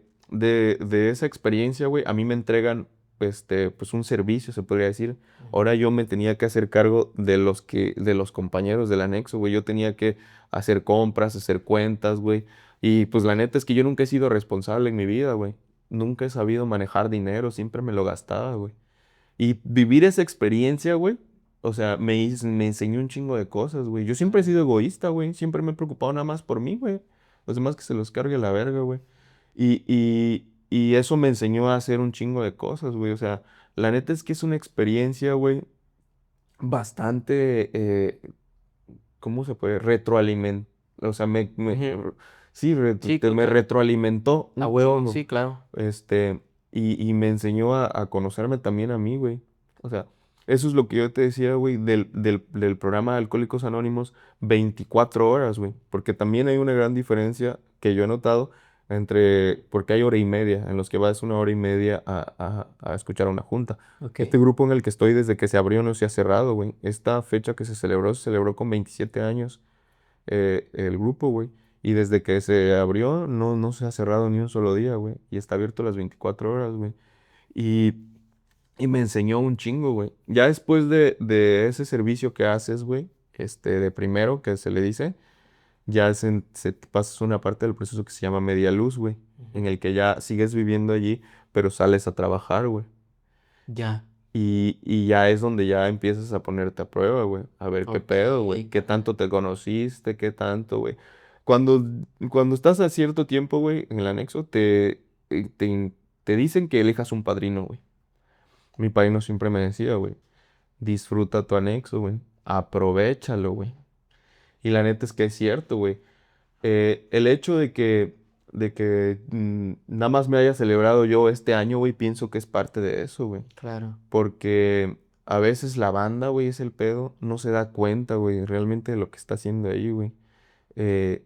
esa experiencia, güey, a mí me entregan, pues un servicio, se podría decir. Ujú. Ahora yo me tenía que hacer cargo de los compañeros del anexo, güey. Yo tenía que hacer compras, hacer cuentas, güey. Y pues la neta es que yo nunca he sido responsable en mi vida, güey. nunca he sabido manejar dinero, siempre me lo gastaba, güey. Y vivir esa experiencia, güey, o sea, me enseñó un chingo de cosas, güey. Yo siempre he sido egoísta, güey. Siempre me he preocupado nada más por mí, güey. Los demás que se los cargue la verga, güey. Y eso me enseñó a hacer un chingo de cosas, güey. O sea, la neta es que es una experiencia, güey, bastante, ¿cómo se puede? Retroalimentar. O sea, Ujú. sí, Sí, me retroalimentó a un huevo, chingo. sí, claro. Este, y me enseñó a conocerme también a mí, güey. O sea, eso es lo que yo te decía, güey, del programa de Alcohólicos Anónimos, 24 horas, güey. Porque también hay una gran diferencia que yo he notado porque hay hora y media, en los que vas 1 hora y media a escuchar una junta. Ok. Este grupo en el que estoy desde que se abrió no se ha cerrado, güey. Esta fecha que se celebró con 27 años el grupo, güey. Y desde que se abrió, no se ha cerrado ni un solo día, güey. Y está abierto las 24 horas, güey. Y, y me enseñó un chingo, güey. Ya después de ese servicio que haces, güey, de primero, que se le dice, ya se te pasas una parte del proceso que se llama media luz, güey. En Ujú. el que ya sigues viviendo allí, pero sales a trabajar, güey. Ya. Y ya es donde ya empiezas a ponerte a prueba, güey. A ver qué Ok, pedo, güey. Qué carnal. tanto te conociste, qué tanto, güey. Cuando, cuando estás a cierto tiempo, güey, en el anexo, eh, te, te dicen que elijas un padrino, güey. Mi padrino siempre me decía, güey, disfruta tu anexo, güey. Aprovéchalo, güey. Y la neta es que es cierto, güey. El hecho de que nada más me haya celebrado yo este año, güey, pienso que es parte de eso, güey. Claro. Porque a veces la banda, güey, es el pedo, no se da cuenta, güey, realmente de lo que está haciendo ahí, güey. Eh,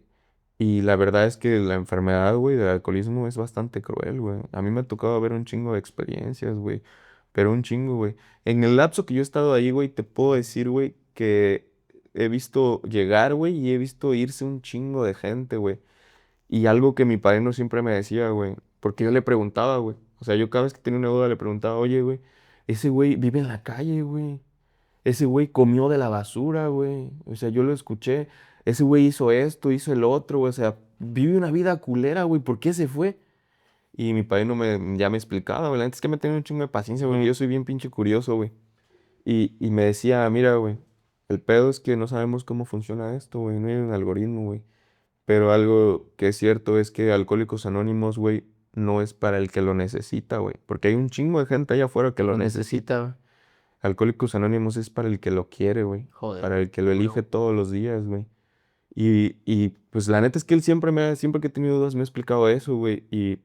y la verdad es que la enfermedad, güey, del alcoholismo es bastante cruel, güey. A mí me ha tocado ver un chingo de experiencias, güey. Pero un chingo, güey. En el lapso que yo he estado ahí, güey, te puedo decir, güey, que he visto llegar, güey, y he visto irse un chingo de gente, güey. Y algo que mi padrino siempre me decía, güey, porque yo le preguntaba, güey. O sea, yo cada vez que tenía una duda le preguntaba, oye, güey, ese güey vive en la calle, güey. Ese güey comió de la basura, güey. O sea, yo lo escuché. Ese güey hizo esto, hizo el otro, güey. O sea, vive una vida culera, güey. ¿Por qué se fue? Y mi padrino ya me explicaba, güey. La neta es que me tenía un chingo de paciencia, güey. Yo Ujú. soy bien pinche curioso, güey. Y me decía, mira, güey, el pedo es que no sabemos cómo funciona esto, güey. No hay un algoritmo, güey. Pero algo que es cierto es que Alcohólicos Anónimos, güey, no es para el que lo necesita, güey. Porque hay un chingo de gente allá afuera que Que lo lo necesita. necesita. Alcohólicos Anónimos es para el que lo quiere, güey. Joder. Para el que lo elige Huevo. todos los días, güey. Y pues la neta es que él siempre que he tenido dudas me ha explicado eso, güey. Y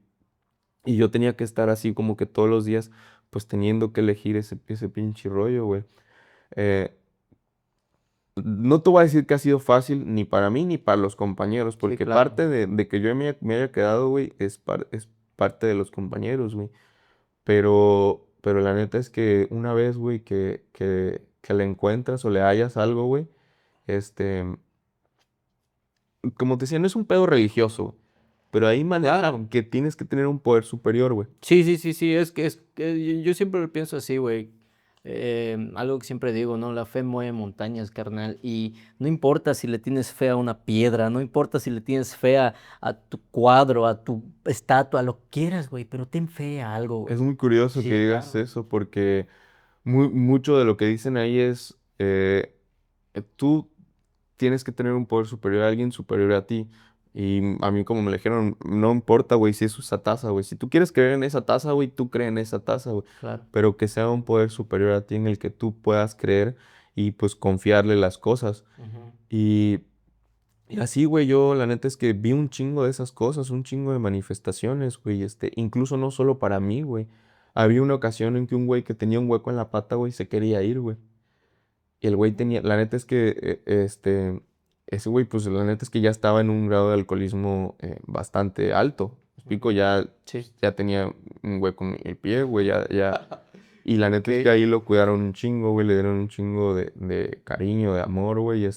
yo tenía que estar así como que todos los días, pues teniendo que elegir ese pinche rollo, güey. Eh, no te voy a decir que ha sido fácil ni para mí ni para los compañeros, Sí, porque claro. parte de que yo me haya quedado, güey, es parte de los compañeros, güey. Pero la neta es que una vez, güey, que le encuentras o le hallas algo, güey, este, como te decía, no es un pedo religioso, pero hay manera que tienes que tener un poder superior, güey. Sí, sí, sí, sí, es que yo siempre lo pienso así, güey. Algo que siempre digo, ¿no? La fe mueve montañas, carnal. Y no importa si le tienes fe a una piedra, no importa si le tienes fe a tu cuadro, a tu estatua, a lo que quieras, güey, pero ten fe a algo, Es güey. muy curioso que Sí, digas claro. eso porque mucho de lo que dicen ahí es, tú tienes que tener un poder superior a alguien superior a ti. Y a mí como me lo dijeron, no importa, güey, si es esa taza, güey. Si tú quieres creer en esa taza, güey, tú crees en esa taza, güey. Claro. Pero que sea un poder superior a ti en el que tú puedas creer y pues confiarle las cosas. Ujú. Y, y así, güey, yo la neta es que vi un chingo de esas cosas, un chingo de manifestaciones, güey, incluso no solo para mí, güey. Había una ocasión en que un güey que tenía un hueco en la pata, güey, se quería ir, güey. Y el güey tenía, la neta es que, ese güey, pues la neta es que ya estaba en un grado de alcoholismo bastante alto. Me explico, Ujú. ya, Sí. ya tenía un hueco en el pie, güey, ya. Y la neta es que Ok. ahí lo cuidaron un chingo, güey, le dieron un chingo de cariño, de amor, güey,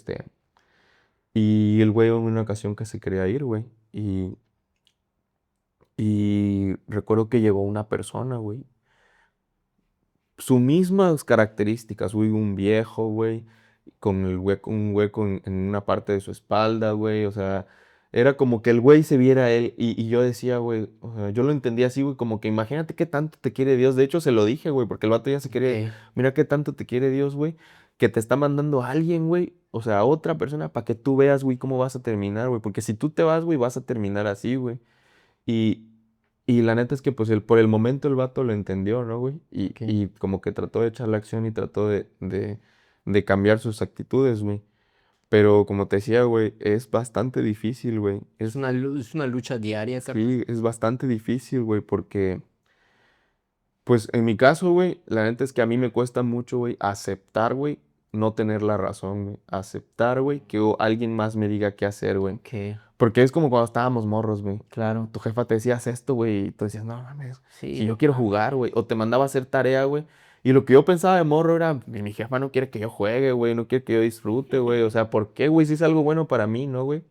Y el güey en una ocasión que se quería ir, güey. Y recuerdo que llegó una persona, güey. Sus mismas características, güey, un viejo, güey, con un hueco en una parte de su espalda, güey, o sea, Era como que el güey se viera a él y yo decía, güey, o sea, yo lo entendía así, güey, como que imagínate qué tanto te quiere Dios. De hecho, se lo dije, güey, porque el vato ya se quiere, Ok. mira qué tanto te quiere Dios, güey, que te está mandando a alguien, güey, o sea, a otra persona para que tú veas, güey, cómo vas a terminar, güey, porque si tú te vas, güey, vas a terminar así, güey. Y, y la neta es que, pues, por el momento el vato lo entendió, ¿no, güey? Ok. Y como que trató de echar la acción y trató de cambiar sus actitudes, güey. Pero como te decía, güey, es bastante difícil, güey. Es una lucha diaria, carnal. Sí, es bastante difícil, güey, porque, pues en mi caso, güey, la neta es que a mí me cuesta mucho, güey, aceptar, güey, no tener la razón, güey. Aceptar, güey, que alguien más me diga qué hacer, güey. Ok, Porque es como cuando estábamos morros, güey. claro. Tu jefa te decía, haz esto, güey, y tú decías, no mames, Sí, si yo no quiero mames. jugar, güey. O te mandaba a hacer tarea, güey. Y lo que yo pensaba de morro era, mi jefa no quiere que yo juegue, güey, no quiere que yo disfrute, güey. O sea, ¿por qué, güey? Si es algo bueno para mí, ¿no, güey?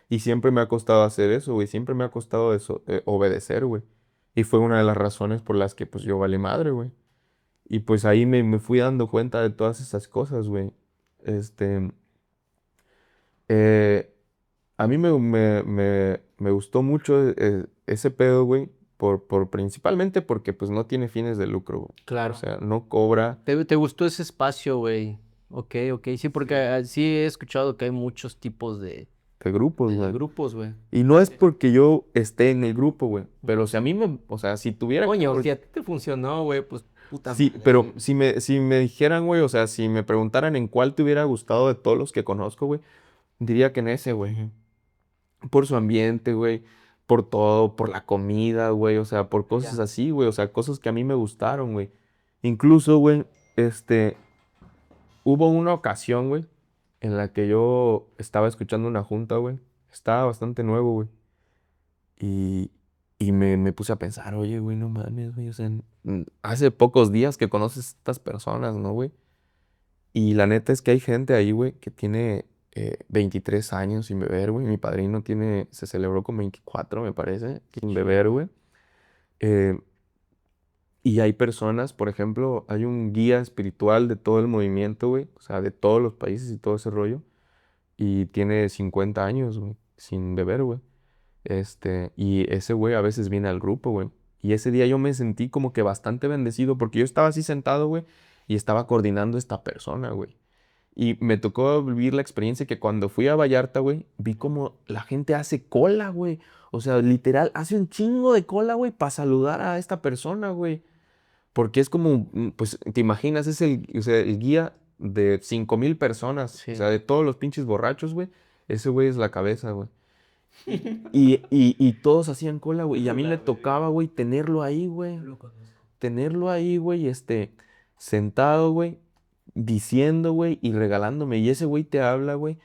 Y siempre me ha costado hacer eso, güey. Siempre me ha costado eso, obedecer, güey. Y fue una de las razones por las que, pues, yo valí madre, güey. Y pues ahí me fui dando cuenta de todas esas cosas, güey. Este, eh, a mí me gustó mucho ese pedo, güey, principalmente porque pues no tiene fines de lucro, güey. O Claro. sea, no cobra ¿Te gustó ese espacio, güey? Ok, ok. Sí, porque sí, sí he escuchado que hay muchos tipos de grupos, de güey. grupos, güey. Y no es porque yo esté en el grupo, güey, pero Ujú. si a mí o sea, si tuviera que, Coño, si a ti te funcionó, güey, pues puta sí, madre, pero güey. si me dijeran, güey, o sea, si me preguntaran en cuál te hubiera gustado de todos los que conozco, güey, diría que en ese, güey. Ujú. Por su ambiente, güey, por todo, por la comida, güey, o sea, por cosas Ya. así, güey, o sea, cosas que a mí me gustaron, güey. Incluso, güey, este, hubo una ocasión, güey, en la que yo estaba escuchando una junta, güey, estaba bastante nuevo, güey, y, y me puse a pensar, oye, güey, no mames, güey, o sea, hace pocos días que conoces a estas personas, ¿no, güey? Y la neta es que hay gente ahí, güey, que tiene 23 años sin beber, güey. Mi padrino se celebró con 24, me parece, Qué sin beber, chido. güey. Eh, y hay personas, por ejemplo, hay un guía espiritual de todo el movimiento, güey, o sea, de todos los países y todo ese rollo. Y tiene 50 años, güey, sin beber, güey. Y ese güey a veces viene al grupo, güey. Y ese día yo me sentí como que bastante bendecido porque yo estaba así sentado, güey, y estaba coordinando a esta persona, güey. Y me tocó vivir la experiencia que cuando fui a Vallarta, güey, vi como la gente hace cola, güey. O sea, literal, hace un chingo de cola, güey, para saludar a esta persona, güey. Porque es como, pues, te imaginas, es o sea, el guía de 5,000 personas. O Sí. sea, de todos los pinches borrachos, güey. Ese güey es la cabeza, güey. Y todos hacían cola, güey. Y a mí me tocaba, güey, tenerlo ahí, güey. Lo conozco. Tenerlo ahí, güey, sentado, güey, diciendo, güey, y regalándome. Y ese güey te habla, güey,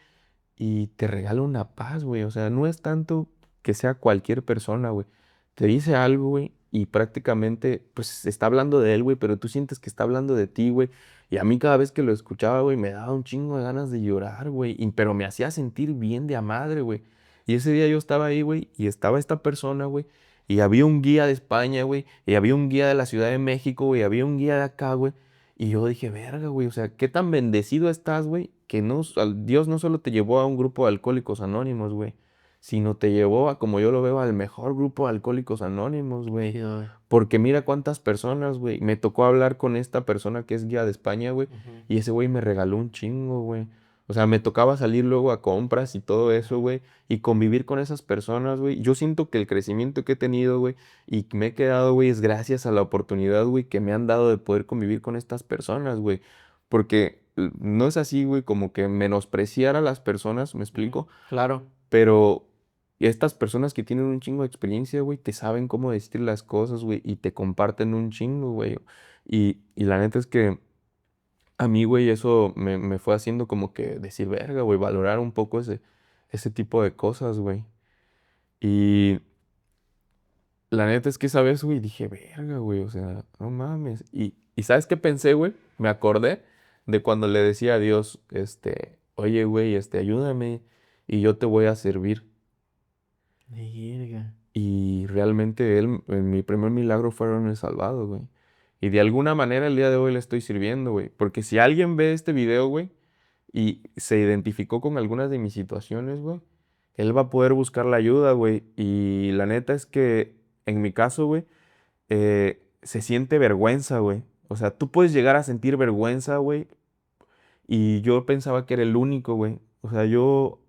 y te regala una paz, güey. O sea, no es tanto que sea cualquier persona, güey. Te dice algo, güey, y prácticamente, pues, está hablando de él, güey, pero tú sientes que está hablando de ti, güey. Y a mí cada vez que lo escuchaba, güey, me daba un chingo de ganas de llorar, güey. Pero me hacía sentir bien de a madre, güey. Y ese día yo estaba ahí, güey, y estaba esta persona, güey. Y había un guía de España, güey. Y había un guía de la Ciudad de México, güey. Había un guía de acá, güey. Y yo dije, verga, güey, o sea, qué tan bendecido estás, güey, que Dios no solo te llevó a un grupo de alcohólicos anónimos, güey, sino te llevó a, como yo lo veo, al mejor grupo de alcohólicos anónimos, güey. Chido, güey. Porque mira cuántas personas, güey. Me tocó hablar con esta persona que es guía de España, güey, Ujú. y ese güey me regaló un chingo, güey. O sea, me tocaba salir luego a compras y todo eso, güey, y convivir con esas personas, güey. Yo siento que el crecimiento que he tenido, güey, y que me he quedado, güey, es gracias a la oportunidad, güey, que me han dado de poder convivir con estas personas, güey. Porque no es así, güey, como que menospreciar a las personas, ¿me Ujú. explico? Claro. Pero estas personas que tienen un chingo de experiencia, güey, te saben cómo decir las cosas, güey, y te comparten un chingo, güey. Y la neta es que a mí, güey, eso me fue haciendo como que decir, verga, güey, valorar un poco ese tipo de cosas, güey. Y la neta es que esa vez, güey, dije, verga, güey, o sea, no mames. Y ¿sabes qué pensé, güey? Me acordé de cuando le decía a Dios, oye, güey, ayúdame y yo te voy a servir. Verga. Y realmente él, en mi primer milagro fueron el salvado, güey. Y de alguna manera el día de hoy le estoy sirviendo, güey. Porque si alguien ve este video, güey, y se identificó con algunas de mis situaciones, güey, él va a poder buscar la ayuda, güey. Y la neta es que en mi caso, güey, se siente vergüenza, güey. O sea, tú puedes llegar a sentir vergüenza, güey. Y yo pensaba que era el único, güey. O sea, yo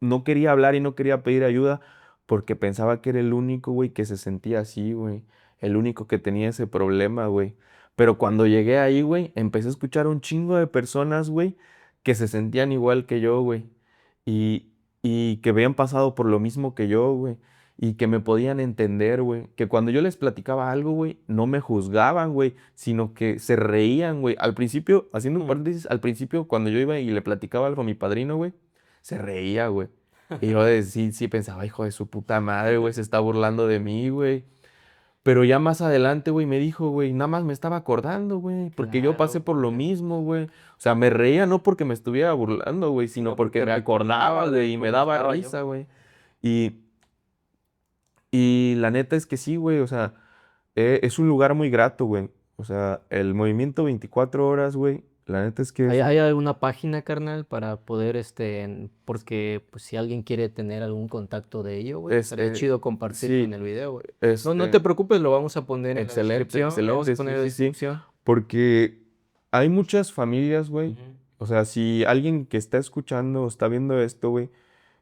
no quería hablar y no quería pedir ayuda porque pensaba que era el único, güey, que se sentía así, güey. El único que tenía ese problema, güey. Pero cuando llegué ahí, güey, empecé a escuchar un chingo de personas, güey, que se sentían igual que yo, güey. Y, y que habían pasado por lo mismo que yo, güey. Y que me podían entender, güey. Que cuando yo les platicaba algo, güey, no me juzgaban, güey, sino que se reían, güey. Al principio, haciendo un paréntesis, al principio, cuando yo iba y le platicaba algo a mi padrino, güey, se reía, güey. Y yo sí, sí pensaba, hijo de su puta madre, güey, se está burlando de mí, güey. Pero ya más adelante, güey, me dijo, güey, nada más me estaba acordando, güey, porque yo pasé Claro, por lo mismo, güey. O sea, me reía no porque me estuviera burlando, güey, sino porque me acordaba, güey, y me daba risa, güey. Y, y la neta es que sí, güey, o sea, es un lugar muy grato, güey. O sea, el movimiento 24 horas, güey, la neta es que ¿Hay, es hay alguna página, carnal, para poder, porque pues, si alguien quiere tener algún contacto de ello, güey, estaría este, chido compartirlo en sí, el video, güey. No te este, preocupes, lo vamos a poner en la excelente, descripción, lo vamos a excelente, poner sí, en la sí, sí. descripción. Porque hay muchas familias, güey. Ujú. O sea, si alguien que está escuchando o está viendo esto, güey,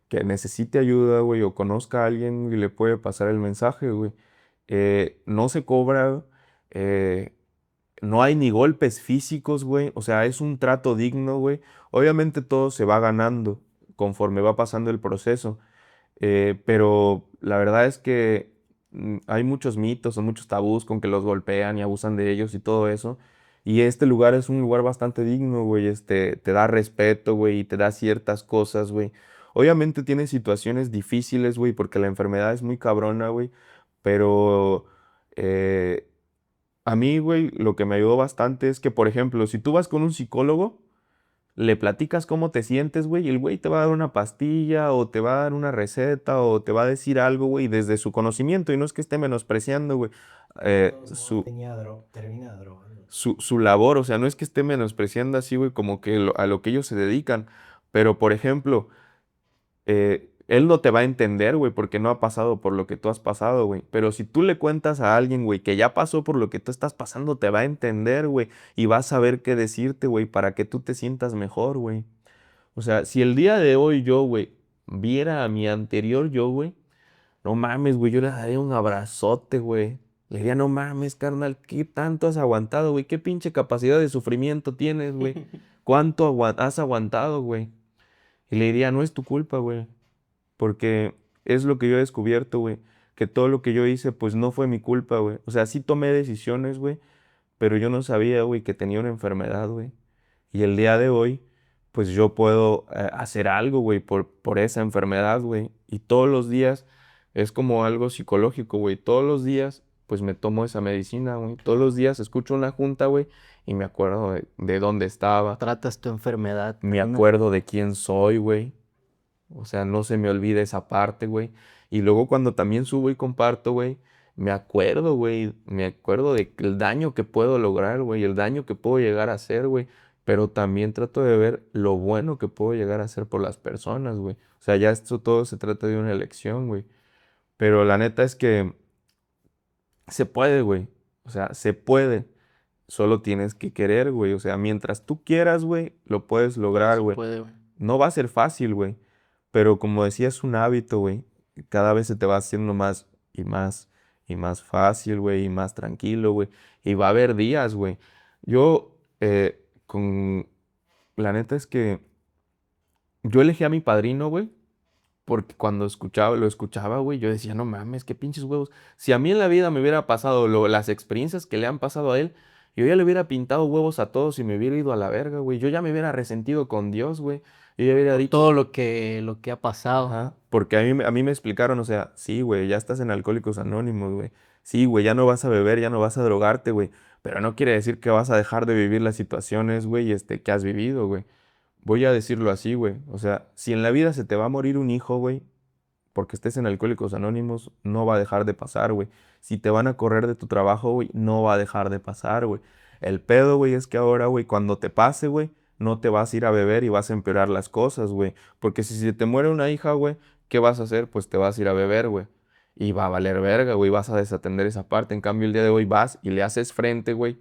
que necesite ayuda, güey, o conozca a alguien y le puede pasar el mensaje, güey. No se cobra, eh, no hay ni golpes físicos, güey. O sea, es un trato digno, güey. Obviamente todo se va ganando conforme va pasando el proceso. Pero la verdad es que hay muchos mitos o muchos tabús con que los golpean y abusan de ellos y todo eso. Y este lugar es un lugar bastante digno, güey. Te da respeto, güey, y te da ciertas cosas, güey. Obviamente tiene situaciones difíciles, güey, porque la enfermedad es muy cabrona, güey. Pero eh, a mí, güey, lo que me ayudó bastante es que, por ejemplo, si tú vas con un psicólogo, le platicas cómo te sientes, güey, y el güey te va a dar una pastilla o te va a dar una receta o te va a decir algo, güey, desde su conocimiento, y no es que esté menospreciando, güey, su, su labor, o sea, no es que esté menospreciando así, güey, como que a lo que ellos se dedican, pero por ejemplo, él no te va a entender, güey, porque no ha pasado por lo que tú has pasado, güey. Pero si tú le cuentas a alguien, güey, que ya pasó por lo que tú estás pasando, te va a entender, güey, y va a saber qué decirte, güey, para que tú te sientas mejor, güey. O sea, si el día de hoy yo, güey, viera a mi anterior yo, güey, no mames, güey, yo le daría un abrazote, güey. Le diría, no mames, carnal, ¿qué tanto has aguantado, güey? ¿Qué pinche capacidad de sufrimiento tienes, güey? ¿Cuánto has aguantado, güey? Y le diría, no es tu culpa, güey. Porque es lo que yo he descubierto, güey. Que todo lo que yo hice, pues no fue mi culpa, güey. O sea, sí tomé decisiones, güey. Pero yo no sabía, güey, que tenía una enfermedad, güey. Y el día de hoy, pues yo puedo hacer algo, güey, por esa enfermedad, güey. Y todos los días es como algo psicológico, güey. Todos los días, pues me tomo esa medicina, güey. Todos los días escucho una junta, güey, y me acuerdo de dónde estaba. Tratas tu enfermedad, Me carnal. acuerdo de quién soy, güey. O sea, no se me olvida esa parte, güey. Y luego cuando también subo y comparto, güey, me acuerdo, güey, me acuerdo del daño que puedo lograr, güey, el daño que puedo llegar a hacer, güey. Pero también trato de ver lo bueno que puedo llegar a hacer por las personas, güey. O sea, ya esto todo se trata de una elección, güey. Pero la neta es que se puede, güey. O sea, se puede. Solo tienes que querer, güey. O sea, mientras tú quieras, güey, lo puedes Todo lograr, se güey. puede, güey. No va a ser fácil, güey. Pero como decía, es un hábito, güey. Cada vez se te va haciendo más y más y más fácil, güey, y más tranquilo, güey. Y va a haber días, güey. Yo, la neta es que yo elegí a mi padrino, güey, porque cuando lo escuchaba, güey, yo decía, no mames, qué pinches huevos. Si a mí en la vida me hubiera pasado las experiencias que le han pasado a él, yo ya le hubiera pintado huevos a todos y me hubiera ido a la verga, güey. Yo ya me hubiera resentido con Dios, güey. Yo ya hubiera Por dicho, todo lo que ha pasado. ajá, porque a mí me explicaron, o sea, sí, güey, ya estás en Alcohólicos Anónimos, güey. Sí, güey, ya no vas a beber, ya no vas a drogarte, güey. Pero no quiere decir que vas a dejar de vivir las situaciones, güey, que has vivido, güey. Voy a decirlo así, güey. O sea, si en la vida se te va a morir un hijo, güey, porque estés en Alcohólicos Anónimos, no va a dejar de pasar, güey. Si te van a correr de tu trabajo, güey, no va a dejar de pasar, güey. El pedo, güey, es que ahora, güey, cuando te pase, güey, no te vas a ir a beber y vas a empeorar las cosas, güey. Porque si se te muere una hija, güey, ¿qué vas a hacer? Pues te vas a ir a beber, güey. Y va a valer verga, güey, vas a desatender esa parte. En cambio, el día de hoy vas y le haces frente, güey,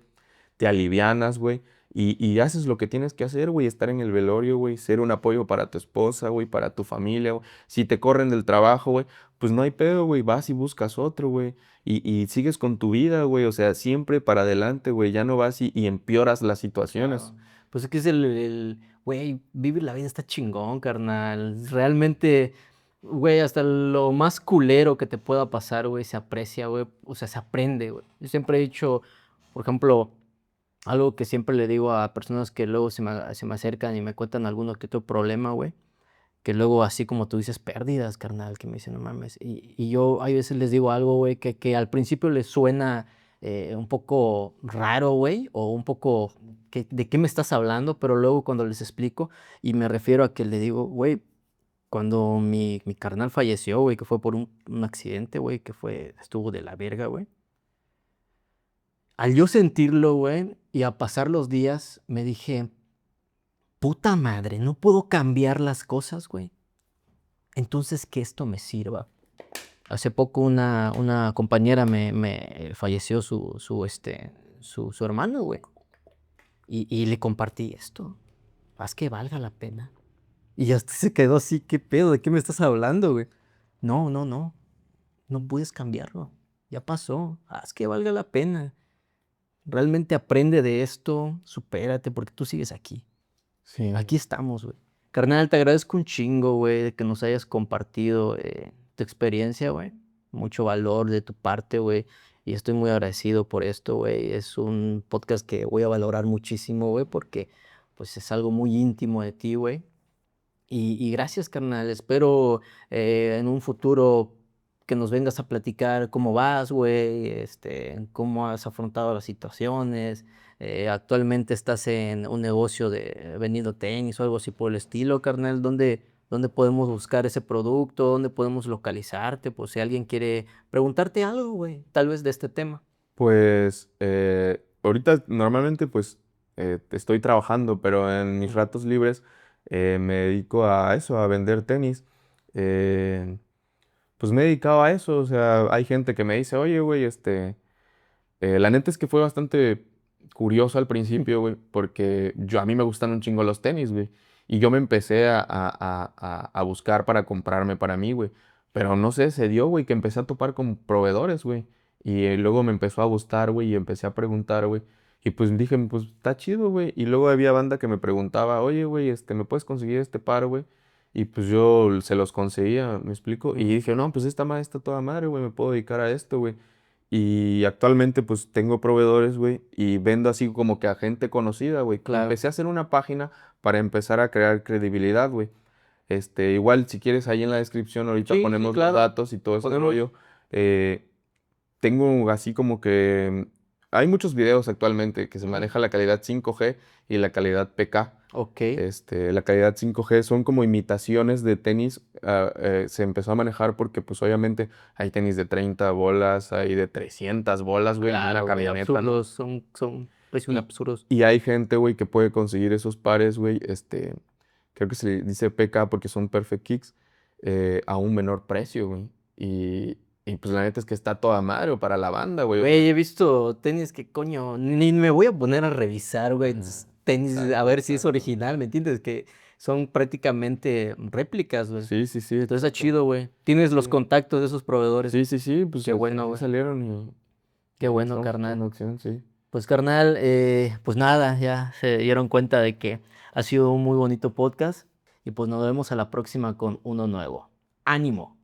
te alivianas, güey, y haces lo que tienes que hacer, güey, estar en el velorio, güey, ser un apoyo para tu esposa, güey, para tu familia, güey. Si te corren del trabajo, güey, pues no hay pedo, güey, vas y buscas otro, güey, y sigues con tu vida, güey, o sea, siempre para adelante, güey, ya no vas y empeoras las situaciones. Claro. Pues es que es güey, vivir la vida está chingón, carnal. Realmente, güey, hasta lo más culero que te pueda pasar, güey, se aprecia, güey. O sea, se aprende, güey. Yo siempre he dicho, por ejemplo, algo que siempre le digo a personas que luego se me acercan y me cuentan alguno que otro problema, güey. Que luego, así como tú dices, pérdidas, carnal, que me dicen, no mames. Y yo hay veces les digo algo, güey, que al principio les suena un poco raro, güey, o un poco, ¿de qué me estás hablando? Pero luego cuando les explico y me refiero a que le digo, güey, cuando mi carnal falleció, güey, que fue por un accidente, güey, estuvo de la verga, güey. Al yo sentirlo, güey, y a pasar los días, me dije, puta madre, no puedo cambiar las cosas, güey. Entonces, que esto me sirva. Hace poco una compañera me falleció su hermano, güey. Y le compartí esto. Haz que valga la pena. Y hasta se quedó así, ¿qué pedo? ¿De qué me estás hablando, güey? No, no, no. No puedes cambiarlo. Ya pasó. Haz que valga la pena. Realmente aprende de esto, supérate, porque tú sigues aquí. Sí. Aquí estamos, güey. Carnal, te agradezco un chingo, güey, de que nos hayas compartido tu experiencia, güey. Mucho valor de tu parte, güey. Y estoy muy agradecido por esto, güey. Es un podcast que voy a valorar muchísimo, güey, porque pues es algo muy íntimo de ti, güey. Y gracias, carnal. Espero en un futuro que nos vengas a platicar cómo vas, güey, cómo has afrontado las situaciones. Actualmente estás en un negocio de vendiendo tenis o algo así por el estilo, carnal. ¿Dónde podemos buscar ese producto? ¿Dónde podemos localizarte? Pues si alguien quiere preguntarte algo, güey, tal vez de este tema. Pues ahorita normalmente pues estoy trabajando, pero en mis ratos libres me dedico a eso, a vender tenis. Eh, pues me he dedicado a eso, o sea, hay gente que me dice, oye, güey, la neta es que fue bastante curioso al principio, güey, porque a mí me gustan un chingo los tenis, güey, y yo me empecé a buscar para comprarme para mí, güey, pero no sé, se dio, güey, que empecé a topar con proveedores, güey, y luego me empezó a gustar, güey, y empecé a preguntar, güey, y pues dije, pues está chido, güey, y luego había banda que me preguntaba, oye, güey, ¿me puedes conseguir este par, güey? Y pues yo se los conseguía, ¿me explico? Y dije, no, pues esta madre está toda madre, güey, me puedo dedicar a esto, güey. Y actualmente pues tengo proveedores, güey, y vendo así como que a gente conocida, güey. Claro. Empecé a hacer una página para empezar a crear credibilidad, güey. Igual si quieres ahí en la descripción ahorita Sí, sí, ponemos los claro. datos y todo ese Podemos. rollo. Eh, Tengo así como que hay muchos videos actualmente que se maneja la calidad 5G y la calidad PK. Ok. La calidad 5G son como imitaciones de tenis. Se empezó a manejar porque pues obviamente hay tenis de 30 bolas, hay de 300 bolas, güey, en una Claro, güey, camioneta, ¿no? absurdos, son precios Y, absurdos. y hay gente, güey, que puede conseguir esos pares, güey, creo que se le dice PK porque son Perfect Kicks, a un menor precio, güey. Y pues la neta es que está toda madre para la banda, güey. O sea, Güey, he visto tenis que coño, ni me voy a poner a revisar, güey, tenis a exacto, ver si es exacto. original, ¿me entiendes? Que son prácticamente réplicas, güey. Sí, sí, sí, Entonces está exacto. chido, güey. Tienes los Sí, contactos de esos proveedores. sí, sí, sí, pues Qué bueno, así güey. salieron Qué y bueno, estamos carnal. buscando opción, sí. Pues, carnal, pues nada, ya se dieron cuenta de que ha sido un muy bonito podcast y pues nos vemos a la próxima con uno nuevo. ¡Ánimo!